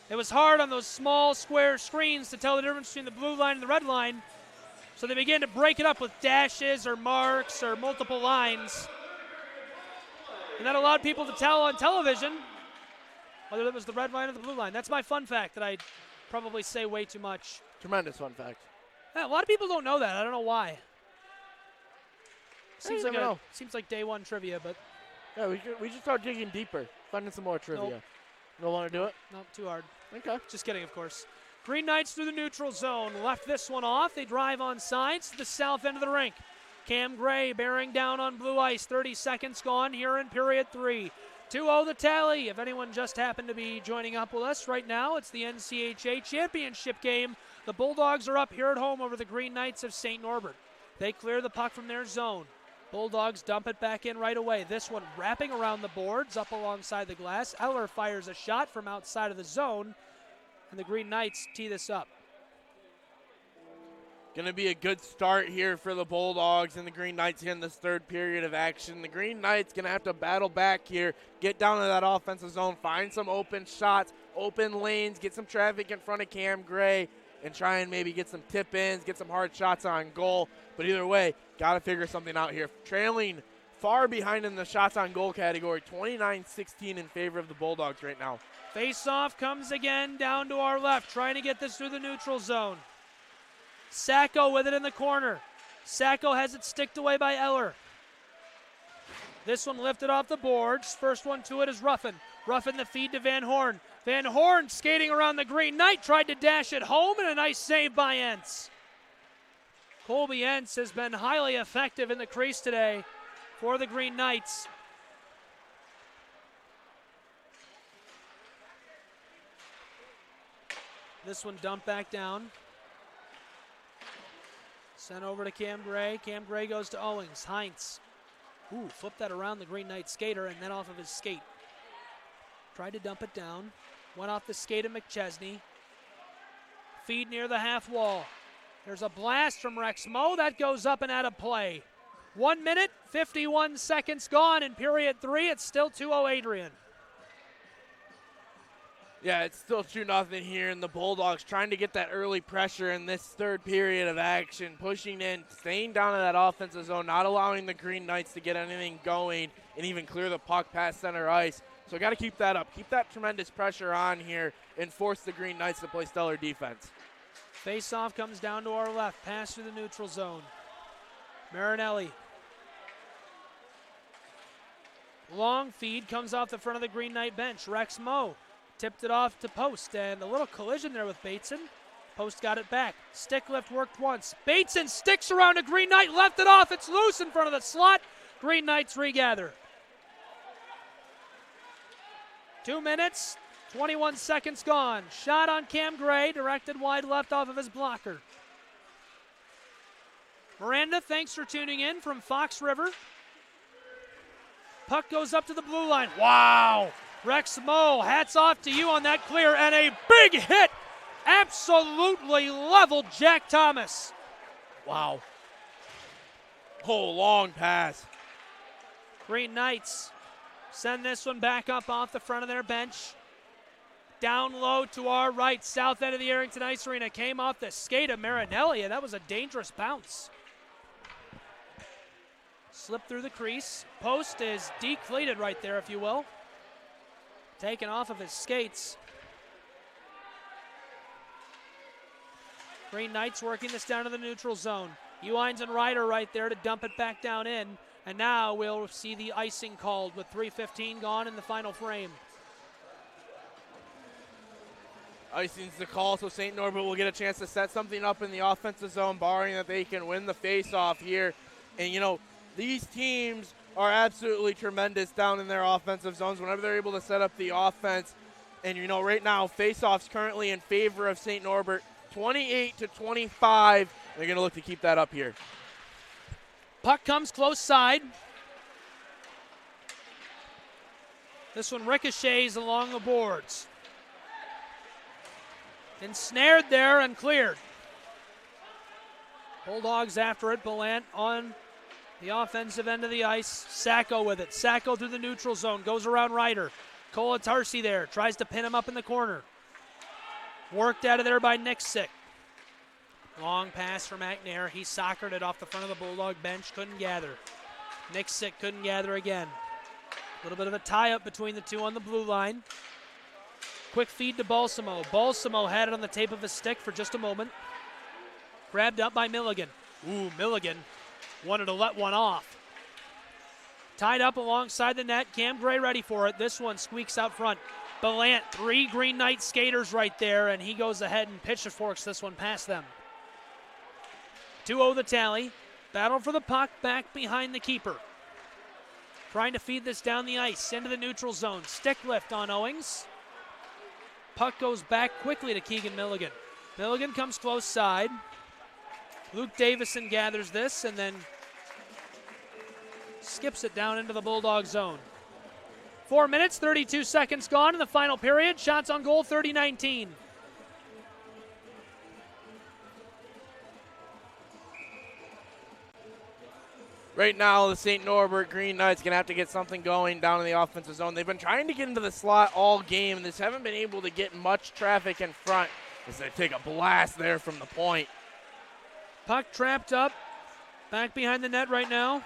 It was hard on those small square screens to tell the difference between the blue line and the red line. So they began to break it up with dashes or marks or multiple lines. And that allowed people to tell on television whether it was the red line or the blue line. That's my fun fact that I probably say way too much. Tremendous fun fact. Yeah, a lot of people don't know that. I don't know why. Seems Seems like day one trivia, but yeah, we should start digging deeper, finding some more trivia. Nope. Don't want to do it? Nope, too hard. Okay. Just kidding, of course. Green Knights through the neutral zone. Left this one off. They drive on sides to the south end of the rink. Cam Gray bearing down on blue ice. 30 seconds gone here in period 3. 2-0 the tally. If anyone just happened to be joining up with us right now, it's the NCHA championship game. The Bulldogs are up here at home over the Green Knights of St. Norbert. They clear the puck from their zone. Bulldogs dump it back in right away. This one wrapping around the boards up alongside the glass. Eller fires a shot from outside of the zone, and the Green Knights tee this up. Going to be a good start here for the Bulldogs and the Green Knights here in this third period of action. The Green Knights going to have to battle back here, get down to that offensive zone, find some open shots, open lanes, get some traffic in front of Cam Gray, and try and maybe get some tip-ins, get some hard shots on goal. But either way, got to figure something out here. Trailing far behind in the shots on goal category, 29-16 in favor of the Bulldogs right now. Face-off comes again down to our left, trying to get this through the neutral zone. Sacco with it in the corner. Sacco has it sticked away by Eller. This one lifted off the boards. First one to it is Ruffin. Ruffin the feed to Van Horn. Van Horn skating around the Green Knight, tried to dash it home, and a nice save by Entz. Colby Entz has been highly effective in the crease today for the Green Knights. This one dumped back down. Sent over to Cam Gray. Cam Gray goes to Owings. Heinz. Ooh, flipped that around the Green Knight skater and then off of his skate. Tried to dump it down. Went off the skate of McChesney. Feed near the half wall. There's a blast from Rex Moe. That goes up and out of play. 1 minute, 51 seconds gone in period 3. It's still 2-0 Adrian. Yeah, it's still 2-0 here, and the Bulldogs trying to get that early pressure in this third period of action, pushing in, staying down in that offensive zone, not allowing the Green Knights to get anything going and even clear the puck past center ice. So got to keep that up. Keep that tremendous pressure on here and force the Green Knights to play stellar defense. Face-off comes down to our left. Pass through the neutral zone. Marinelli. Long feed comes off the front of the Green Knight bench. Rex Moe tipped it off to Post, and a little collision there with Bateson. Post got it back. Stick lift worked once. Bateson sticks around a Green Knight, left it off. It's loose in front of the slot. Green Knights regather. 2 minutes, 21 seconds gone. Shot on Cam Gray, directed wide left off of his blocker. Miranda, thanks for tuning in from Fox River. Puck goes up to the blue line. Wow! Rex Moe, hats off to you on that clear, and a big hit. Absolutely leveled Jack Thomas. Wow. Oh, long pass. Green Knights send this one back up off the front of their bench. Down low to our right, south end of the Arrington Ice Arena. Came off the skate of Marinelli, and that was a dangerous bounce. Slipped through the crease. Post is decleated right there, if you will. Taken off of his skates. Green Knights working this down to the neutral zone. Ewines and Ryder right there to dump it back down in. And now we'll see the icing called with 3:15 gone in the final frame. Icing's the call, so St. Norbert will get a chance to set something up in the offensive zone, barring that they can win the face-off here. And, you know, these teams are absolutely tremendous down in their offensive zones whenever they're able to set up the offense. And, you know, right now, face-off's currently in favor of St. Norbert, 28-25. They're going to look to keep that up here. Puck comes close side. This one ricochets along the boards. Ensnared there and cleared. Bulldogs after it. Ballant on the offensive end of the ice. Sacco with it. Sacco through the neutral zone. Goes around Ryder. Kolatarsi there. Tries to pin him up in the corner. Worked out of there by Nixick. Long pass from McNair. He soccered it off the front of the Bulldog bench. Couldn't gather. Nixick couldn't gather again. A little bit of a tie-up between the two on the blue line. Quick feed to Balsamo. Balsamo had it on the tape of his stick for just a moment. Grabbed up by Milligan. Ooh, Milligan wanted to let one off. Tied up alongside the net. Cam Gray ready for it. This one squeaks out front. Belant, 3 Green Knights skaters right there, and he goes ahead and pitchforks this one past them. 2-0 the tally. Battle for the puck back behind the keeper. Trying to feed this down the ice into the neutral zone. Stick lift on Owings. Puck goes back quickly to Keegan Milligan. Milligan comes close side. Luke Davison gathers this and then skips it down into the Bulldog zone. 4 minutes, 32 seconds gone in the final period. Shots on goal, 30-19. Right now, the St. Norbert Green Knights going to have to get something going down in the offensive zone. They've been trying to get into the slot all game, and they haven't been able to get much traffic in front as they take a blast there from the point. Puck trapped up, back behind the net right now.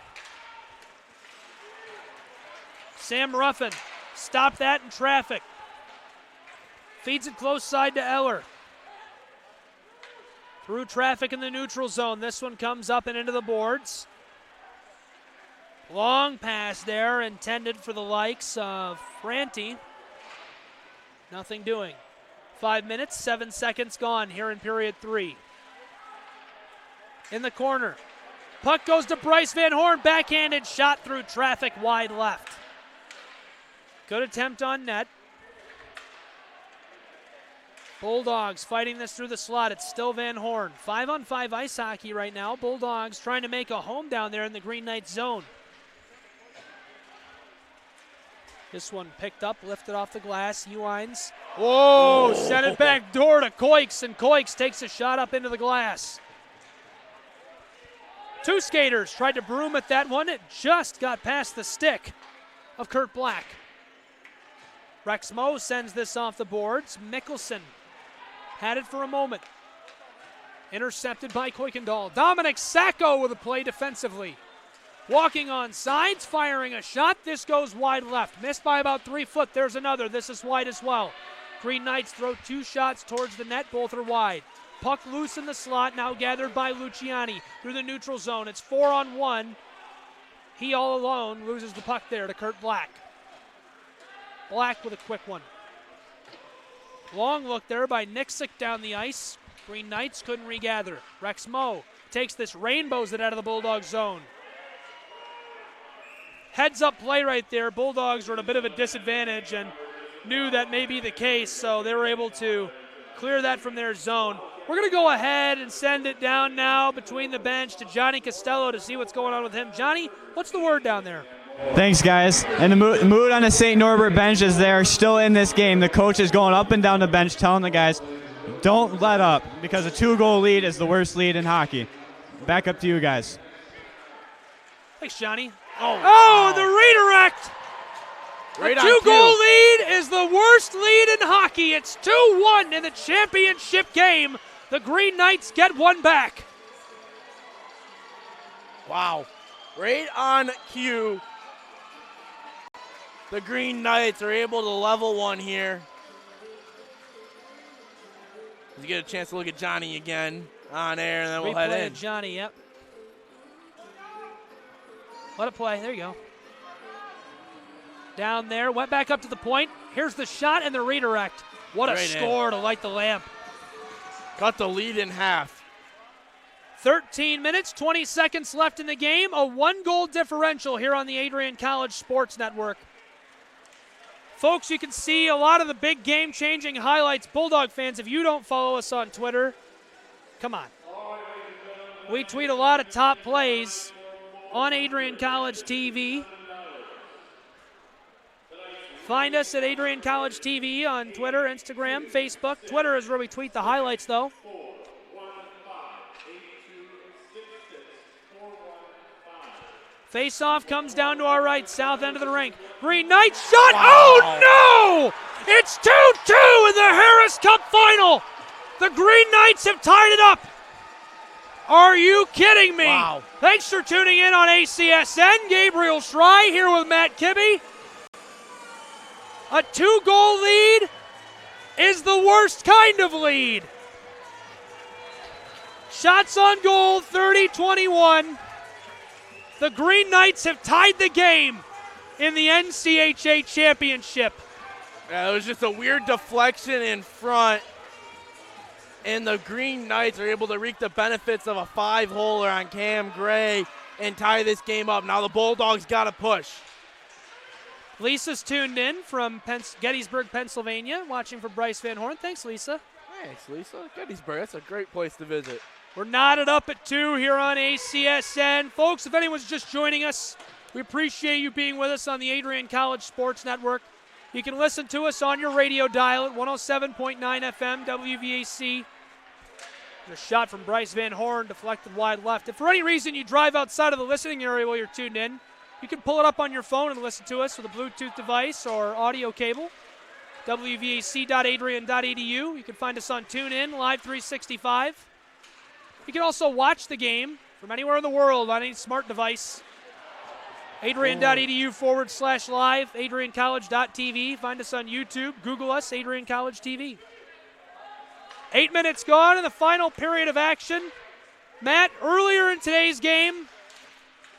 Sam Ruffin, stop that in traffic. Feeds it close side to Eller. Through traffic in the neutral zone. This one comes up and into the boards. Long pass there, intended for the likes of Franti. Nothing doing. 5 minutes, 7 seconds gone here in period 3. In the corner. Puck goes to Bryce Van Horn. Backhanded shot through traffic wide left. Good attempt on net. Bulldogs fighting this through the slot. It's still Van Horn. 5-on-5 ice hockey right now. Bulldogs trying to make a home down there in the Green Knights zone. This one picked up, lifted off the glass. Uines. Whoa! Sent it back door to Koiks, and Koiks takes a shot up into the glass. 2 skaters tried to broom at that one. It just got past the stick of Kurt Black. Rex Moe sends this off the boards. Mickelson had it for a moment. Intercepted by Kuykendall. Dominic Sacco with a play defensively. Walking on sides, firing a shot. This goes wide left. Missed by about 3 foot. There's another. This is wide as well. Green Knights throw 2 shots towards the net. Both are wide. Puck loose in the slot, now gathered by Luciani through the neutral zone. It's 4-on-1. He all alone loses the puck there to Kurt Black. Black with a quick one. Long look there by Nixick down the ice. Green Knights couldn't regather. Rex Moe takes this, rainbows it out of the Bulldog zone. Heads up play right there. Bulldogs were at a bit of a disadvantage and knew that may be the case, so they were able to clear that from their zone. We're going to go ahead and send it down now between the bench to Johnny Costello to see what's going on with him. Johnny, what's the word down there? Thanks, guys. And the mood on the St. Norbert bench is they're still in this game. The coach is going up and down the bench telling the guys, don't let up, because a 2-goal lead is the worst lead in hockey. Back up to you guys. Thanks, Johnny. Oh, the redirect! Right a 2-goal lead is the worst lead in hockey. It's 2-1 in the championship game. The Green Knights get one back. Wow. Right on cue. The Green Knights are able to level one here. You get a chance to look at Johnny again on air, and then we'll head in. Johnny, yep. Let it play. There you go. Down there, went back up to the point. Here's the shot and the redirect. What a score to light the lamp. Cut the lead in half. 13 minutes, 20 seconds left in the game. A 1-goal differential here on the Adrian College Sports Network. Folks, you can see a lot of the big game-changing highlights. Bulldog fans, if you don't follow us on Twitter, come on. We tweet a lot of top plays on Adrian College TV. Find us at Adrian College TV on Twitter, Instagram, Facebook. Twitter is where we tweet the highlights, though. Face-off comes down to our right, south end of the rink. Green Knights shot. Wow. Oh, no! It's 2-2 in the Harris Cup final. The Green Knights have tied it up. Are you kidding me? Wow. Thanks for tuning in on ACSN. Gabriel Schrei here with Matt Kibbe. A 2-goal lead is the worst kind of lead. Shots on goal, 30-21. The Green Knights have tied the game in the NCHA championship. Yeah, it was just a weird deflection in front, and the Green Knights are able to reap the benefits of a 5-holer on Cam Gray and tie this game up. Now the Bulldogs got to push. Lisa's tuned in from Gettysburg, Pennsylvania, watching for Bryce Van Horn. Thanks, Lisa. Thanks, Lisa. Gettysburg, that's a great place to visit. We're knotted up at 2 here on ACSN. Folks, if anyone's just joining us, we appreciate you being with us on the Adrian College Sports Network. You can listen to us on your radio dial at 107.9 FM, WVAC. A shot from Bryce Van Horn, deflected wide left. If for any reason you drive outside of the listening area while you're tuned in, you can pull it up on your phone and listen to us with a Bluetooth device or audio cable. WVAC.adrian.edu. You can find us on TuneIn, Live 365. You can also watch the game from anywhere in the world on any smart device. Adrian.edu/live, adriancollege.tv. Find us on YouTube. Google us, Adrian College TV. 8 minutes gone in the final period of action. Matt, earlier in today's game,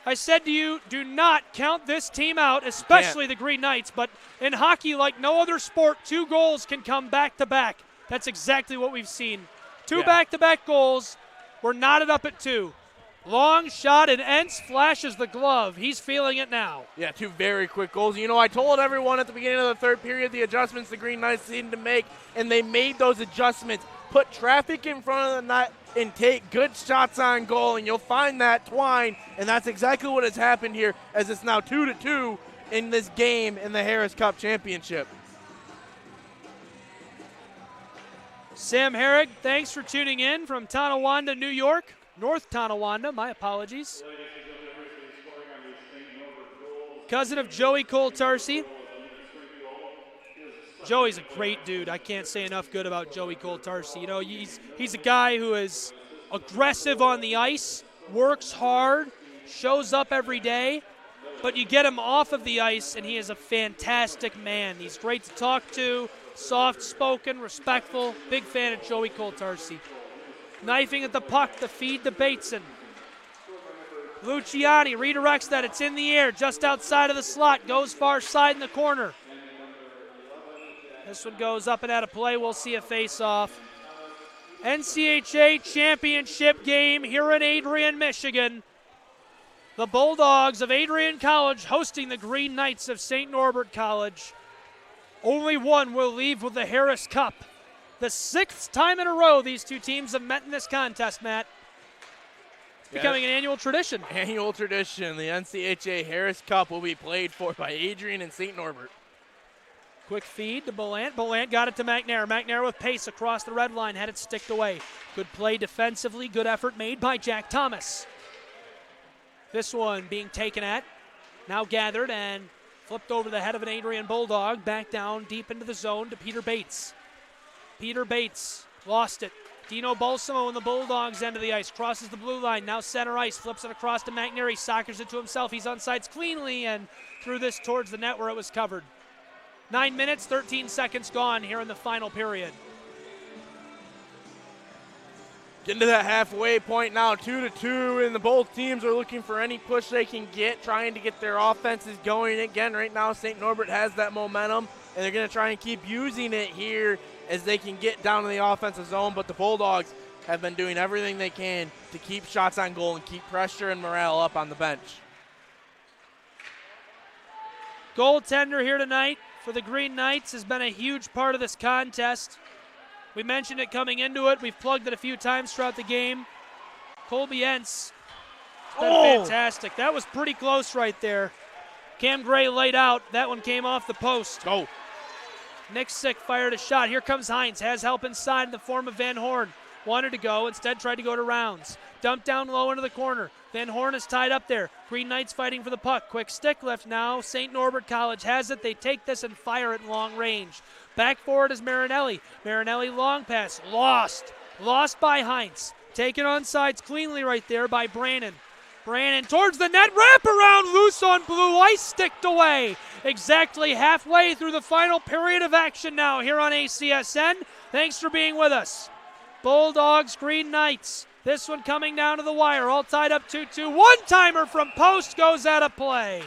I said to you, do not count this team out, especially the Green Knights. But in hockey, like no other sport, 2 goals can come back-to-back. That's exactly what we've seen. 2 back-to-back goals. We're knotted up at 2. Long shot, and Entz flashes the glove. He's feeling it now. Yeah, 2 very quick goals. You know, I told everyone at the beginning of the third period the adjustments the Green Knights needed to make, and they made those adjustments. Put traffic in front of the net and take good shots on goal, and you'll find that twine, and that's exactly what has happened here, as it's now 2-2 in this game in the Harris Cup Championship. Sam Herrig, thanks for tuning in from Tonawanda, New York. North Tonawanda, my apologies. Cousin of Joey Cole-Tarsi. Joey's a great dude. I can't say enough good about Joey Cole-Tarsi. You know, he's a guy who is aggressive on the ice, works hard, shows up every day, but you get him off of the ice, and he is a fantastic man. He's great to talk to, soft-spoken, respectful. Big fan of Joey Cole-Tarsi. Knifing at the puck, the feed to Bateson. Luciani redirects that. It's in the air, just outside of the slot. Goes far side in the corner. This one goes up and out of play. We'll see a face-off. NCHA championship game here in Adrian, Michigan. The Bulldogs of Adrian College hosting the Green Knights of St. Norbert College. Only one will leave with the Harris Cup. The 6th time in a row these 2 teams have met in this contest, Matt. It's becoming an annual tradition. Annual tradition. The NCHA Harris Cup will be played for by Adrian and St. Norbert. Quick feed to Bollant. Bollant got it to McNair. McNair with pace across the red line. Had it sticked away. Good play defensively. Good effort made by Jack Thomas. This one being taken at. Now gathered and flipped over the head of an Adrian Bulldog. Back down deep into the zone to Peter Bates. Peter Bates lost it. Dino Balsamo on the Bulldogs' end of the ice. Crosses the blue line. Now center ice. Flips it across to McNair. He sockers it to himself. He's on sides cleanly and threw this towards the net where it was covered. 9 minutes, 13 seconds gone here in the final period. Getting to that halfway point now, 2-2, and both teams are looking for any push they can get, trying to get their offenses going again. Right now, St. Norbert has that momentum, and they're going to try and keep using it here as they can get down to the offensive zone, but the Bulldogs have been doing everything they can to keep shots on goal and keep pressure and morale up on the bench. Goaltender here tonight for the Green Knights has been a huge part of this contest. We mentioned it coming into it. We've plugged it a few times throughout the game. Colby Entz has been fantastic. That was pretty close right there. Cam Gray laid out. That one came off the post. Go. Nick Sick fired a shot. Here comes Hines. Has help inside in the form of Van Horn. Wanted to go. Instead tried to go to Rounds. Dumped down low into the corner. Van Horn is tied up there. Green Knights fighting for the puck. Quick stick left now. St. Norbert College has it. They take this and fire it long range. Back forward is Marinelli. Marinelli long pass. Lost. Lost by Hines. Taken on sides cleanly right there by Brannon. Brannon towards the net, wrap around, loose on blue ice, sticked away. Exactly halfway through the final period of action now here on ACSN. Thanks for being with us. Bulldogs, Green Knights. This one coming down to the wire, all tied up 2-2. One-timer from post goes out of play.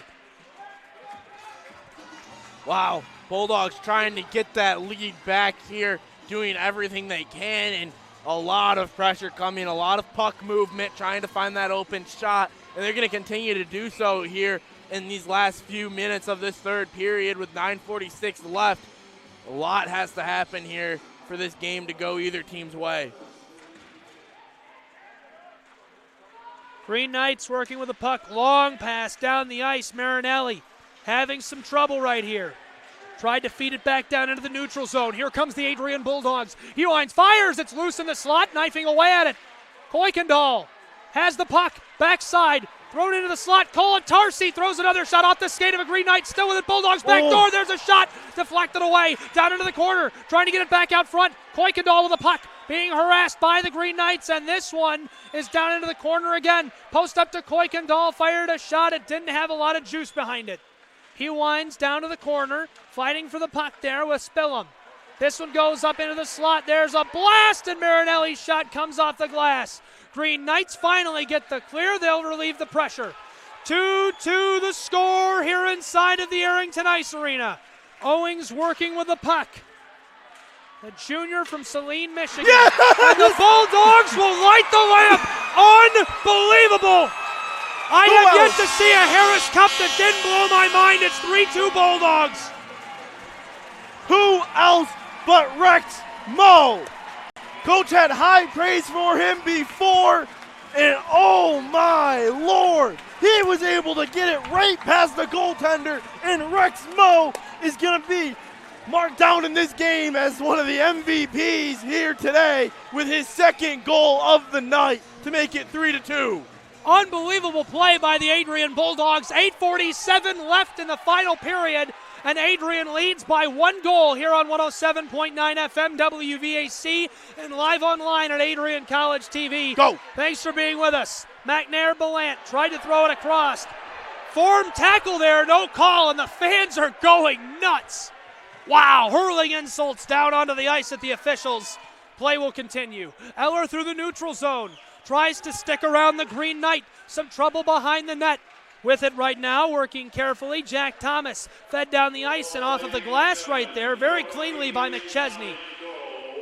Wow, Bulldogs trying to get that lead back here, doing everything they can, and a lot of pressure coming, a lot of puck movement, trying to find that open shot, and they're going to continue to do so here in these last few minutes of this third period with 9:46 left. A lot has to happen here for this game to go either team's way. Green Knights working with the puck, long pass down the ice. Marinelli having some trouble right here. Tried to feed it back down into the neutral zone. Here comes the Adrian Bulldogs. Uihlein fires, it's loose in the slot, knifing away at it. Kuykendall has the puck, backside, thrown into the slot. Colin Tarsi throws another shot off the skate of a Green Knight, still with it. Bulldogs back door, there's a shot, deflected away, down into the corner, trying to get it back out front. Kuykendall with the puck, being harassed by the Green Knights, and this one is down into the corner again. Post up to Kuykendall, fired a shot, it didn't have a lot of juice behind it. He winds down to the corner, fighting for the puck there with Spillum. This one goes up into the slot. There's a blast, and Marinelli's shot comes off the glass. Green Knights finally get the clear. They'll relieve the pressure. 2-2 the score here inside of the Arrington Ice Arena. Owings working with the puck. The junior from Saline, Michigan. Yes! And the Bulldogs will light the lamp. Unbelievable. I have yet to see a Harris Cup that didn't blow my mind. It's 3-2 Bulldogs. Who else but Rex Moe? Coach had high praise for him before, and oh my Lord, he was able to get it right past the goaltender, and Rex Moe is going to be marked down in this game as one of the MVPs here today with his second goal of the night to make it 3-2. Unbelievable play by the Adrian Bulldogs. 8:47 left in the final period, and Adrian leads by 1 goal here on 107.9 FM WVAC and live online at Adrian College TV. Go! Thanks for being with us. McNair Ballant tried to throw it across. Form tackle there, no call, and the fans are going nuts. Wow, hurling insults down onto the ice at the officials. Play will continue. Eller through the neutral zone. Tries to stick around the Green Knight. Some trouble behind the net. With it right now, working carefully, Jack Thomas fed down the ice and off of the glass right there, very cleanly by McChesney.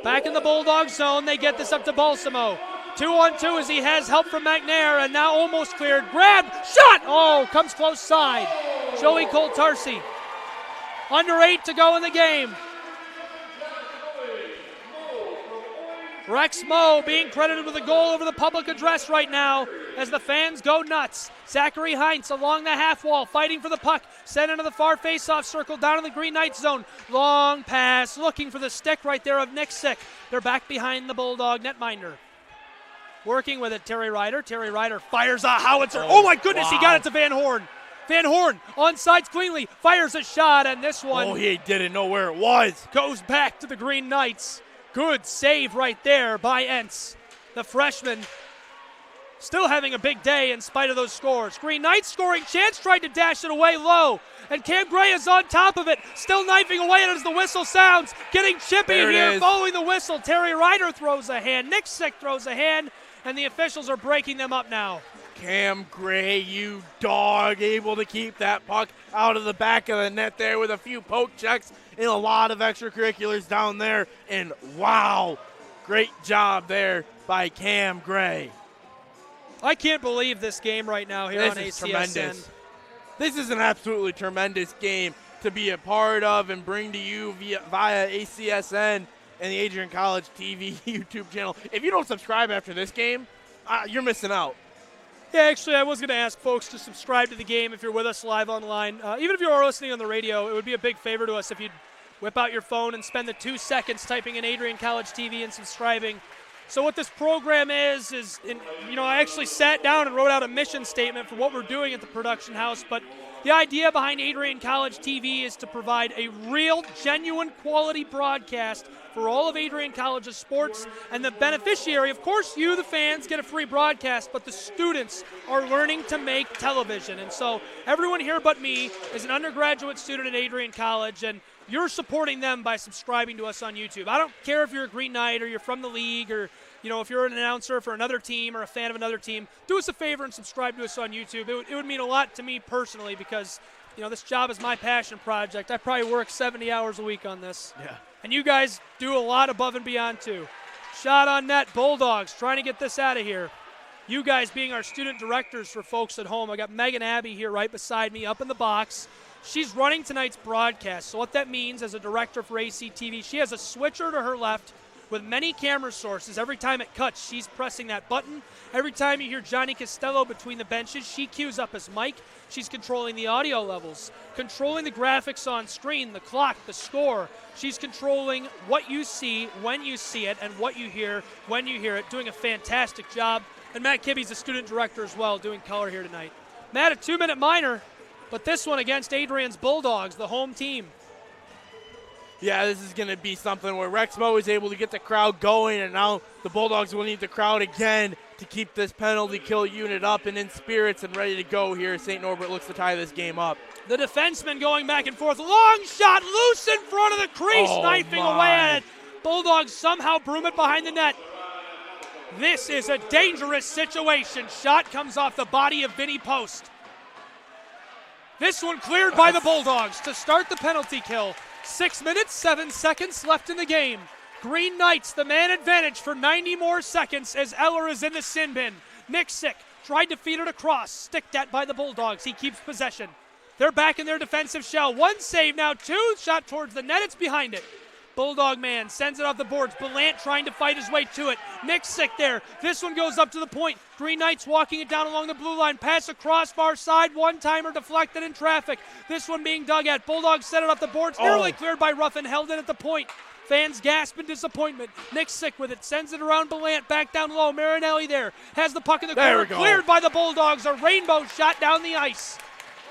Back in the Bulldog zone, they get this up to Balsamo. 2-on-2 as he has help from McNair, and now almost cleared. Grab, shot! Oh, comes close side. Joey Coltarsi. Under 8 to go in the game. Rex Moe being credited with a goal over the public address right now as the fans go nuts. Zachary Heinz along the half wall fighting for the puck. Sent into the far face-off circle down in the Green Knights zone. Long pass looking for the stick right there of Nick Sick. They're back behind the Bulldog netminder. Working with it, Terry Ryder. Terry Ryder fires a howitzer. Oh my goodness, wow. He got it to Van Horn. Van Horn onsides cleanly, fires a shot, and this one... Oh, he didn't know where it was. Goes back to the Green Knights. Good save right there by Entz. The freshman still having a big day in spite of those scores. Green Knights scoring chance, tried to dash it away low. And Cam Gray is on top of it, still knifing away at it as the whistle sounds. Getting chippy here following the whistle. Terry Ryder throws a hand, Nick Sick throws a hand, and the officials are breaking them up now. Cam Gray, you dog, able to keep that puck out of the back of the net there with a few poke checks and a lot of extracurriculars down there. And wow, great job there by Cam Gray. I can't believe this game right now here on ACSN. This is tremendous. This is an absolutely tremendous game to be a part of and bring to you via ACSN and the Adrian College TV YouTube channel. If you don't subscribe after this game, you're missing out. Yeah, actually, I was going to ask folks to subscribe to the game if you're with us live online. Even if you are listening on the radio, it would be a big favor to us if you'd whip out your phone and spend the 2 seconds typing in Adrian College TV and subscribing. So what this program is I actually sat down and wrote out a mission statement for what we're doing at the production house, but the idea behind Adrian College TV is to provide a real, genuine quality broadcast for all of Adrian College's sports, and the beneficiary, of course, you, the fans, get a free broadcast, but the students are learning to make television. And so everyone here but me is an undergraduate student at Adrian College, and you're supporting them by subscribing to us on YouTube. I don't care if you're a Green Knight or you're from the league or if you're an announcer for another team or a fan of another team, do us a favor and subscribe to us on YouTube. It would mean a lot to me personally because, this job is my passion project. I probably work 70 hours a week on this. Yeah. And you guys do a lot above and beyond, too. Shot on net, Bulldogs trying to get this out of here. You guys being our student directors for folks at home. I got Megan Abbey here right beside me up in the box. She's running tonight's broadcast. So what that means as a director for ACTV, she has a switcher to her left with many camera sources. Every time it cuts, she's pressing that button. Every time you hear Johnny Costello between the benches, she cues up his mic. She's controlling the audio levels, controlling the graphics on screen, the clock, the score. She's controlling what you see when you see it and what you hear when you hear it, doing a fantastic job. And Matt Kibbe's a student director as well, doing color here tonight. Matt, a 2-minute minor, but this one against Adrian's Bulldogs, the home team. Yeah, this is going to be something where Rexmo is able to get the crowd going, and now the Bulldogs will need the crowd again to keep this penalty kill unit up and in spirits and ready to go here. St. Norbert looks to tie this game up. The defenseman going back and forth. Long shot, loose in front of the crease, knifing away at it. Bulldogs somehow broom it behind the net. This is a dangerous situation. Shot comes off the body of Vinny Post. This one cleared by the Bulldogs to start the penalty kill. 6 minutes, 7 seconds left in the game. Green Knights, the man advantage for 90 more seconds as Eller is in the sin bin. Nick Sick tried to feed it across, sticked at by the Bulldogs. He keeps possession. They're back in their defensive shell. One save now, two. Shot towards the net, it's behind it. Bulldog man sends it off the boards. Ballant trying to fight his way to it. Nick Sick there. This one goes up to the point. Green Knights walking it down along the blue line. Pass across far side. One-timer deflected in traffic. This one being dug at. Bulldogs set it off the boards. Nearly cleared by Ruffin. Held in at the point. Fans gasp in disappointment. Nick Sick with it. Sends it around Ballant. Back down low. Marinelli there. Has the puck in the corner. Cleared by the Bulldogs. A rainbow shot down the ice.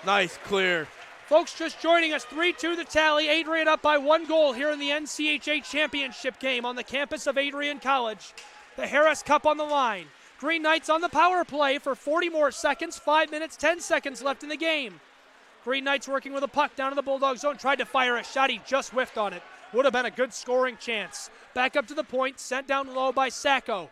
Nice clear. Folks just joining us, 3-2 the tally. Adrian up by 1 goal here in the NCHA championship game on the campus of Adrian College. The Harris Cup on the line. Green Knights on the power play for 40 more seconds, 5 minutes, 10 seconds left in the game. Green Knights working with a puck down to the Bulldog zone, tried to fire a shot, he just whiffed on it. Would have been a good scoring chance. Back up to the point, sent down low by Sacco.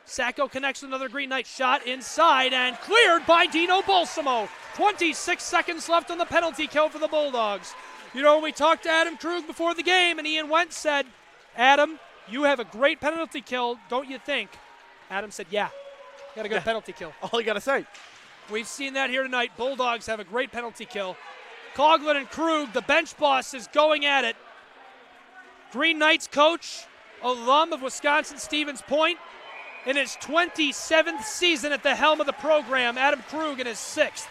Sacco connects with another Green Knight shot inside and cleared by Dino Balsamo. 26 seconds left on the penalty kill for the Bulldogs. We talked to Adam Krug before the game, and Ian Wentz said, Adam, you have a great penalty kill, don't you think? Adam said, yeah, got a good penalty kill. All you got to say. We've seen that here tonight. Bulldogs have a great penalty kill. Coughlin and Krug, the bench boss, is going at it. Green Knights coach, alum of Wisconsin-Stevens Point, in his 27th season at the helm of the program, Adam Krug in his 6th.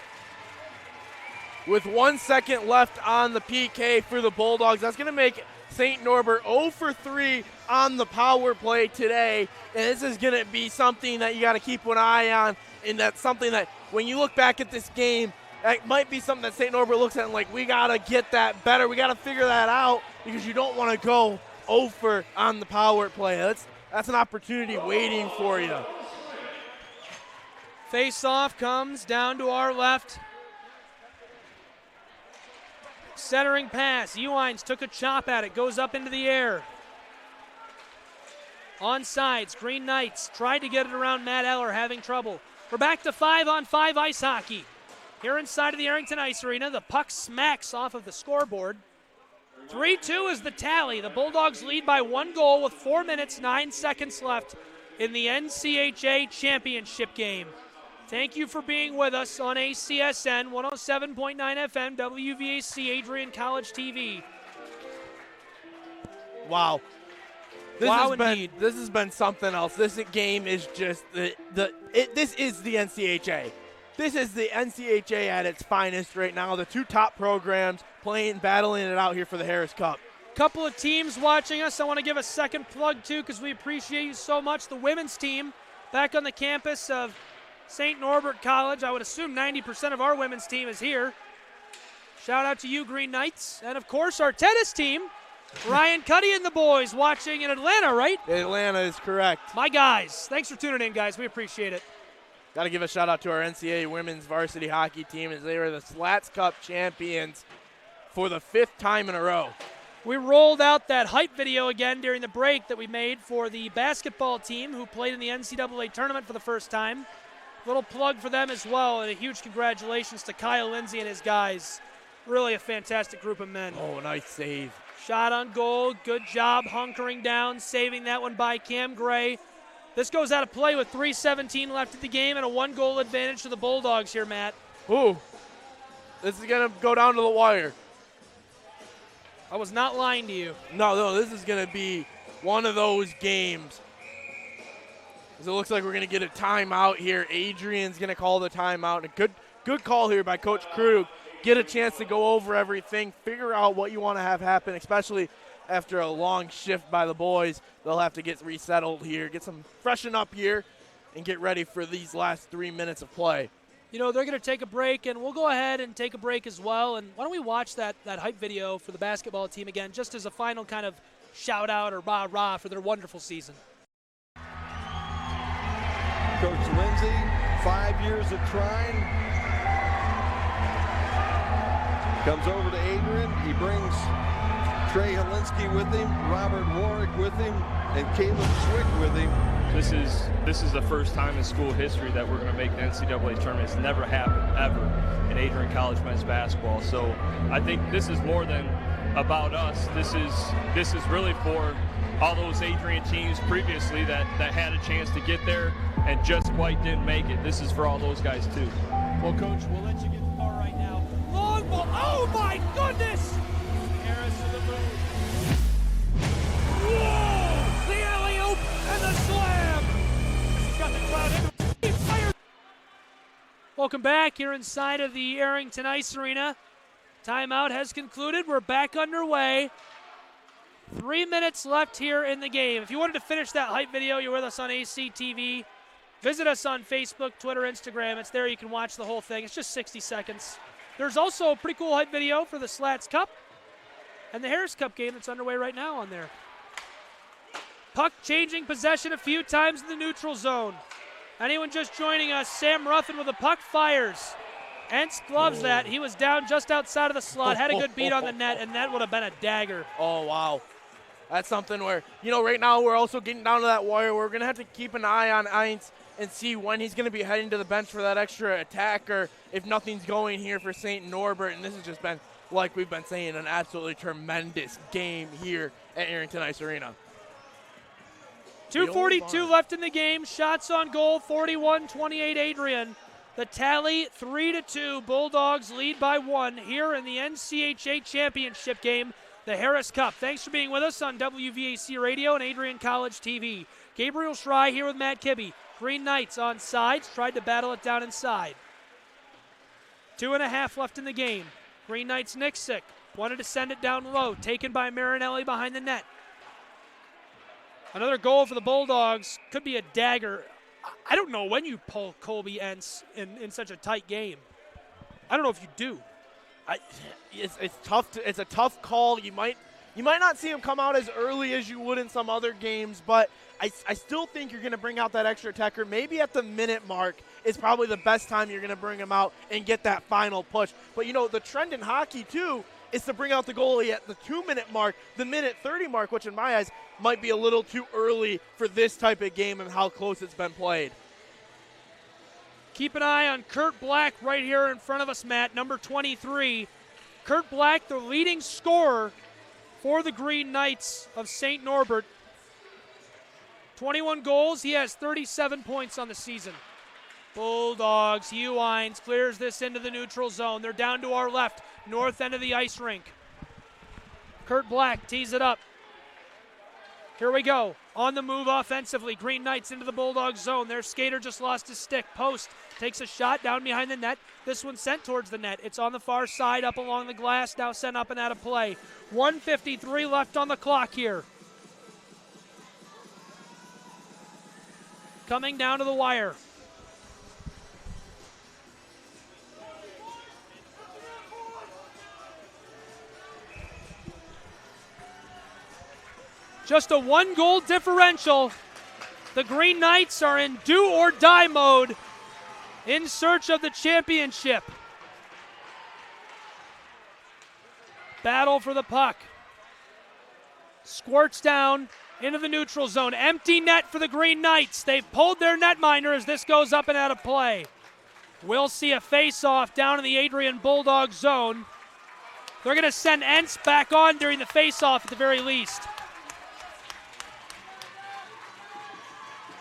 With 1 second left on the PK for the Bulldogs, that's going to make St. Norbert 0 for 3 on the power play today. And this is going to be something that you got to keep an eye on. And that's something that when you look back at this game, that might be something that St. Norbert looks at and like, we got to get that better. We got to figure that out because you don't want to go 0 for on the power play. That's an opportunity waiting for you. Face-off comes down to our left. Centering pass. Ewines took a chop at it. Goes up into the air. On sides, Green Knights tried to get it around Matt Eller, having trouble. We're back to 5-on-5 ice hockey. Here inside of the Arrington Ice Arena, the puck smacks off of the scoreboard. 3-2 is the tally. The Bulldogs lead by 1 goal with 4 minutes, 9 seconds left in the NCHA championship game. Thank you for being with us on ACSN 107.9 FM, WVAC, Adrian College TV. Wow. This Indeed. This has been something else. This game is just this is the NCHA. This is the NCHA at its finest right now. The 2 top programs battling it out here for the Harris Cup. Couple of teams watching us. I want to give a second plug to because we appreciate you so much. The women's team back on the campus of St. Norbert College. I would assume 90% of our women's team is here. Shout out to you, Green Knights. And, of course, our tennis team Ryan Cuddy and the boys watching in Atlanta, right? Atlanta is correct. My guys. Thanks for tuning in, guys. We appreciate it. Got to give a shout out to our NCAA women's varsity hockey team as they were the Slats Cup champions for the 5th time in a row. We rolled out that hype video again during the break that we made for the basketball team who played in the NCAA tournament for the first time. Little plug for them as well, and a huge congratulations to Kyle Lindsay and his guys. Really a fantastic group of men. Oh, nice save. Shot on goal. Good job hunkering down, saving that one by Cam Gray. This goes out of play with 3:17 left in the game and a 1-goal advantage to the Bulldogs here, Matt. Ooh, this is going to go down to the wire. I was not lying to you. No, this is going to be one of those games. It looks like we're going to get a timeout here. Adrian's going to call the timeout. A good call here by Coach Krug. Get a chance to go over everything, figure out what you want to have happen, especially after a long shift by the boys. They'll have to get resettled here, get some freshen up here, and get ready for these last 3 minutes of play. You know, they're going to take a break, and we'll go ahead and take a break as well. And why don't we watch that hype video for the basketball team again, just as a final kind of shout-out or rah-rah for their wonderful season. Coach Lindsay, 5 years of trying. Comes over to Adrian. He brings Trey Helinski with him, Robert Warwick with him, and Caleb Schwick with him. This is the first time in school history that we're going to make the NCAA tournament. It's never happened, ever, in Adrian College men's basketball. So I think this is more than about us. This is really for all those Adrian teams previously that had a chance to get there and just quite didn't make it. This is for all those guys, too. Well, Coach, we'll let you get the ball right now. Long ball. Oh, my goodness! Harris to the move. Whoa! The alley-oop and the slam! He's got the crowd in. Fired. Welcome back here inside of the Arrington Ice Arena. Timeout has concluded. We're back underway. 3 minutes left here in the game. If you wanted to finish that hype video, you're with us on ACTV. Visit us on Facebook, Twitter, Instagram. It's there. You can watch the whole thing. It's just 60 seconds. There's also a pretty cool hype video for the Slats Cup and the Harris Cup game that's underway right now on there. Puck changing possession a few times in the neutral zone. Anyone just joining us, Sam Ruffin with a puck fires. Entz gloves that. He was down just outside of the slot, had a good beat on the net, and that would have been a dagger. Oh, wow. That's something where, you know, right now we're also getting down to that wire. We're going to have to keep an eye on Entz and see when he's going to be heading to the bench for that extra attack, or if nothing's going here for St. Norbert. And this has just been, like we've been saying, an absolutely tremendous game here at Arrington Ice Arena. 2:42 left in the game. Shots on goal, 41-28 Adrian. The tally 3-2. Bulldogs lead by 1 here in the NCHA championship game, the Harris Cup. Thanks for being with us on WVAC Radio and Adrian College TV. Gabriel Schrei here with Matt Kibbe. Green Knights on sides, tried to battle it down inside. 2.5 left in the game. Green Knights Nixick wanted to send it down low, taken by Marinelli behind the net. Another goal for the Bulldogs. Could be a dagger. I don't know when you pull Colby Entz in such a tight game. I don't know if you do. It's tough. It's a tough call. You might not see him come out as early as you would in some other games, but I still think you're going to bring out that extra attacker. Maybe at the minute mark is probably the best time you're going to bring him out and get that final push. But, you know, the trend in hockey, too, is to bring out the goalie at the 2-minute mark, the minute 30 mark, which in my eyes might be a little too early for this type of game and how close it's been played. Keep an eye on Kurt Black right here in front of us, Matt, number 23. Kurt Black, the leading scorer for the Green Knights of St. Norbert. 21 goals. He has 37 points on the season. Bulldogs, Hugh Wines clears this into the neutral zone. They're down to our left, north end of the ice rink. Kurt Black tees it up. Here we go. On the move offensively. Green Knights into the Bulldogs zone. Their skater just lost his stick. Post takes a shot down behind the net. This one sent towards the net. It's on the far side up along the glass. Now sent up and out of play. 1:53 left on the clock here. Coming down to the wire. Just a 1-goal differential. The Green Knights are in do-or-die mode in search of the championship. Battle for the puck. Squirts down into the neutral zone. Empty net for the Green Knights. They've pulled their netminder as this goes up and out of play. We'll see a face-off down in the Adrian Bulldog zone. They're going to send Entz back on during the face-off at the very least.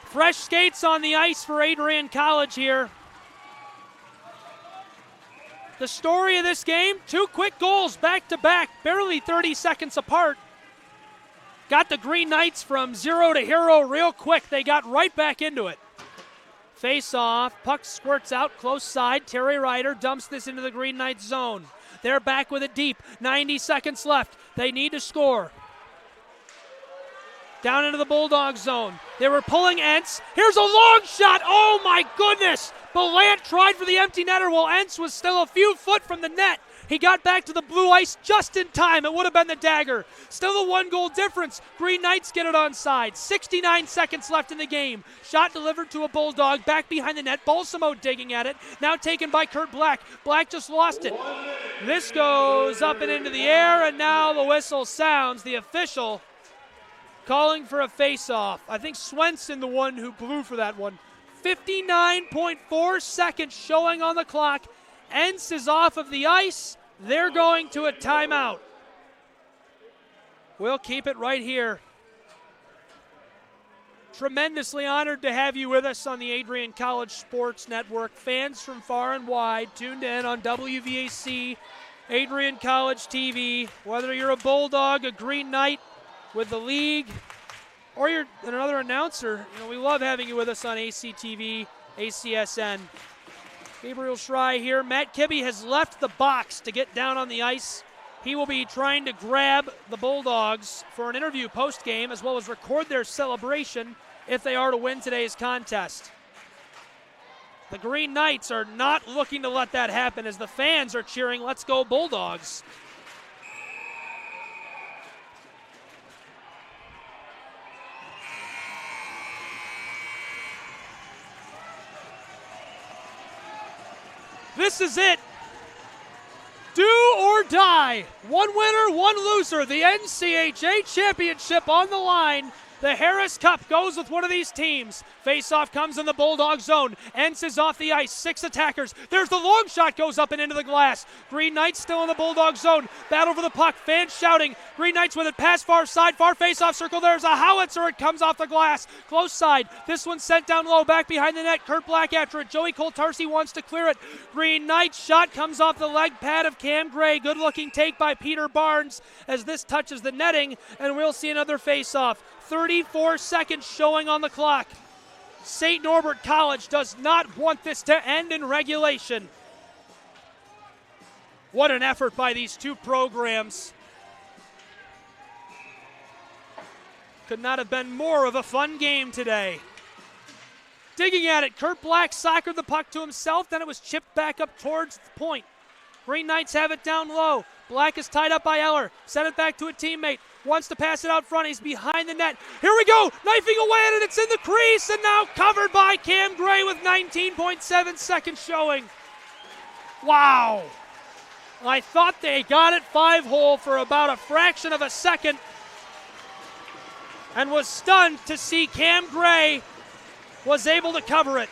Fresh skates on the ice for Adrian College here. The story of this game, 2 quick goals back-to-back, barely 30 seconds apart. Got the Green Knights from 0 to hero real quick. They got right back into it. Face-off, puck squirts out, close side. Terry Ryder dumps this into the Green Knights zone. They're back with it deep, 90 seconds left. They need to score. Down into the Bulldog zone. They were pulling Entz. Here's a long shot. Oh my goodness. Belant tried for the empty netter while Entz was still a few foot from the net. He got back to the blue ice just in time. It would have been the dagger. Still a 1-goal difference. Green Knights get it onside. 69 seconds left in the game. Shot delivered to a Bulldog back behind the net. Balsamo digging at it. Now taken by Kurt Black. Black just lost it. This goes up and into the air, and now the whistle sounds. The official calling for a face-off. I think Swenson the one who blew for that one. 59.4 seconds showing on the clock. Entz is off of the ice. They're going to a timeout. We'll keep it right here. Tremendously honored to have you with us on the Adrian College Sports Network. Fans from far and wide tuned in on WVAC, Adrian College TV. Whether you're a Bulldog, a Green Knight with the league, or you're another announcer, we love having you with us on ACTV, ACSN. Gabriel Schrei here. Matt Kibbe has left the box to get down on the ice. He will be trying to grab the Bulldogs for an interview post-game, as well as record their celebration if they are to win today's contest. The Green Knights are not looking to let that happen as the fans are cheering, "Let's go Bulldogs." This is it. Do or die. One winner, one loser. The NCHA championship on the line. The Harris Cup goes with one of these teams. Face-off comes in the Bulldog zone. Entz is off the ice. 6 attackers. There's the long shot, goes up and into the glass. Green Knights still in the Bulldog zone. Battle for the puck. Fans shouting. Green Knights with it. Pass far side. Far face-off circle. There's a howitzer. It comes off the glass. Close side. This one's sent down low. Back behind the net. Kurt Black after it. Joey Coltarsi wants to clear it. Green Knights shot comes off the leg pad of Cam Gray. Good looking take by Peter Barnes as this touches the netting, and we'll see another face-off. 34 seconds showing on the clock. St. Norbert College does not want this to end in regulation. What an effort by these two programs. Could not have been more of a fun game today. Digging at it, Kurt Black soccered the puck to himself, then it was chipped back up towards the point. Green Knights have it down low. Black is tied up by Eller. Sent it back to a teammate. Wants to pass it out front. He's behind the net. Here we go. Knifing away at it. It's in the crease and now covered by Cam Gray with 19.7 seconds showing. Wow. I thought they got it 5-hole for about a fraction of a second and was stunned to see Cam Gray was able to cover it.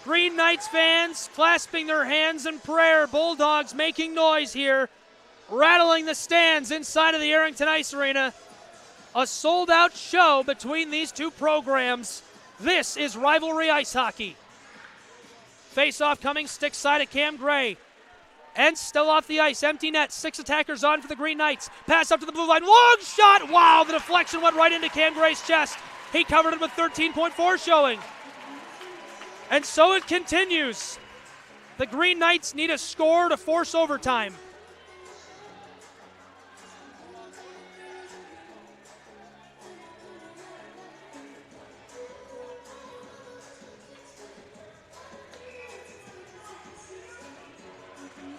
Green Knights fans clasping their hands in prayer. Bulldogs making noise here, rattling the stands inside of the Arrington Ice Arena. A sold-out show between these two programs. This is rivalry ice hockey. Face-off coming stick side of Cam Gray. Entz still off the ice, empty net, 6 attackers on for the Green Knights. Pass up to the blue line, long shot! Wow, the deflection went right into Cam Gray's chest. He covered it with 13.4 showing. And so it continues. The Green Knights need a score to force overtime.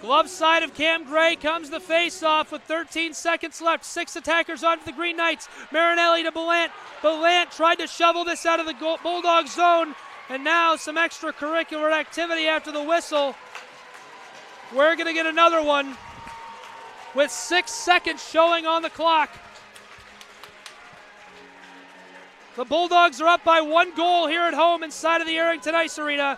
Glove side of Cam Gray comes the face-off with 13 seconds left. 6 attackers onto the Green Knights. Marinelli to Ballant. Ballant tried to shovel this out of the Bulldog zone, and now some extracurricular activity after the whistle. We're going to get another one with 6 seconds showing on the clock. The Bulldogs are up by 1 goal here at home inside of the Arrington Ice Arena.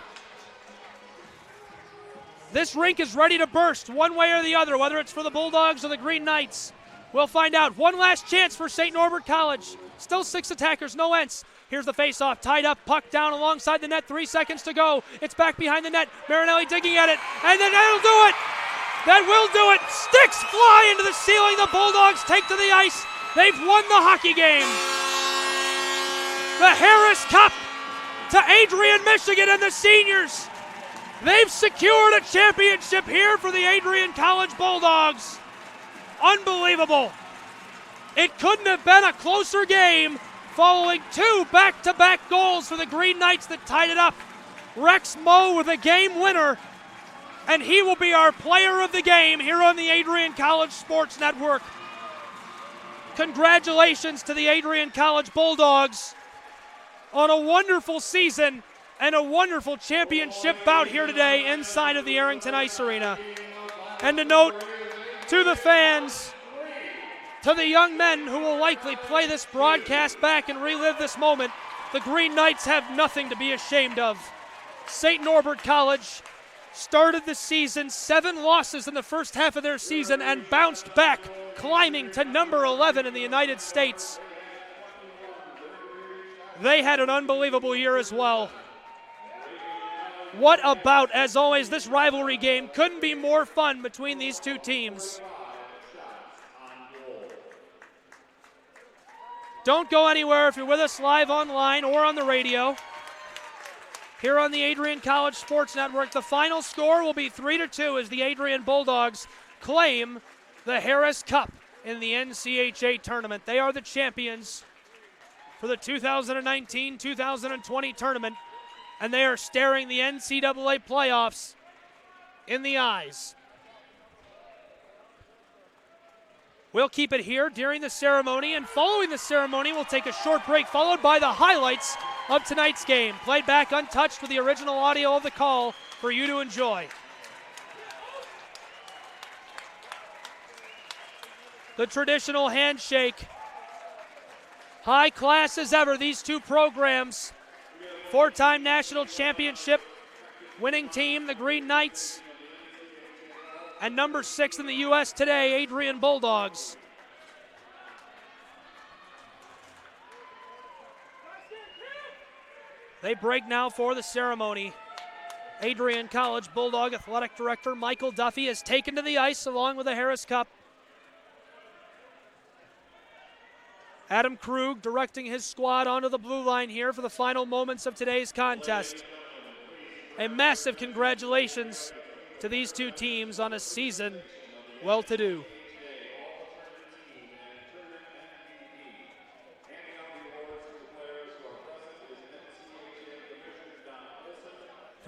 This rink is ready to burst one way or the other, whether it's for the Bulldogs or the Green Knights. We'll find out. One last chance for St. Norbert College. Still 6 attackers, no ends. Here's the face-off, tied up, puck down alongside the net, 3 seconds to go. It's back behind the net. Marinelli digging at it, and then that'll do it. That will do it. Sticks fly into the ceiling. The Bulldogs take to the ice. They've won the hockey game. The Harris Cup to Adrian, Michigan, and the seniors. They've secured a championship here for the Adrian College Bulldogs. Unbelievable. It couldn't have been a closer game following 2 back-to-back goals for the Green Knights that tied it up. Rex Moe with a game winner, and he will be our player of the game here on the Adrian College Sports Network. Congratulations to the Adrian College Bulldogs on a wonderful season and a wonderful championship bout here today inside of the Arrington Ice Arena. And a note to the fans, to the young men who will likely play this broadcast back and relive this moment, the Green Knights have nothing to be ashamed of. St. Norbert College started the season 7 losses in the first half of their season and bounced back, climbing to number 11 in the United States. They had an unbelievable year as well. What about, as always, this rivalry game couldn't be more fun between these two teams. Don't go anywhere if you're with us live online or on the radio. Here on the Adrian College Sports Network, the final score will be 3-2 as the Adrian Bulldogs claim the Harris Cup in the NCHA tournament. They are the champions for the 2019-2020 tournament, and they are staring the NCAA playoffs in the eyes. We'll keep it here during the ceremony, and following the ceremony, we'll take a short break, followed by the highlights of tonight's game, played back untouched with the original audio of the call for you to enjoy. The traditional handshake. High class as ever, these two programs. 4-time national championship winning team, the Green Knights, and number 6 in the U.S. today, Adrian Bulldogs. They break now for the ceremony. Adrian College Bulldog Athletic Director Michael Duffy is taken to the ice along with the Harris Cup. Adam Krug directing his squad onto the blue line here for the final moments of today's contest. A massive congratulations to these two teams on a season well-to-do.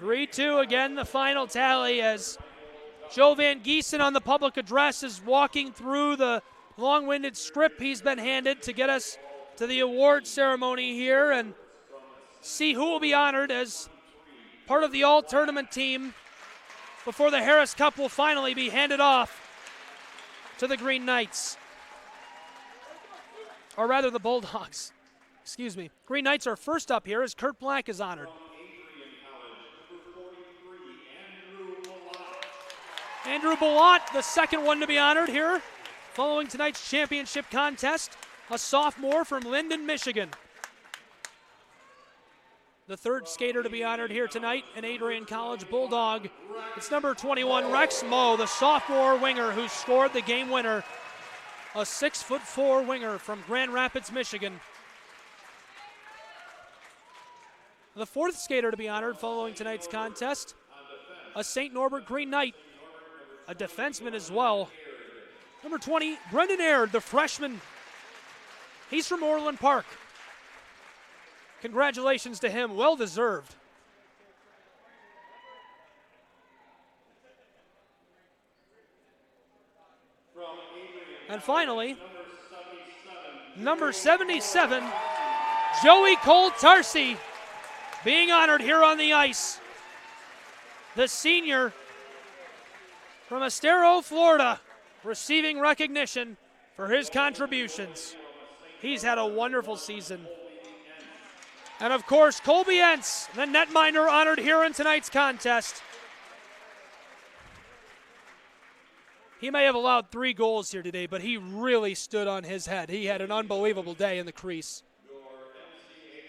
(3-2) again, the final tally, as Joe Van Giesen on the public address is walking through the long-winded script he's been handed to get us to the award ceremony here and see who will be honored as part of the all-tournament team before the Harris Cup will finally be handed off to the Green Knights. Or rather, the Bulldogs. Excuse me. Green Knights are first up here as Kurt Black is honored. Andrew Ballant, the second one to be honored here following tonight's championship contest, a sophomore from Linden, Michigan. The third skater to be honored here tonight, an Adrian College Bulldog. It's number 21, Rex Moe, the sophomore winger who scored the game winner, a 6'4" winger from Grand Rapids, Michigan. The fourth skater to be honored following tonight's contest, a St. Norbert Green Knight, a defenseman as well. Number 20, Brendan Aird, the freshman. He's from Orland Park. Congratulations to him, well deserved. And finally, number 77, Joey Cole-Tarsi, being honored here on the ice. The senior from Estero, Florida, receiving recognition for his contributions. He's had a wonderful season. And of course, Colby Entz, the netminder, honored here in tonight's contest. He may have allowed 3 goals here today, but he really stood on his head. He had an unbelievable day in the crease.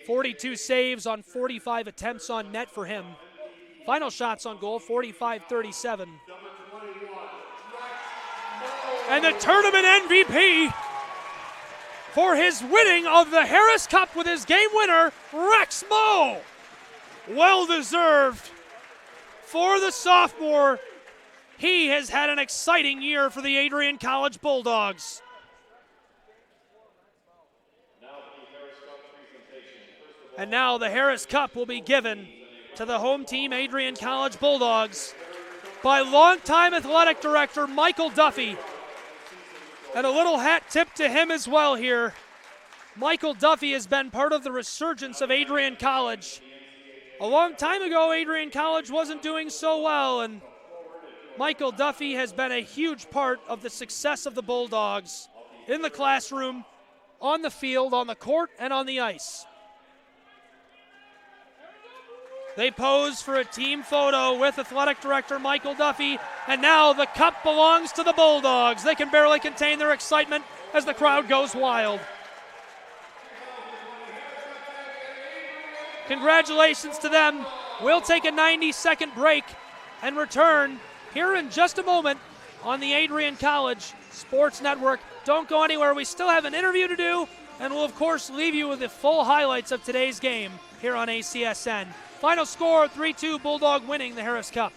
42 saves on 45 attempts on net for him. Final shots on goal, 45-37. And the tournament MVP for his winning of the Harris Cup with his game winner, Rex Moe. Well deserved for the sophomore. He has had an exciting year for the Adrian College Bulldogs. And now the Harris Cup will be given to the home team, Adrian College Bulldogs, by longtime athletic director Michael Duffy. And a little hat tip to him as well here. Michael Duffy has been part of the resurgence of Adrian College. A long time ago, Adrian College wasn't doing so well, and Michael Duffy has been a huge part of the success of the Bulldogs in the classroom, on the field, on the court, and on the ice. They pose for a team photo with athletic director Michael Duffy, and now the cup belongs to the Bulldogs. They can barely contain their excitement as the crowd goes wild. Congratulations to them. We'll take a 90-second break and return here in just a moment on the Adrian College Sports Network. Don't go anywhere. We still have an interview to do, and we'll, of course, leave you with the full highlights of today's game here on ACSN. Final score, 3-2, Bulldog winning the Harris Cup.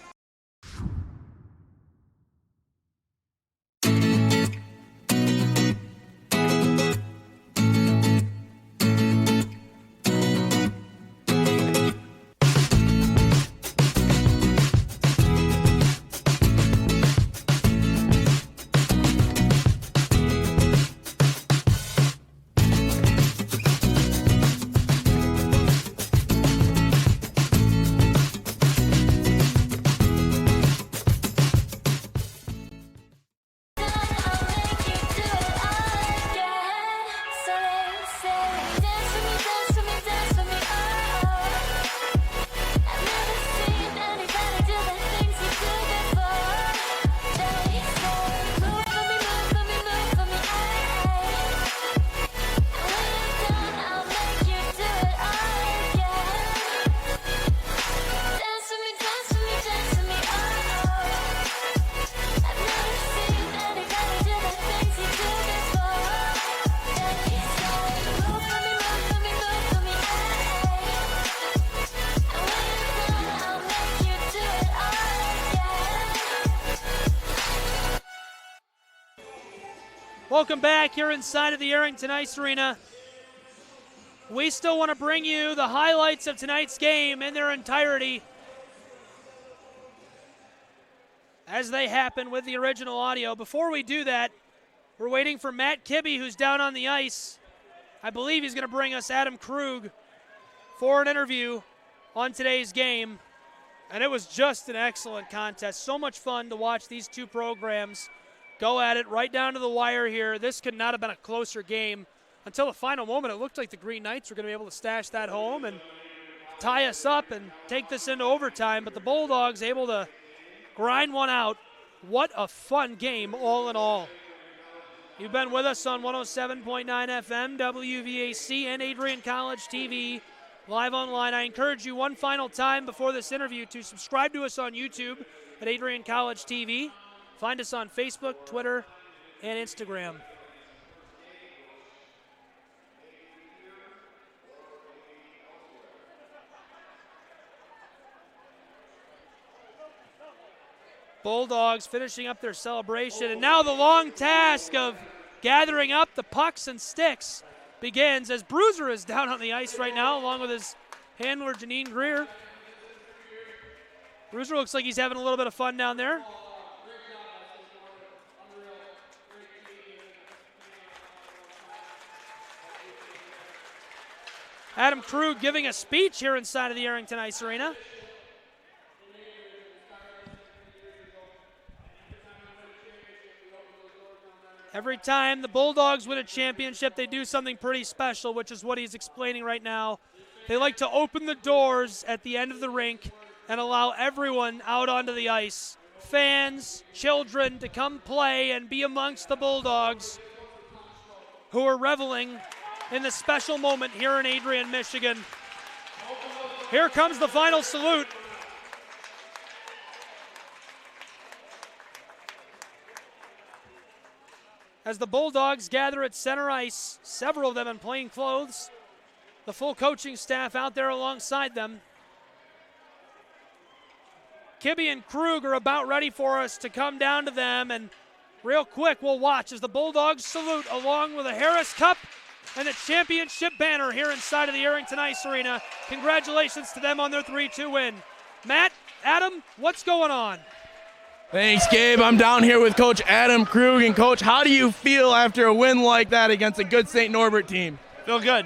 Welcome back here inside of the Arrington Ice Arena. We still want to bring you the highlights of tonight's game in their entirety as they happen with the original audio. Before we do that, we're waiting for Matt Kibbe, who's down on the ice. I believe he's going to bring us Adam Krug for an interview on today's game. And it was just an excellent contest. So much fun to watch these two programs go at it right down to the wire here. This could not have been a closer game. Until the final moment, it looked like the Green Knights were going to be able to stash that home and tie us up and take this into overtime. But the Bulldogs able to grind one out. What a fun game all in all. You've been with us on 107.9 FM, WVAC, and Adrian College TV, live online. I encourage you one final time before this interview to subscribe to us on YouTube at Adrian College TV. Find us on Facebook, Twitter, and Instagram. Bulldogs finishing up their celebration, and now the long task of gathering up the pucks and sticks begins as Bruiser is down on the ice right now along with his handler Janine Greer. Bruiser looks like he's having a little bit of fun down there. Adam Krug giving a speech here inside of the Arrington Ice Arena. Every time the Bulldogs win a championship, they do something pretty special, which is what he's explaining right now. They like to open the doors at the end of the rink and allow everyone out onto the ice, fans, children, to come play and be amongst the Bulldogs who are reveling in the special moment here in Adrian, Michigan. Here comes the final salute. As the Bulldogs gather at center ice, several of them in plain clothes, the full coaching staff out there alongside them. Kibbe and Krug are about ready for us to come down to them, and real quick we'll watch as the Bulldogs salute along with a Harris Cup and a championship banner here inside of the Arrington Ice Arena. Congratulations to them on their 3-2 win. Matt, Adam, what's going on? Thanks, Gabe. I'm down here with Coach Adam Krug. And, Coach, how do you feel after a win like that against a good St. Norbert team? Feel good.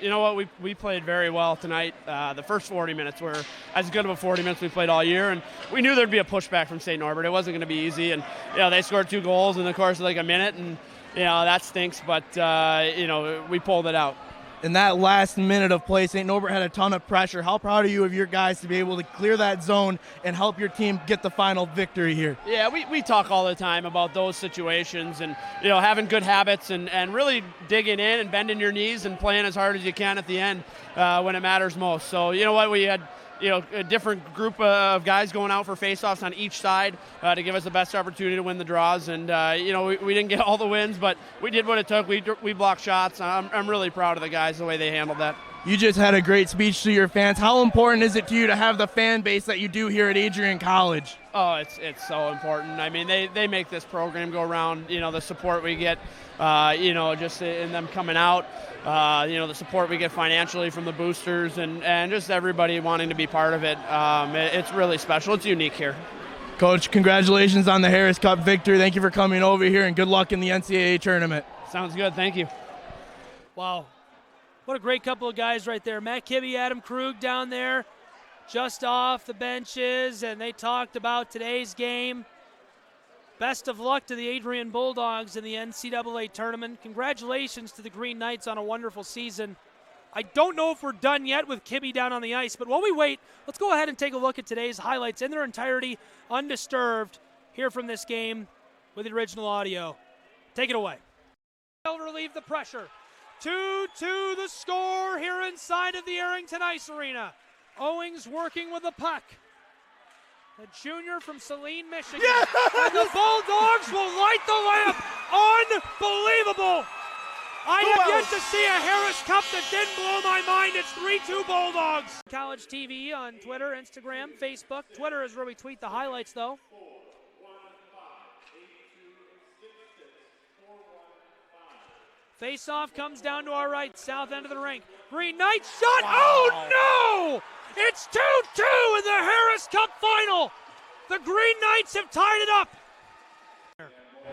You know what? We played very well tonight. The first 40 minutes were as good of a 40 minutes we played all year, and we knew there'd be a pushback from St. Norbert. It wasn't going to be easy, and they scored 2 goals in the course of like a minute, and that stinks. But we pulled it out. In that last minute of play, St. Norbert had a ton of pressure. How proud are you of your guys to be able to clear that zone and help your team get the final victory here? Yeah, we talk all the time about those situations and, having good habits and really digging in and bending your knees and playing as hard as you can at the end when it matters most. So, you know what, we had a different group of guys going out for faceoffs on each side to give us the best opportunity to win the draws. And, we didn't get all the wins, but we did what it took. We blocked shots. I'm really proud of the guys, the way they handled that. You just had a great speech to your fans. How important is it to you to have the fan base that you do here at Adrian College? Oh, it's so important. I mean, they make this program go around. The support we get, just in them coming out, the support we get financially from the boosters and just everybody wanting to be part of it. It's really special. It's unique here. Coach, congratulations on the Harris Cup victory. Thank you for coming over here, and good luck in the NCAA tournament. Sounds good. Thank you. Wow. What a great couple of guys right there. Matt Kibbe, Adam Krug down there just off the benches, and they talked about today's game. Best of luck to the Adrian Bulldogs in the NCAA tournament. Congratulations to the Green Knights on a wonderful season. I don't know if we're done yet with Kibbe down on the ice, but while we wait, let's go ahead and take a look at today's highlights in their entirety, undisturbed, here from this game with the original audio. Take it away. They'll relieve the pressure. 2-2 the score here inside of the Arrington Ice Arena. Owings working with the puck. A junior from Saline, Michigan. Yeah! And the Bulldogs will light the lamp. Unbelievable. I have yet to see a Harris Cup that didn't blow my mind. It's 3-2 Bulldogs. College TV on Twitter, Instagram, Facebook. Twitter is where we tweet the highlights, though. Face-off comes down to our right, south end of the rink. Green Knights shot. Wow. Oh, no! It's 2-2 in the Harris Cup final. The Green Knights have tied it up.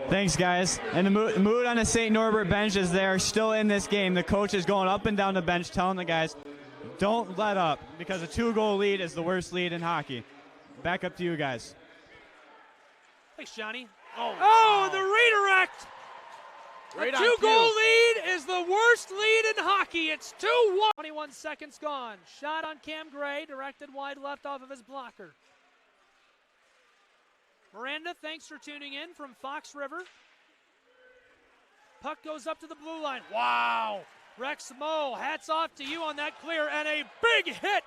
Thanks, guys. And the mood on the St. Norbert bench is they're still in this game. The coach is going up and down the bench telling the guys, don't let up, because a 2-goal lead is the worst lead in hockey. Back up to you guys. Thanks, Johnny. Oh, the redirect. A 2-goal lead is the worst lead in hockey. It's 2-1. 21 seconds gone. Shot on Cam Gray, directed wide left off of his blocker. Miranda, thanks for tuning in from Fox River. Puck goes up to the blue line. Wow. Rex Moe, hats off to you on that clear, and a big hit.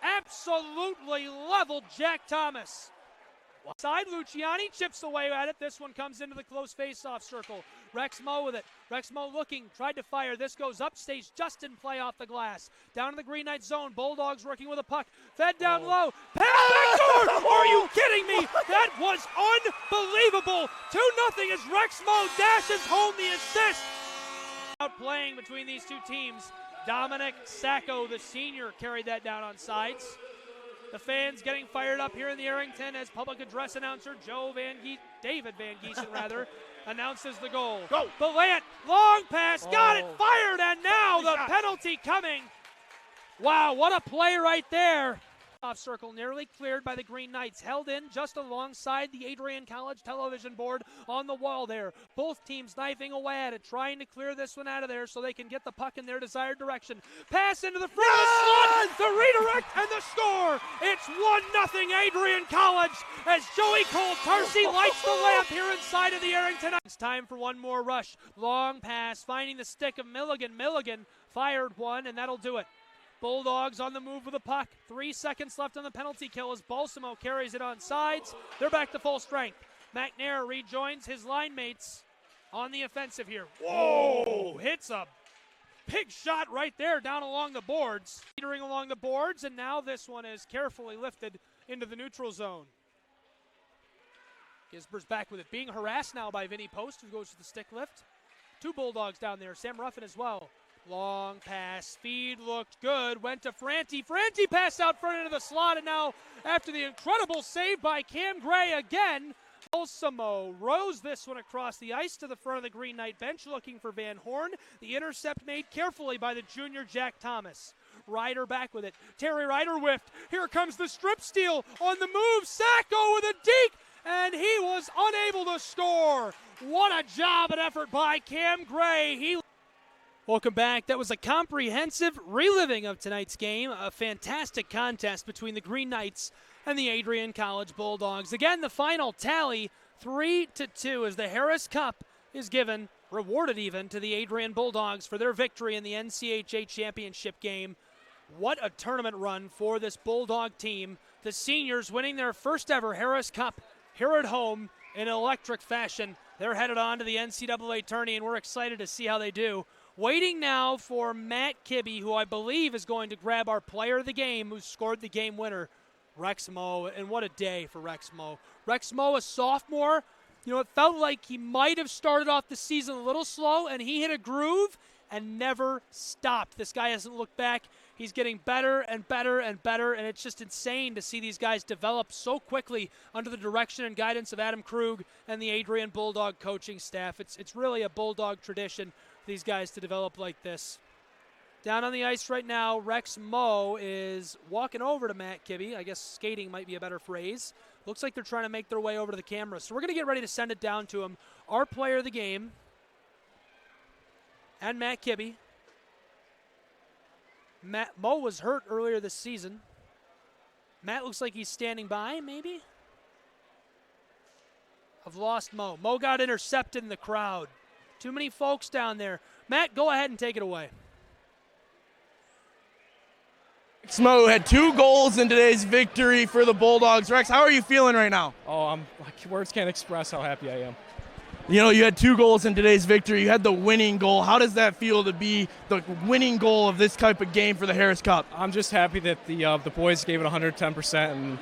Absolutely leveled Jack Thomas. Side, Luciani chips away at it. This one comes into the close face-off circle. Rex Moe with it. Rex Moe looking, tried to fire. This goes up, stays just in play off the glass. Down in the Green Knight zone. Bulldogs working with a puck. Fed down low. Pass backdoor! Are you kidding me? That was unbelievable. 2-0 as Rex Moe dashes home the assist. Out playing between these two teams. Dominic Sacco, the senior, carried that down on sides. The fans getting fired up here in the Arrington as public address announcer David Van Giesen announces the goal. Go! Belant, long pass, got it, fired, and now the penalty coming Wow, what a play right there. Off circle nearly cleared by the Green Knights, held in just alongside the Adrian College television board on the wall there. Both teams knifing away at it, trying to clear this one out of there so they can get the puck in their desired direction. Pass into the front of the slot, the redirect, and the score. It's 1-0 Adrian College as Joey Cole-Tarsi lights the lamp here inside of the Arrington. It's time for one more rush. Long pass, finding the stick of Milligan. Milligan fired one, and that'll do it. Bulldogs on the move with the puck. 3 seconds left on the penalty kill as Balsamo carries it on sides. They're back to full strength. McNair rejoins his line mates on the offensive here. Whoa! Hits a big shot right there down along the boards. Teetering along the boards, and now this one is carefully lifted into the neutral zone. Gisbert's back with it. Being harassed now by Vinny Post, who goes to the stick lift. 2 Bulldogs down there. Sam Ruffin as well. Long pass, speed looked good, went to Franti. Franti passed out front into the slot, and now after the incredible save by Cam Gray again, Balsamo rose this one across the ice to the front of the Green Knight bench looking for Van Horn. The intercept made carefully by the junior Jack Thomas. Ryder back with it. Terry Ryder whiffed. Here comes the strip steal on the move. Sacco with a deke, and he was unable to score. What a job and effort by Cam Gray. Welcome back. That was a comprehensive reliving of tonight's game. A fantastic contest between the Green Knights and the Adrian College Bulldogs. Again, the final tally 3-2 as the Harris Cup is given, rewarded even, to the Adrian Bulldogs for their victory in the NCHA championship game. What a tournament run for this Bulldog team. The seniors winning their first ever Harris Cup here at home in electric fashion. They're headed on to the NCAA tourney, and we're excited to see how they do. Waiting now for Matt Kibbe, who I believe is going to grab our player of the game, who scored the game winner, Rex Moe. And what a day for Rex Moe. Rex Moe, a sophomore. You know, it felt like he might have started off the season a little slow, and he hit a groove and never stopped. This guy hasn't looked back. He's getting better and better and better, and it's just insane to see these guys develop so quickly under the direction and guidance of Adam Krug and the Adrian Bulldog coaching staff. It's really a Bulldog tradition for these guys to develop like this. Down on the ice right now, Rex Moe is walking over to Matt Kibbe. I guess skating might be a better phrase. Looks like they're trying to make their way over to the camera. So we're going to get ready to send it down to him. Our player of the game and Matt Kibbe. Moe was hurt earlier this season. Matt looks like he's standing by, maybe? I've lost Moe. Moe got intercepted in the crowd. Too many folks down there. Matt, go ahead and take it away. Rex Moe had 2 goals in today's victory for the Bulldogs. Rex, how are you feeling right now? Oh, words can't express how happy I am. You know, you had 2 goals in today's victory. You had the winning goal. How does that feel to be the winning goal of this type of game for the Harris Cup? I'm just happy that the boys gave it 110%, and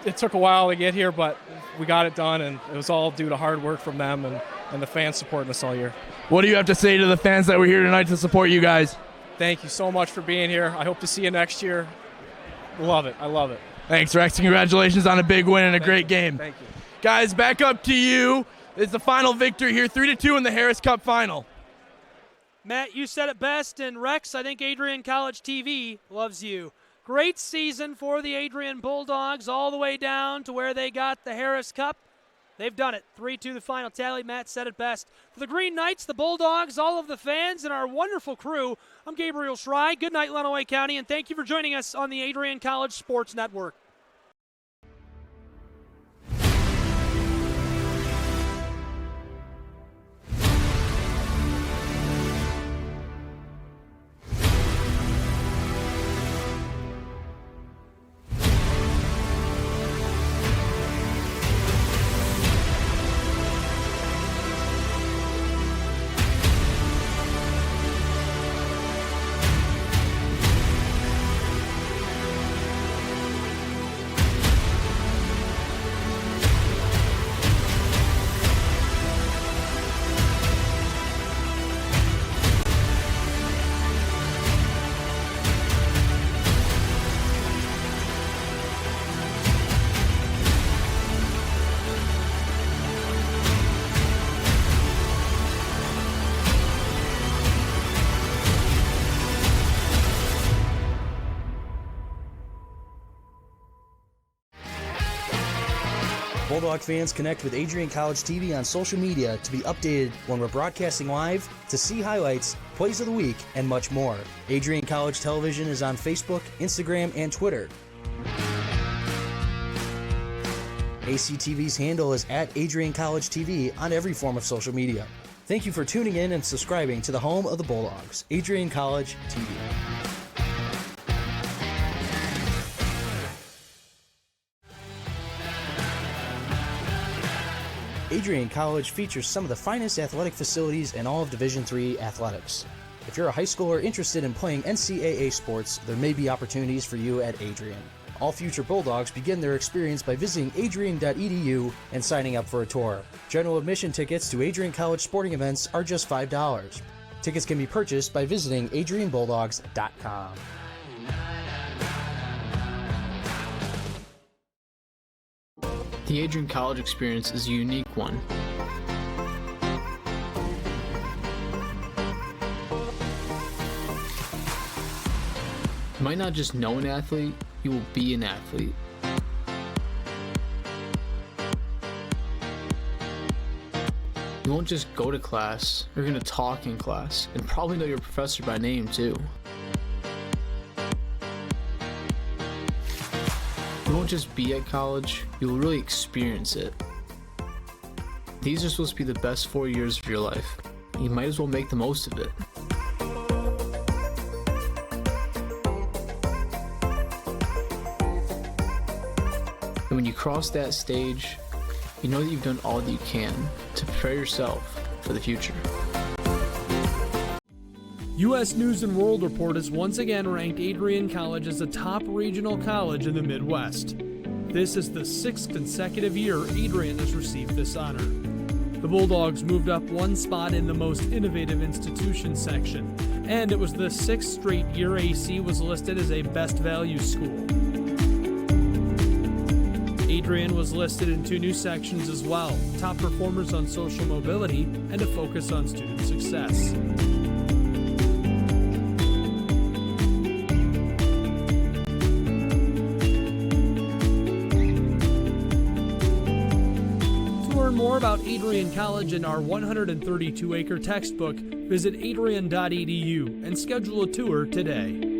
it took a while to get here, but we got it done, and it was all due to hard work from them and the fans supporting us all year. What do you have to say to the fans that were here tonight to support you guys? Thank you so much for being here. I hope to see you next year. Love it. I love it. Thanks, Rex. Congratulations on a big win and a great game. Thank you. Guys, back up to you. It's the final victory here, 3-2 in the Harris Cup final. Matt, you said it best, and Rex, I think Adrian College TV loves you. Great season for the Adrian Bulldogs all the way down to where they got the Harris Cup. They've done it. 3-2 the final tally. Matt said it best. For the Green Knights, the Bulldogs, all of the fans, and our wonderful crew, I'm Gabriel Schrei. Good night, Lenawee County, and thank you for joining us on the Adrian College Sports Network. Bulldog fans connect with Adrian College TV on social media to be updated when we're broadcasting live, to see highlights, plays of the week, and much more. Adrian College Television is on Facebook, Instagram, and Twitter. ACTV's handle is at Adrian College TV on every form of social media. Thank you for tuning in and subscribing to the home of the Bulldogs, Adrian College TV. Adrian College features some of the finest athletic facilities in all of Division III athletics. If you're a high schooler interested in playing NCAA sports, there may be opportunities for you at Adrian. All future Bulldogs begin their experience by visiting adrian.edu and signing up for a tour. General admission tickets to Adrian College sporting events are just $5. Tickets can be purchased by visiting adrianbulldogs.com. The Adrian College experience is a unique one. You might not just know an athlete, you will be an athlete. You won't just go to class, you're going to talk in class, and probably know your professor by name too. You won't just be at college, you will really experience it. These are supposed to be the best 4 years of your life. You might as well make the most of it. And when you cross that stage, you know that you've done all that you can to prepare yourself for the future. U.S. News & World Report has once again ranked Adrian College as a top regional college in the Midwest. This is the 6th consecutive year Adrian has received this honor. The Bulldogs moved up one spot in the most innovative institution section, and it was the 6th straight year AC was listed as a best value school. Adrian was listed in 2 new sections as well, top performers on social mobility and a focus on student success. To learn more about Adrian College and our 132-acre textbook, visit adrian.edu and schedule a tour today.